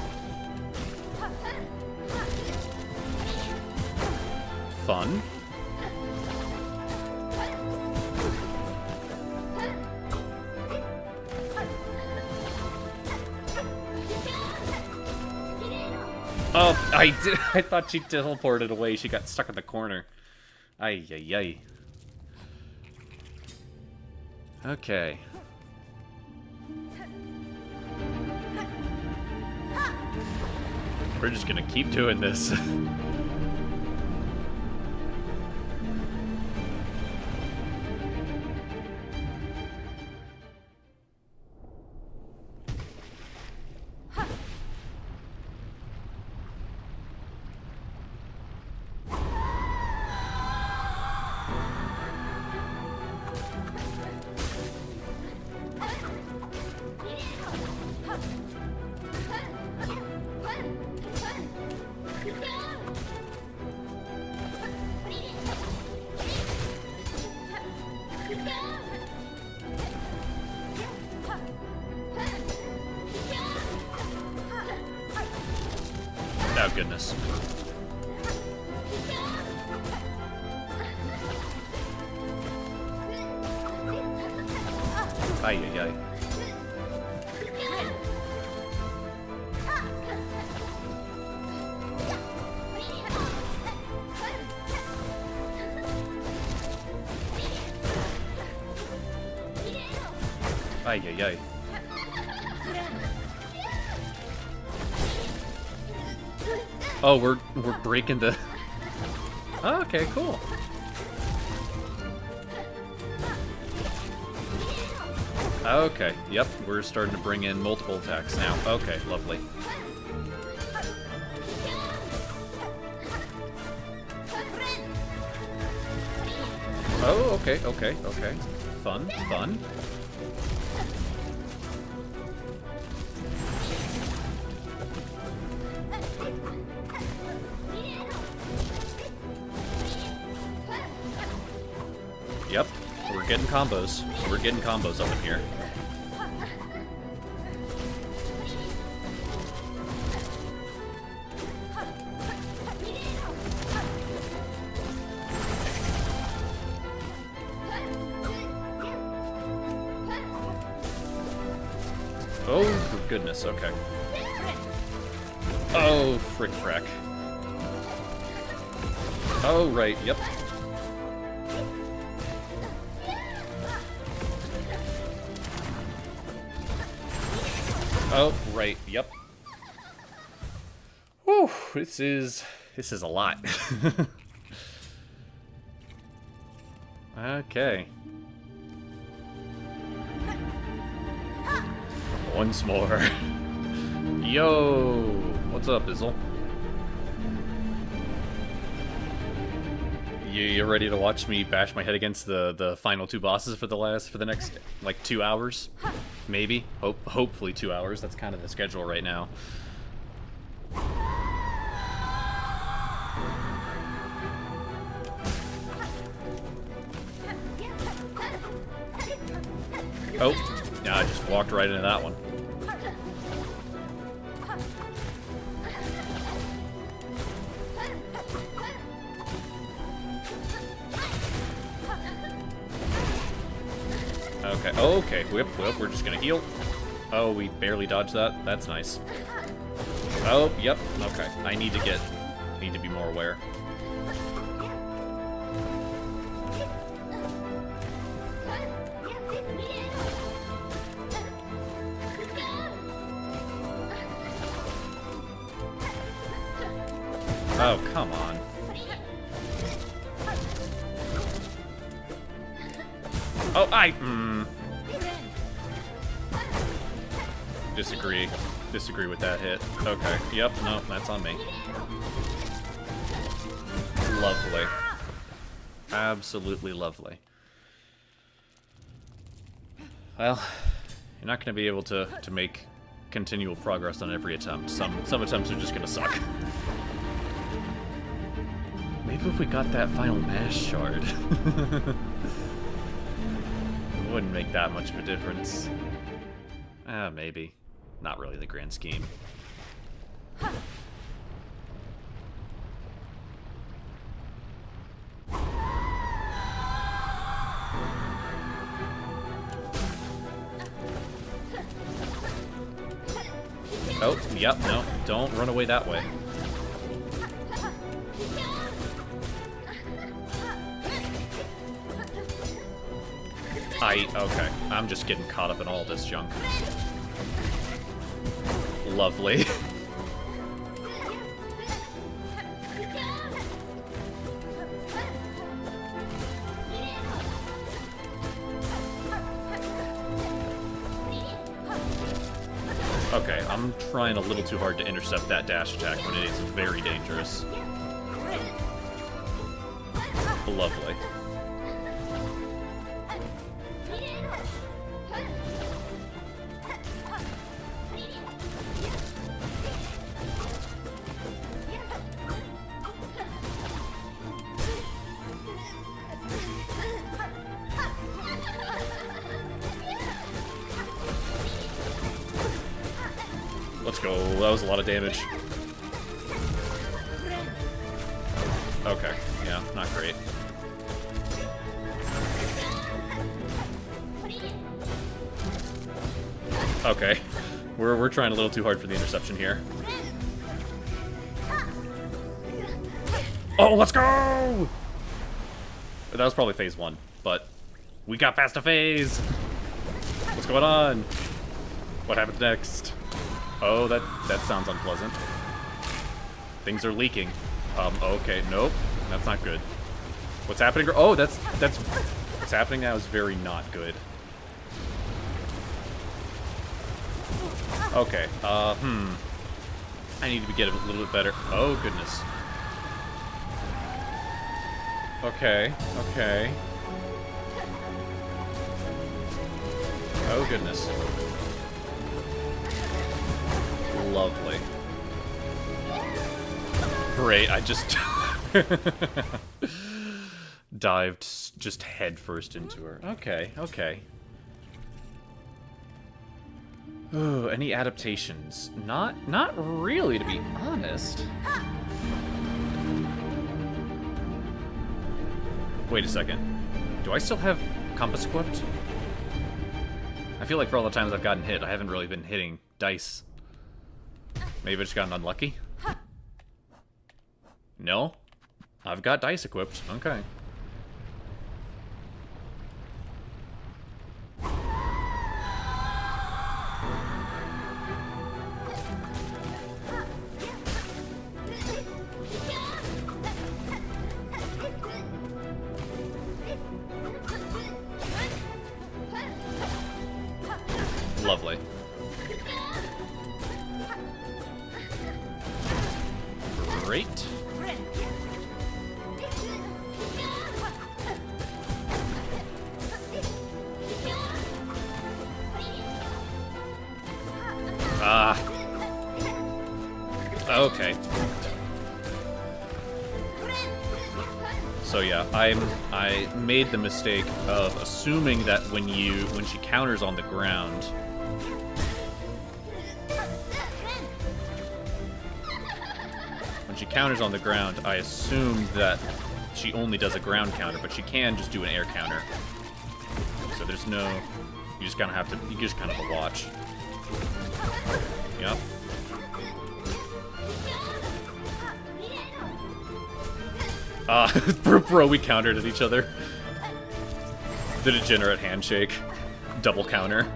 Fun. Oh, I did. I thought she teleported away. She got stuck in the corner. Ay, ay, ay. Okay. We're just gonna keep doing this. Oh, goodness. Ay, ay, ay. Ay, ay, ay. Oh, we're breaking the... Oh, okay, cool. Okay, yep, we're starting to bring in multiple attacks now. Okay, lovely. Oh, okay, okay, okay. Fun, fun. Yep, we're getting combos. We're getting combos up in here. Oh, for goodness, okay. Oh, frick frack. Oh, right, yep. Oh, right, yep. Whew, this is a lot. Okay. Once more. Yo! What's up, Izzle? You ready to watch me bash my head against the final two bosses for the next like 2 hours? Maybe. Hopefully 2 hours. That's kind of the schedule right now. Oh, yeah, I just walked right into that one. Okay, okay, whip, we're just gonna heal. Oh, we barely dodged that. That's nice. Oh, yep, okay. I need to be more aware. Oh, come on. Oh, Disagree with that hit. Okay, yep, no, that's on me. Lovely. Absolutely lovely. Well, you're not going to be able to make continual progress on every attempt. Some attempts are just going to suck. Maybe if we got that final mash shard. It wouldn't make that much of a difference. Maybe. not really the grand scheme. Oh, yep, no, don't run away that way. Okay, I'm just getting caught up in all this junk. Lovely. Okay, I'm trying a little too hard to intercept that dash attack when it is very dangerous. Lovely. Let's go. That was a lot of damage. Okay. Yeah, not great. Okay. We're trying a little too hard for the interception here. Oh, let's go! That was probably phase 1, but we got past a phase! What's going on? What happens next? Oh, that sounds unpleasant. Things are leaking. Okay, nope. That's not good. What's happening? Oh, that's what's happening now is very not good. Okay, I need to get a little bit better. Oh, goodness. Okay, okay. Oh, goodness. Lovely. Great, I just dived just headfirst into her. Okay, okay. Ooh, any adaptations? Not really, to be honest. Wait a second. Do I still have compass equipped? I feel like for all the times I've gotten hit, I haven't really been hitting dice. Maybe I just gotten unlucky? No? I've got dice equipped. Okay. Lovely. Great. Okay. So yeah, I made the mistake of assuming that when she counters on the ground, I assumed that she only does a ground counter, but she can just do an air counter. So there's no, you just kind of have to watch. Yep. Bro, we countered at each other. The degenerate handshake. Double counter.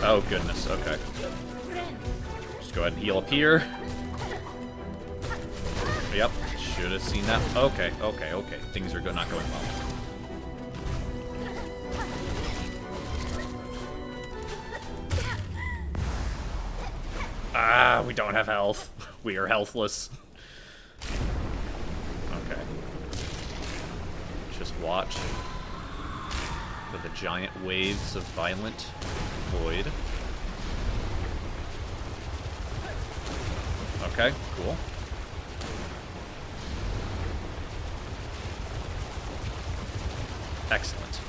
Oh, goodness, okay. Just go ahead and heal up here. Yep, should have seen that. Okay, okay, okay. Things are not going well. Ah, we don't have health. We are healthless. Okay. Just watch for the giant waves of violent void. Okay, cool. Excellent.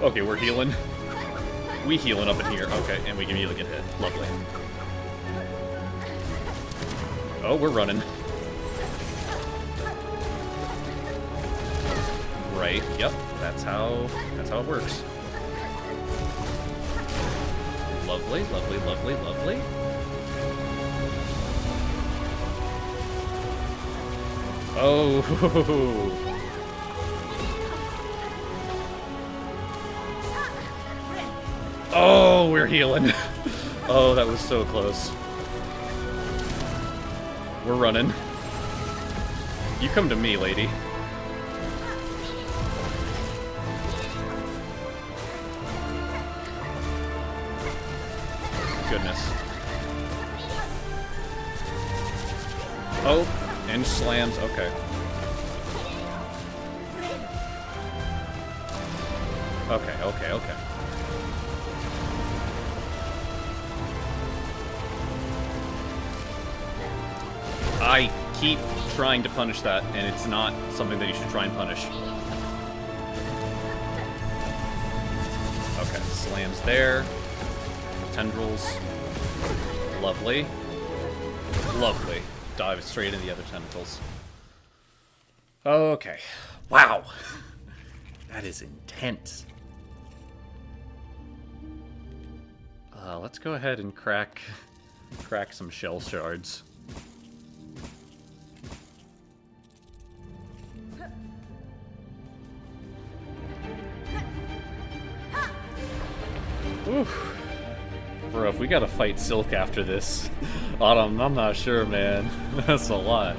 Okay, we're healing. We healing up in here. Okay, and we immediately get hit. Lovely. Oh, we're running. Right, yep. That's how it works. Lovely, lovely, lovely, lovely. Oh. Oh, we're healing. Oh, that was so close. We're running. You come to me, lady. Goodness. Oh, and slams. Okay. Okay, okay, okay. I keep trying to punish that, and it's not something that you should try and punish. Okay, slams there. Tendrils. Lovely. Lovely. Dive straight into the other tentacles. Okay. Wow. That is intense. Let's go ahead and crack some shell shards. Oof. Bro, if we gotta fight Silk after this, I'm not sure, man. That's a lot.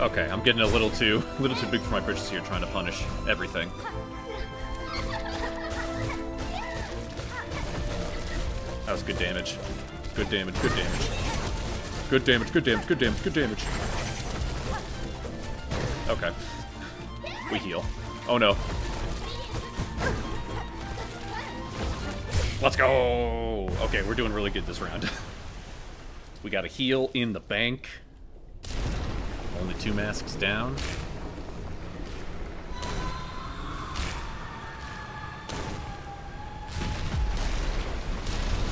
Okay, I'm getting a little too big for my britches here, trying to punish everything. That was good damage. Good damage, good damage. Good damage, good damage, good damage, good damage. Okay. We heal. Oh no. Let's go! Okay, we're doing really good this round. We got a heal in the bank. Only 2 masks down.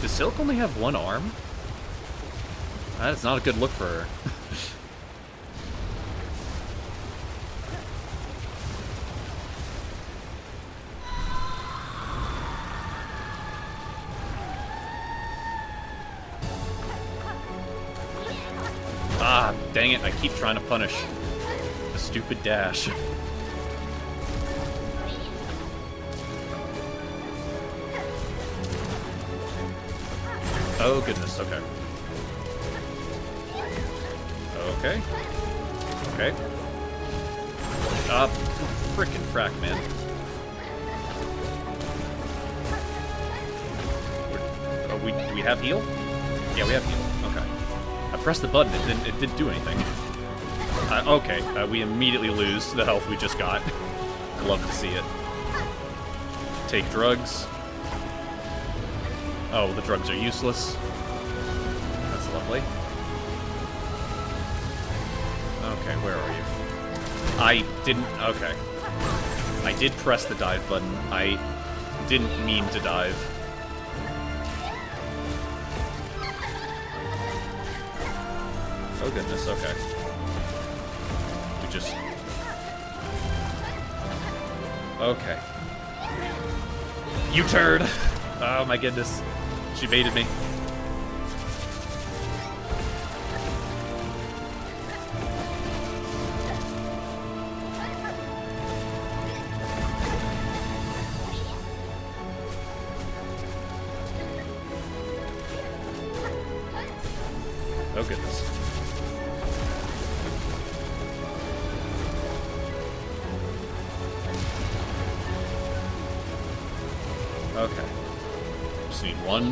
Does Silk only have 1 arm? That's not a good look for her. Ah, dang it, I keep trying to punish the stupid dash. Oh, goodness, okay. Okay. Okay. Frickin' frack, man. Do we have heal? Yeah, we have heal. Okay. I pressed the button, it didn't do anything. Okay, we immediately lose the health we just got. Love to see it. Take drugs. Oh, the drugs are useless. That's lovely. Okay, where are you? I didn't... Okay. I did press the dive button. I didn't mean to dive. Oh goodness, okay. We just... Okay. You turd! Oh my goodness. She baited me. Oh goodness. Okay. Just need one.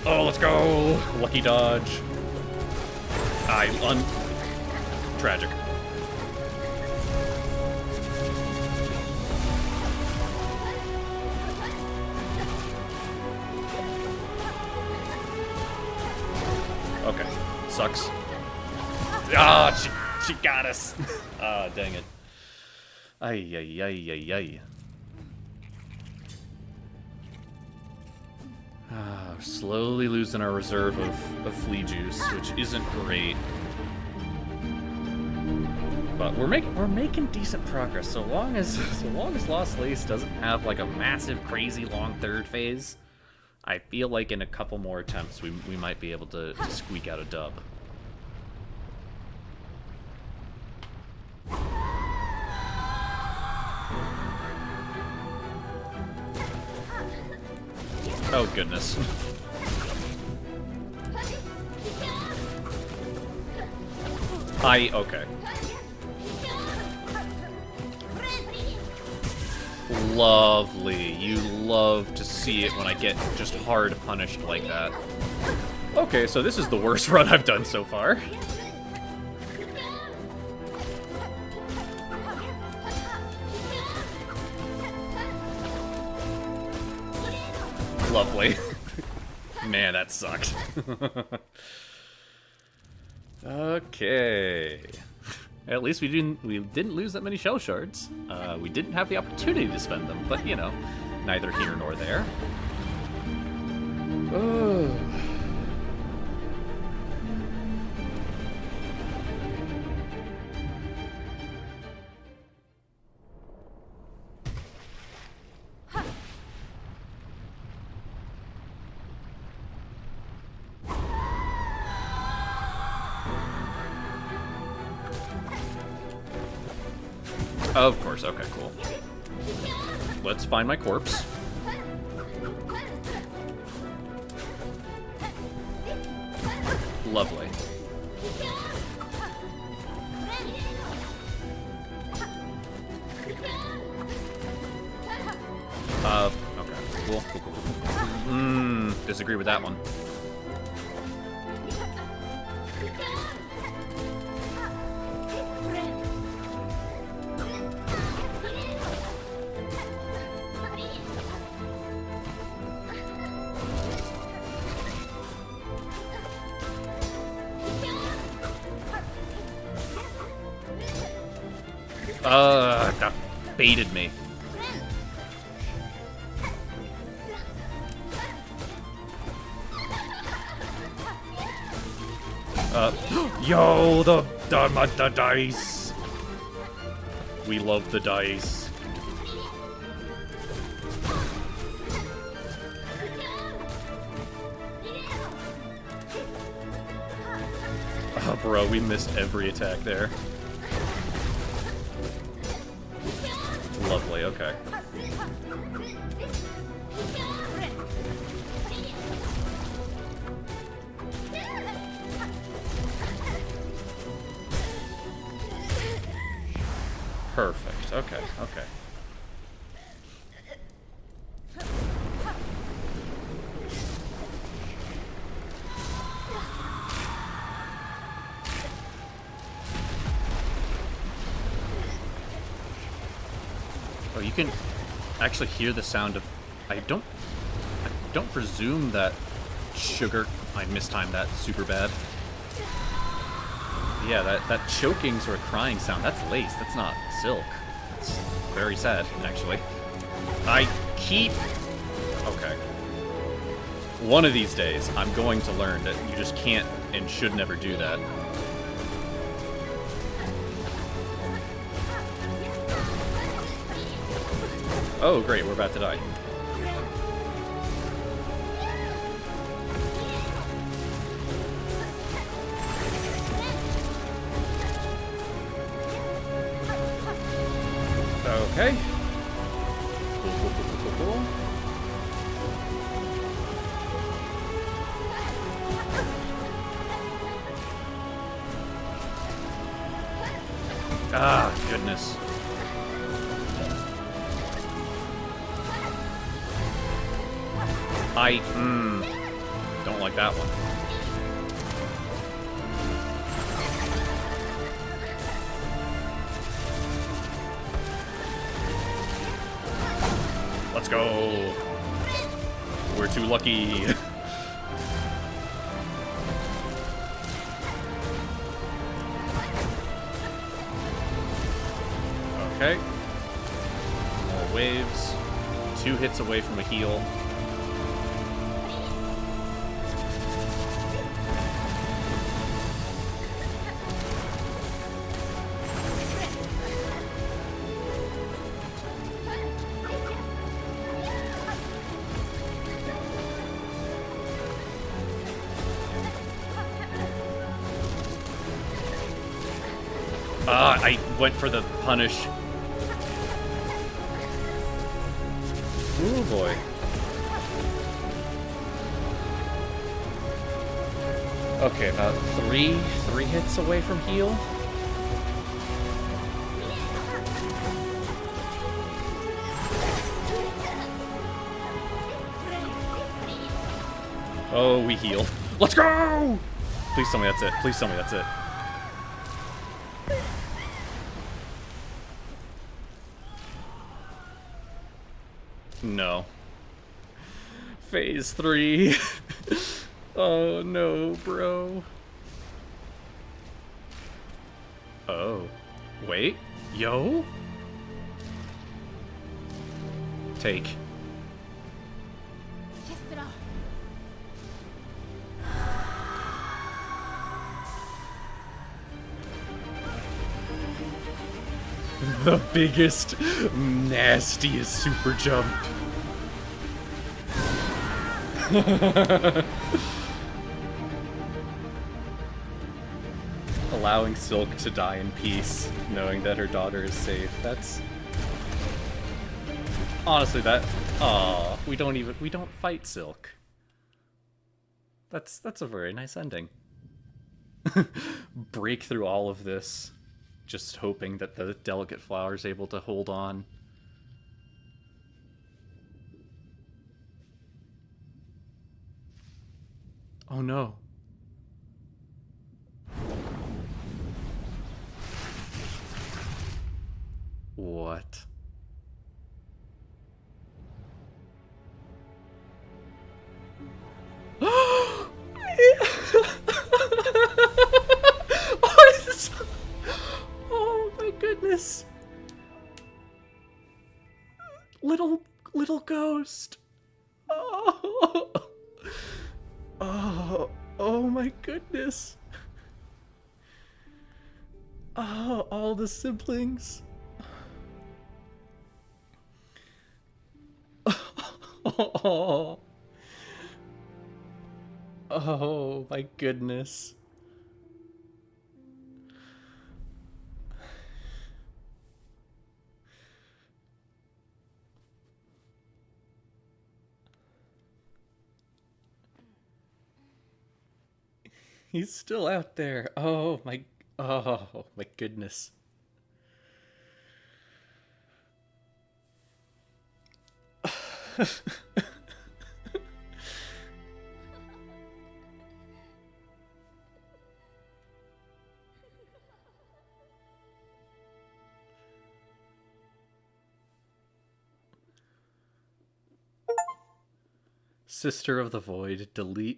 Oh, let's go! Lucky dodge. Tragic. Okay. Sucks. Ah, she got us. Ah, dang it. Ay, ay, ay, ay, ay. We're slowly losing our reserve of flea juice, which isn't great. But we're making decent progress. So long as Lost Lace doesn't have like a massive, crazy long third phase, I feel like in a couple more attempts we might be able to squeak out a dub. Oh goodness. Okay. Lovely. You love to see it when I get just hard punished like that. Okay, so this is the worst run I've done so far. Lovely. Man, that sucked. Okay. At least we didn't lose that many shell shards. We didn't have the opportunity to spend them, but you know, neither here nor there. Oh. Of course, okay, cool. Let's find my corpse. Lovely. Okay. Cool. Disagree with that one. That baited me. Yo, the dice. We love the dice. Oh, bro, we missed every attack there. Lovely, okay. Perfect, okay, okay. Oh, you can actually hear the sound of... I don't presume that sugar... I mistimed that super bad. Yeah, that choking sort of crying sound, that's Lace, that's not Silk. It's very sad, actually. I keep... Okay. One of these days, I'm going to learn that you just can't and should never do that. Oh, great, we're about to die. Okay. Cool. Ah, goodness. I, don't like that one. Let's go. We're too lucky. Okay. More waves. 2 hits away from a heal. I went for the punish. Ooh, boy. Okay, about three hits away from heal. Oh, we heal. Let's go! Please tell me that's it. Please tell me that's it. No. Phase 3. Oh no, bro. Oh. Wait. Yo? Take. The biggest, nastiest super jump. Allowing Silk to die in peace, knowing that her daughter is safe. That's... Honestly, that... Aw, we don't fight Silk. That's a very nice ending. Break through all of this, just hoping that the delicate flower is able to hold on. Oh no. What? Oh my goodness. Little ghost. Oh. Oh my goodness. Oh, all the siblings. Oh. Oh my goodness. He's still out there. Oh my goodness. Sister of the Void,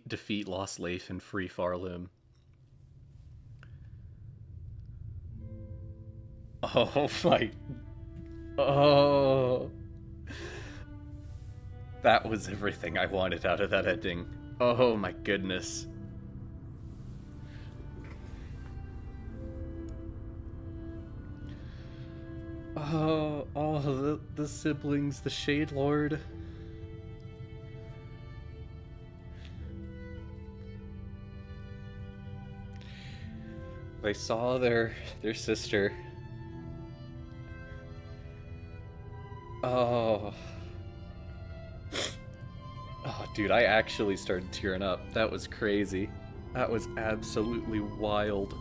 defeat Lost Leif and free Farloom. Oh my... Oh... That was everything I wanted out of that ending. Oh my goodness. Oh, the siblings, the Shade Lord. They saw their sister. Oh. Oh, dude, I actually started tearing up. That was crazy. That was absolutely wild.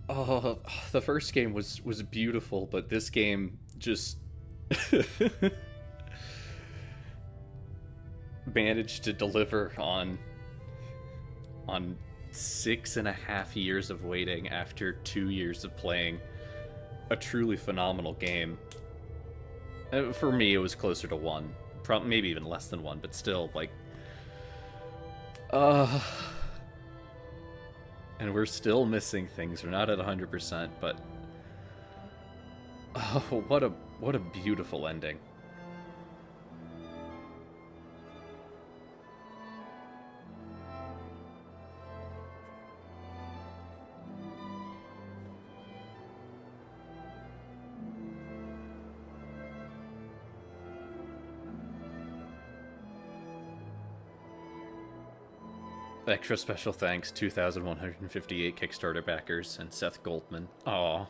Oh, the first game was beautiful, but this game just managed to deliver on 6.5 years of waiting after 2 years of playing a truly phenomenal game. For me, it was closer to 1, maybe even less than 1, but still, like, and we're still missing things. We're not at 100%, but oh, what a beautiful ending. Extra special thanks, 2,158 Kickstarter backers, and Seth Goldman. Aww.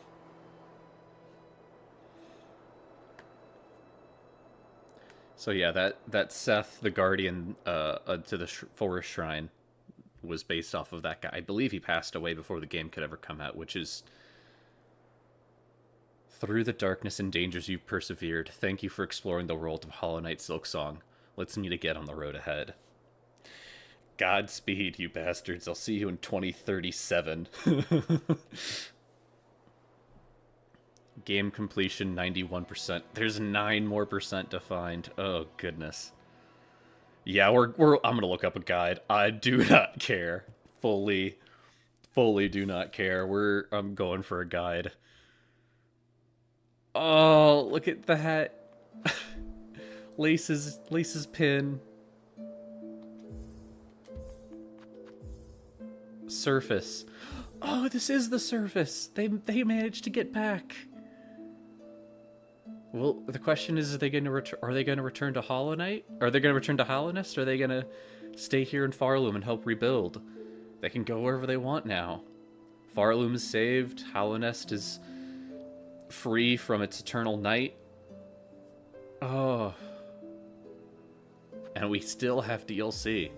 So yeah, that Seth, the Guardian to the Forest Shrine, was based off of that guy. I believe he passed away before the game could ever come out, which is... Through the darkness and dangers you've persevered, thank you for exploring the world of Hollow Knight Silksong. Let's meet again on the road ahead. Godspeed, you bastards. I'll see you in 2037. Game completion, 91%. There's 9 more percent to find. Oh, goodness. Yeah, I'm gonna look up a guide. I do not care. Fully do not care. I'm going for a guide. Oh, look at that. Lace's pin. Surface. Oh, this is the surface. They managed to get back. Well, the question is, are they going to return to Hollow Knight? Are they going to return to Hallownest? Or are they going to stay here in Farloom and help rebuild? They can go wherever they want now. Farloom is saved. Hallownest is free from its eternal night. Oh. And we still have DLC.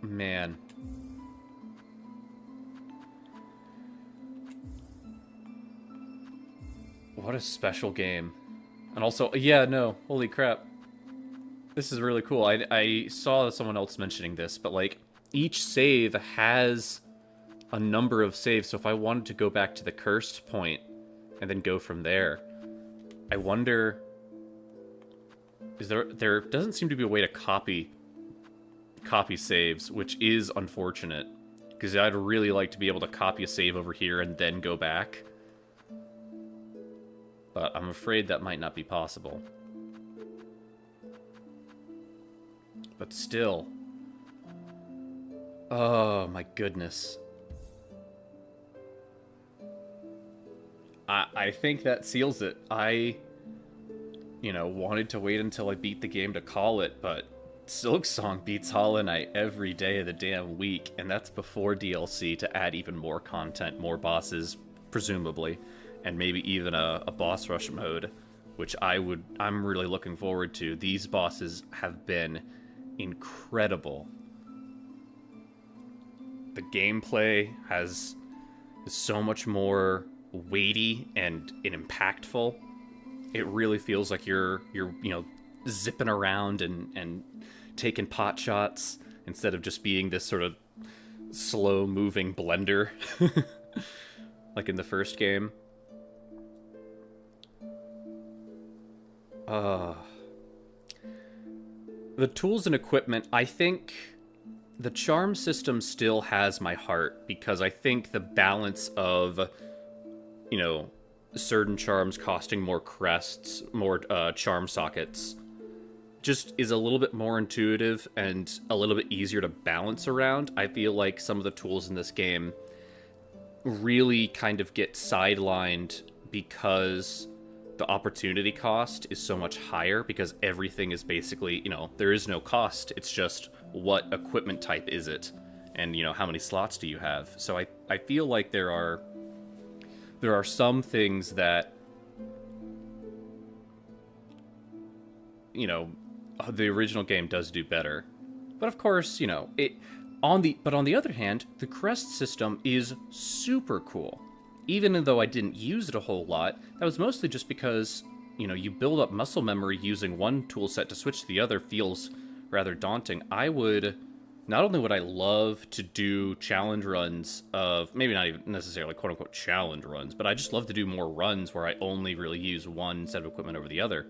Man. What a special game. And also, yeah, no, holy crap. This is really cool. I saw someone else mentioning this, but like, each save has a number of saves, so if I wanted to go back to the cursed point and then go from there, I wonder... There doesn't seem to be a way to copy saves, which is unfortunate, because I'd really like to be able to copy a save over here and then go back, but I'm afraid that might not be possible. But still, oh my goodness, I think that seals it. I wanted to wait until I beat the game to call it, but Silksong beats Hollow Knight every day of the damn week, and that's before DLC to add even more content, more bosses, presumably, and maybe even a boss rush mode, which I'm really looking forward to. These bosses have been incredible. The gameplay is so much more weighty and impactful. It really feels like you're zipping around and taking pot shots instead of just being this sort of slow moving blender like in the first game. The tools and equipment, I think the charm system still has my heart, because I think the balance of, you know, certain charms costing more crests, more charm sockets, just is a little bit more intuitive and a little bit easier to balance around. I feel like some of the tools in this game really kind of get sidelined because the opportunity cost is so much higher, because everything is basically, you know, there is no cost. It's just what equipment type is it, and, you know, how many slots do you have. So I feel like there are some things that, you know, the original game does do better. But of course, you know, on the other hand, the crest system is super cool. Even though I didn't use it a whole lot, that was mostly just because, you know, you build up muscle memory using one tool set to switch to the other feels rather daunting. Not only would I love to do challenge runs of, maybe not even necessarily quote-unquote challenge runs, but I just love to do more runs where I only really use one set of equipment over the other.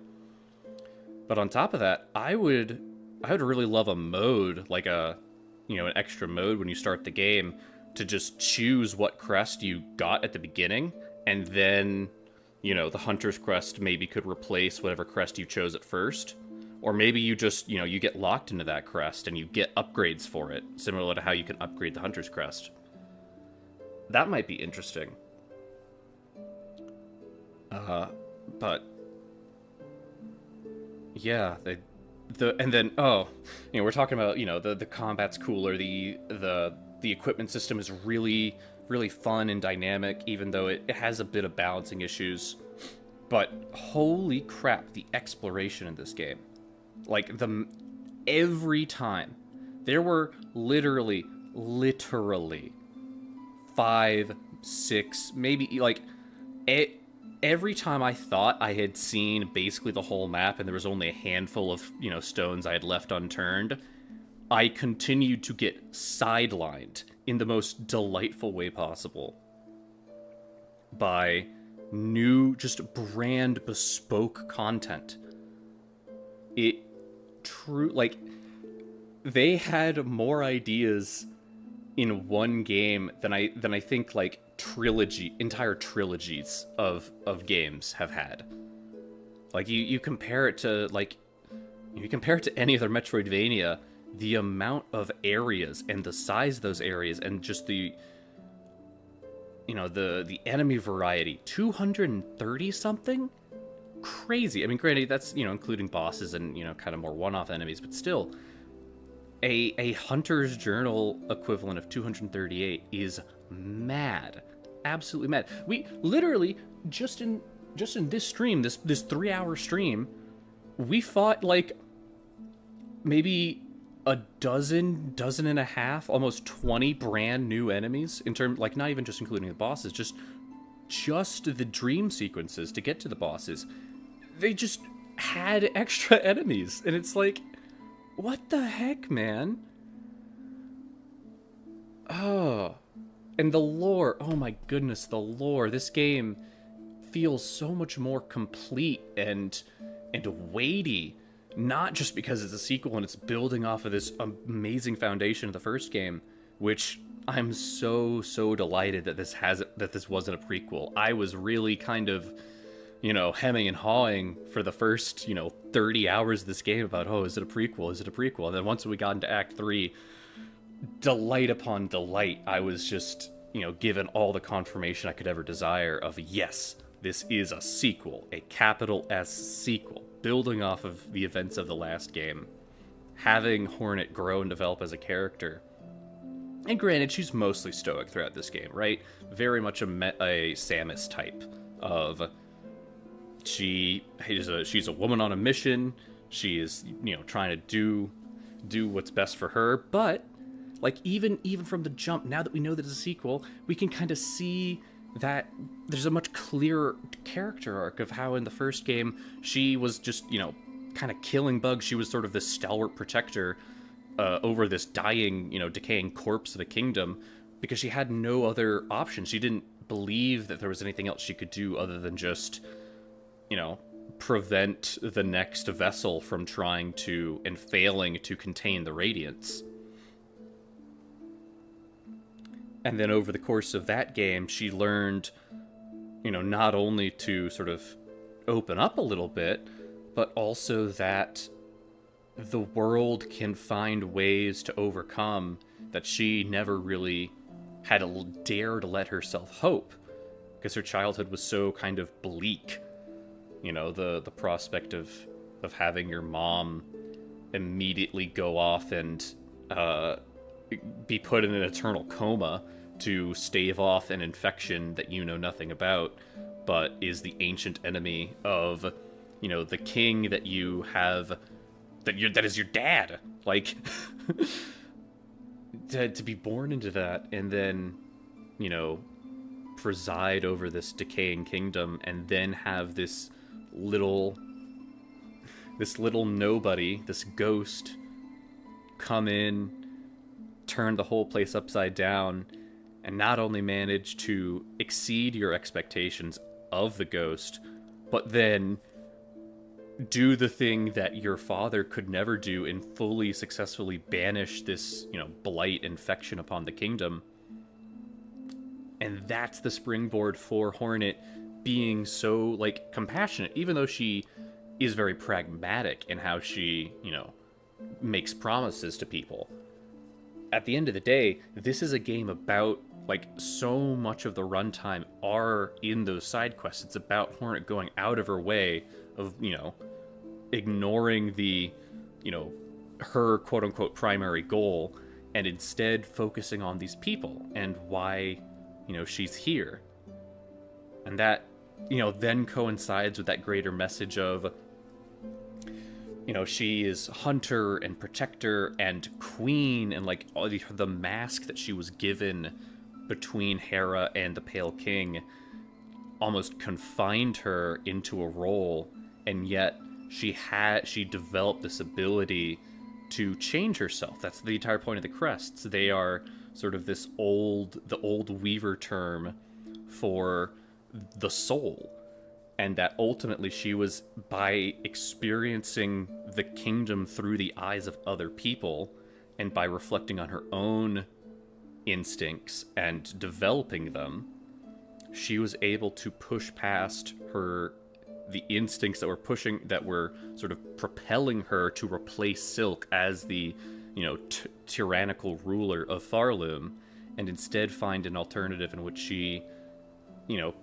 But on top of that, I would really love a mode, like an extra mode when you start the game, to just choose what crest you got at the beginning, and then, you know, the Hunter's Crest maybe could replace whatever crest you chose at first. Or maybe you just, you know, you get locked into that crest and you get upgrades for it, similar to how you can upgrade the Hunter's Crest. That might be interesting. But yeah, and then, oh, you know, we're talking about, you know, the combat's cooler, the equipment system is really, really fun and dynamic, even though it has a bit of balancing issues. But holy crap, the exploration in this game. Like, every time, there were literally 5, 6, maybe, like, every time I thought I had seen basically the whole map and there was only a handful of, you know, stones I had left unturned, I continued to get sidelined in the most delightful way possible by new, just brand bespoke content. Like, they had more ideas in one game than I think, like, entire trilogies of games have had. Like, you compare it to, like, you compare it to any other Metroidvania, the amount of areas and the size of those areas and just the, you know, the enemy variety, 230 something? Crazy. I mean, granted, that's, you know, including bosses and, you know, kind of more one-off enemies, but still, a Hunter's Journal equivalent of 238 is mad. Absolutely mad. We literally, just in this stream, this 3-hour stream, we fought, like, maybe a dozen and a half, almost 20 brand new enemies, in terms, like, not even just including the bosses, just the dream sequences to get to the bosses. They just had extra enemies, and it's like, what the heck, man? Oh, and the lore, oh my goodness, the lore. This game feels so much more complete and weighty, not just because it's a sequel and it's building off of this amazing foundation of the first game, which I'm so delighted that this wasn't a prequel. I was really kind of, you know, hemming and hawing for the first, you know, 30 hours of this game about, oh, is it a prequel? Is it a prequel? And then once we got into Act 3, delight upon delight, I was just, you know, given all the confirmation I could ever desire of, yes, this is a sequel, a capital S sequel, building off of the events of the last game, having Hornet grow and develop as a character. And granted, she's mostly stoic throughout this game, right? Very much a Samus type of, she's a woman on a mission. She is, you know, trying to do what's best for her. But, like, even from the jump, now that we know that it's a sequel, we can kind of see that there's a much clearer character arc of how in the first game she was just, you know, kind of killing bugs. She was sort of this stalwart protector over this dying, decaying corpse of a kingdom, because she had no other option. She didn't believe that there was anything else she could do other than just, prevent the next vessel from trying to and failing to contain the radiance. And then over the course of that game, she learned, not only to sort of open up a little bit, but also that the world can find ways to overcome that she never really had dared let herself hope, because her childhood was so kind of bleak. The prospect of having your mom immediately go off and be put in an eternal coma to stave off an infection that you know nothing about, but is the ancient enemy of, the king that you have, that is your dad. Like, to be born into that, and then, preside over this decaying kingdom, and then have this little nobody, this ghost, come in, turn the whole place upside down, and not only manage to exceed your expectations of the ghost, but then do the thing that your father could never do and fully successfully banish this, blight infection upon the kingdom. And that's the springboard for Hornet being so, compassionate, even though she is very pragmatic in how she, makes promises to people. At the end of the day, this is a game about, so much of the runtime are in those side quests. It's about Hornet going out of her way of, ignoring the, her quote-unquote primary goal, and instead focusing on these people and why, she's here. And that, then coincides with that greater message of, she is hunter and protector and queen, and all the mask that she was given between Hera and the Pale King almost confined her into a role, and yet she developed this ability to change herself. That's the entire point of the crests. They are sort of the old Weaver term for the soul, and that ultimately she was, by experiencing the kingdom through the eyes of other people, and by reflecting on her own instincts and developing them, she was able to push past the instincts that were sort of propelling her to replace Silk as the tyrannical ruler of Farloom, and instead find an alternative in which she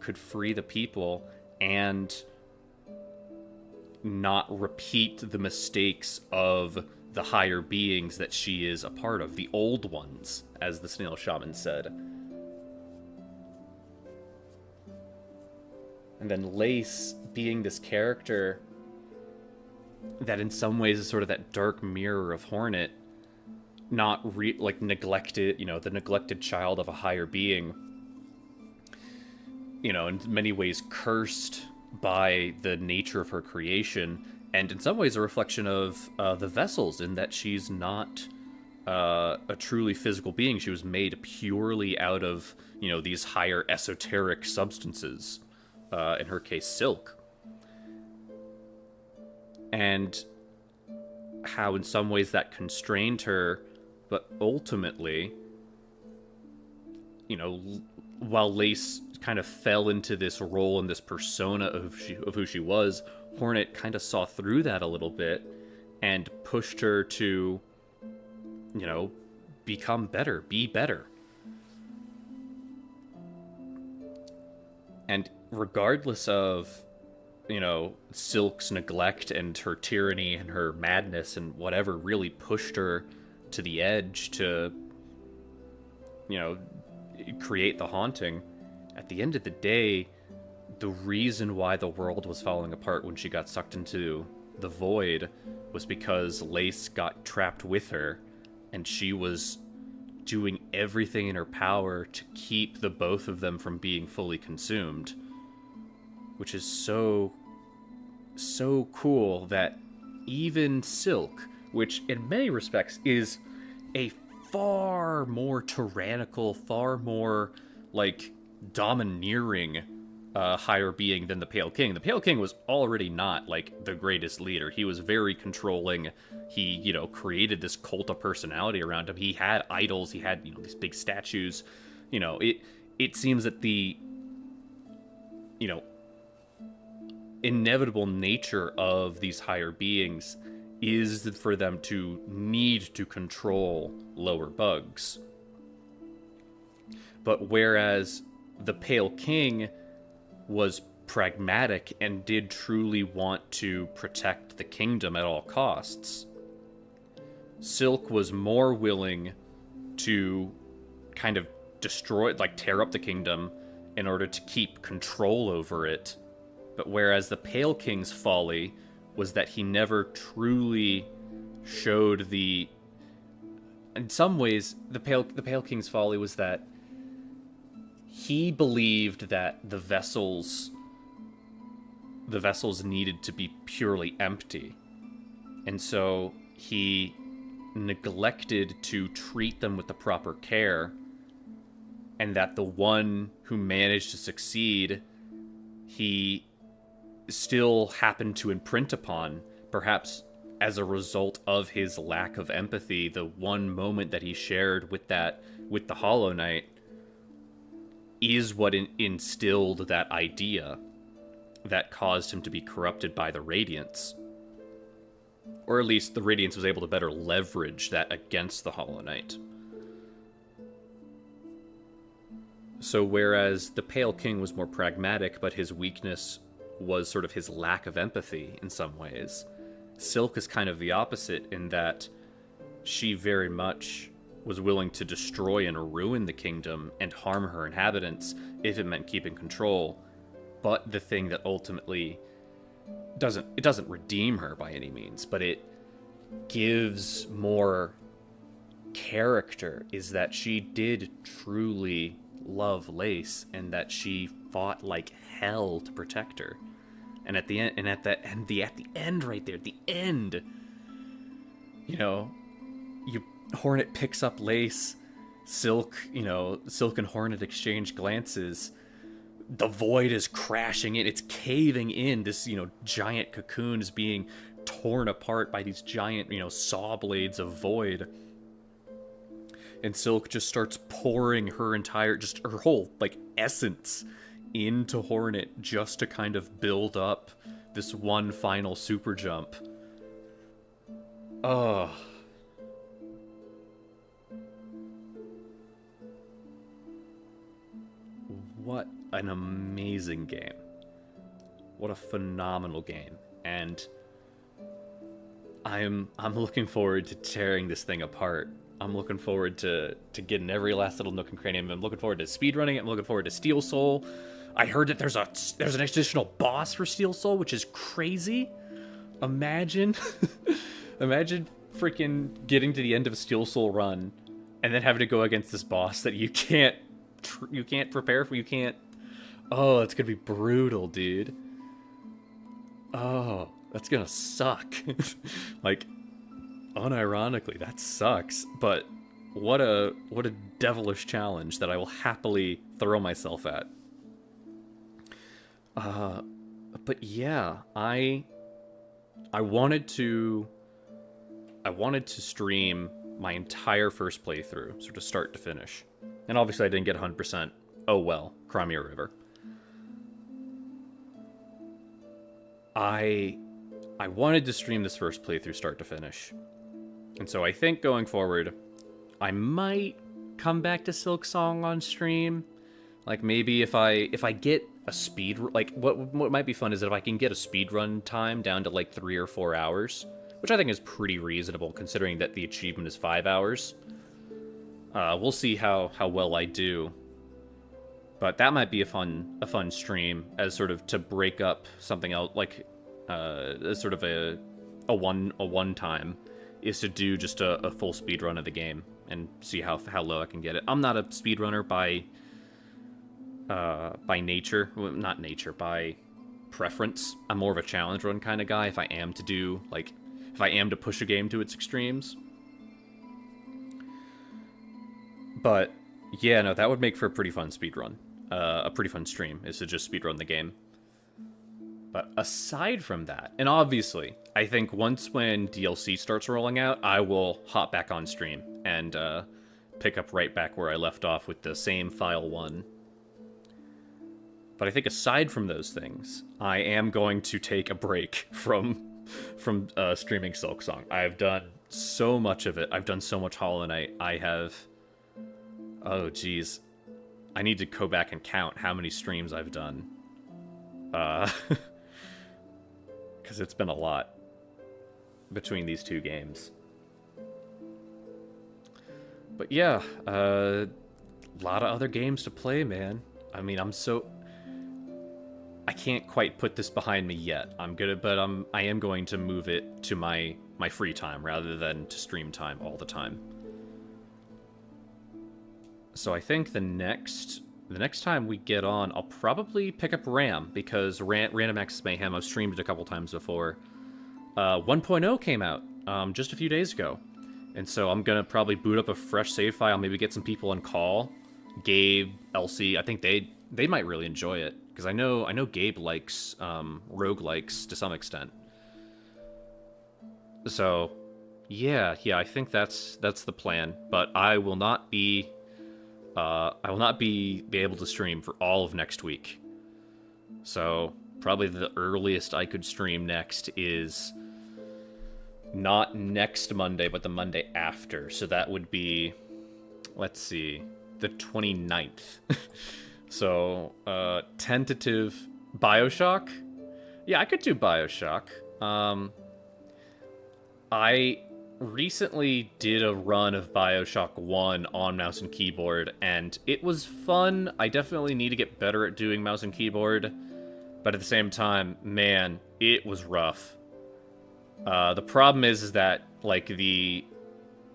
could free the people and not repeat the mistakes of the higher beings that she is a part of, the old ones, as the Snail Shaman said. And then Lace being this character that in some ways is sort of that dark mirror of Hornet, not neglected, the neglected child of a higher being, in many ways cursed by the nature of her creation, and in some ways a reflection of the vessels, in that she's not a truly physical being. She was made purely out of, these higher esoteric substances, in her case, silk. And how in some ways that constrained her, but ultimately, while Lace kind of fell into this role and this persona of who she was, Hornet kind of saw through that a little bit and pushed her to, become better, be better. And regardless of, Silk's neglect and her tyranny and her madness and whatever really pushed her to the edge to, create the haunting, at the end of the day, the reason why the world was falling apart when she got sucked into the void was because Lace got trapped with her, and she was doing everything in her power to keep the both of them from being fully consumed. Which is so cool that even Silk, which in many respects is a far more tyrannical, far more, like, domineering higher being than the Pale King. The Pale King was already not, like, the greatest leader. He was very controlling. He, you know, created this cult of personality around him. He had idols. He had, you know, these big statues. You know, it seems that the, you know, inevitable nature of these higher beings is for them to need to control lower bugs. But whereas the Pale King was pragmatic and did truly want to protect the kingdom at all costs, Silk was more willing to kind of destroy, like, tear up the kingdom in order to keep control over it. But whereas the Pale King's folly was that he never truly showed the... In some ways, the Pale King's folly was that he believed that the vessels needed to be purely empty. And so he neglected to treat them with the proper care, and that the one who managed to succeed, he still happened to imprint upon, perhaps as a result of his lack of empathy. The one moment that he shared with the Hollow Knight is what instilled that idea that caused him to be corrupted by the Radiance. Or at least the Radiance was able to better leverage that against the Hollow Knight. So whereas the Pale King was more pragmatic, but his weakness was sort of his lack of empathy in some ways, Silk is kind of the opposite in that she very much was willing to destroy and ruin the kingdom and harm her inhabitants if it meant keeping control. But the thing that ultimately doesn't redeem her by any means, but it gives more character, is that she did truly love Lace, and that she fought like hell to protect her. And at the end, at the end right there, at the end, you know, Hornet picks up Lace, Silk and Hornet exchange glances. The void is crashing in, it's caving in. This, you know, giant cocoon is being torn apart by these giant, you know, saw blades of void. And Silk just starts pouring her whole, like, essence into Hornet just to kind of build up this one final super jump. Oh. What an amazing game. What a phenomenal game. And I'm looking forward to tearing this thing apart. I'm looking forward to getting every last little nook and cranny. I'm looking forward to speedrunning it. I'm looking forward to Steel Soul. I heard that there's an additional boss for Steel Soul, which is crazy. Imagine freaking getting to the end of a Steel Soul run and then having to go against this boss that you can't prepare for. Oh, it's gonna be brutal, dude. Oh, that's gonna suck. Like, unironically, that sucks. But what a devilish challenge that I will happily throw myself at. But yeah, I wanted to stream my entire first playthrough, sort of start to finish. And obviously I didn't get 100%. Oh well, Crimea River. I wanted to stream this first playthrough start to finish. And so I think going forward, I might come back to Silksong on stream. Like, maybe if I get a speed, like, what might be fun is if I can get a speed run time down to like 3 or 4 hours, which I think is pretty reasonable considering that the achievement is 5 hours. We'll see how well I do. But that might be a fun stream as sort of to break up something else, like as sort of a one time, is to do just a full speed run of the game and see how low I can get it. I'm not a speedrunner by nature, well, not nature, by preference. I'm more of a challenge run kind of guy. If I am to do like to push a game to its extremes. But yeah, no, that would make for a pretty fun speedrun. A pretty fun stream is to just speedrun the game. But aside from that, and obviously, I think once when DLC starts rolling out, I will hop back on stream and pick up right back where I left off with the same file 1. But I think aside from those things, I am going to take a break from streaming Silksong. I've done so much of it. I've done so much Hollow Knight. I have... Oh, geez. I need to go back and count how many streams I've done. Because it's been a lot between these two games. But yeah, a lot of other games to play, man. I mean, I can't quite put this behind me yet. I am going to move it to my free time rather than to stream time all the time. So I think the next time we get on, I'll probably pick up RAM, because Random Access Mayhem, I've streamed it a couple times before. 1.0 came out just a few days ago. And so I'm going to probably boot up a fresh save file, maybe get some people on call. Gabe, Elsie, I think they might really enjoy it. Because I know Gabe likes roguelikes to some extent. So, yeah, I think that's the plan. But I will not be able to stream for all of next week. So probably the earliest I could stream next is not next Monday, but the Monday after. So that would be, let's see, the 29th. So, tentative BioShock? Yeah, I could do BioShock. I recently did a run of BioShock 1 on mouse and keyboard, and it was fun. I definitely need to get better at doing mouse and keyboard, but at the same time, man, it was rough. The problem is that, like, the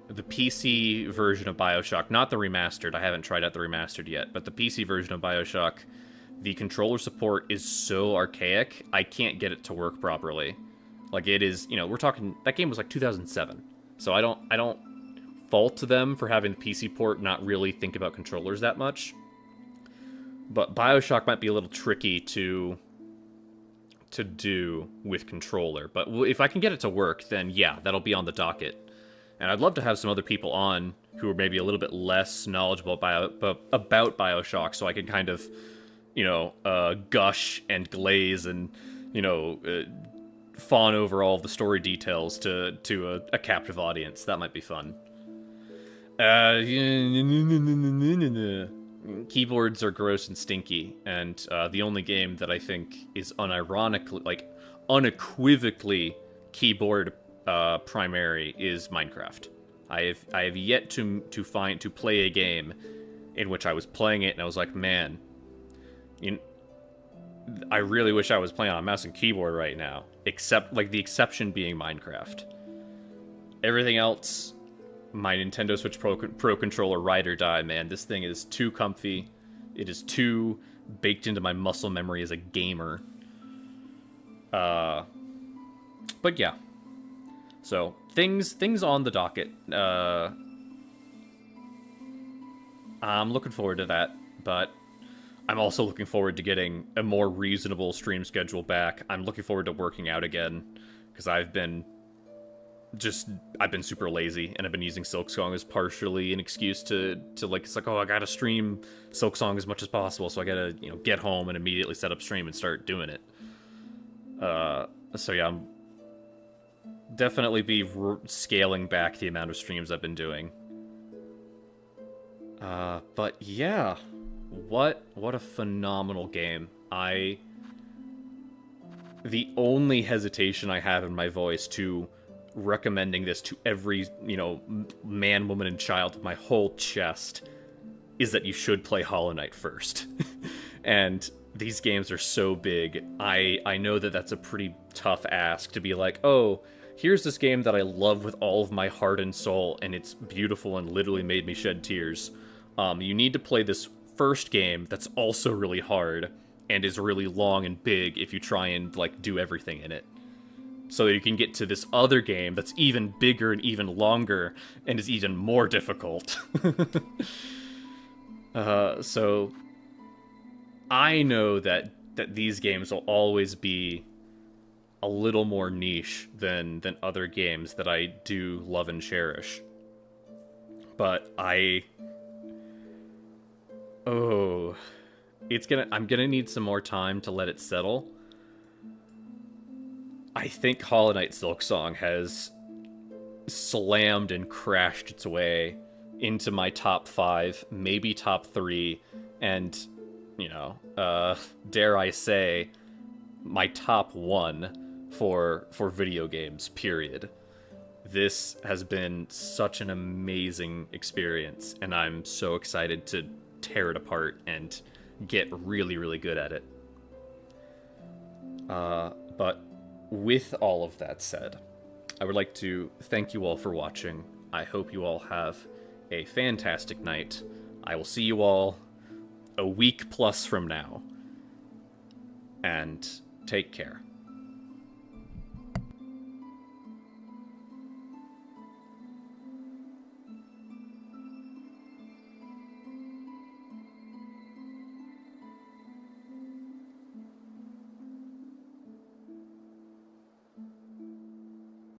PC version of BioShock, not the remastered, I haven't tried out the remastered yet, but the PC version of BioShock, the controller support is so archaic, I can't get it to work properly. Like, it is, we're talking, that game was like 2007. So I don't fault them for having the PC port not really think about controllers that much. But BioShock might be a little tricky to do with controller. But if I can get it to work, then yeah, that'll be on the docket. And I'd love to have some other people on who are maybe a little bit less knowledgeable about BioShock, so I can kind of, gush and glaze and, fawn over all the story details to a captive audience. That might be fun. Keyboards are gross and stinky, and the only game that I think is unequivocally keyboard primary is Minecraft. I have yet to play a game in which I was playing it and I was like, man, I really wish I was playing on a mouse and keyboard right now. Except, the exception being Minecraft. Everything else, my Nintendo Switch Pro Controller ride or die, man. This thing is too comfy. It is too baked into my muscle memory as a gamer. But yeah. So, things on the docket. I'm looking forward to that, but I'm also looking forward to getting a more reasonable stream schedule back. I'm looking forward to working out again, because I've been super lazy, and I've been using Silksong as partially an excuse to it's like, oh, I gotta stream Silksong as much as possible, so I gotta, get home and immediately set up stream and start doing it. So yeah, I'm definitely be scaling back the amount of streams I've been doing. But yeah, what a phenomenal game. The only hesitation I have in my voice to recommending this to every, man, woman, and child with my whole chest is that you should play Hollow Knight first. And these games are so big, I know that that's a pretty tough ask to be like, oh, here's this game that I love with all of my heart and soul, and it's beautiful and literally made me shed tears. You need to play this first game that's also really hard and is really long and big if you try and, do everything in it. so that you can get to this other game that's even bigger and even longer and is even more difficult. So I know that these games will always be a little more niche than other games that I do love and cherish. But I'm gonna need some more time to let it settle. I think Hollow Knight Silksong has slammed and crashed its way into my top 5, maybe top 3, and, you know, dare I say, my top 1 for video games, period. This has been such an amazing experience, and I'm so excited to tear it apart and get really, really good at it. But with all of that said, I would like to thank you all for watching. I hope you all have a fantastic night. I will see you all a week plus from now. And take care.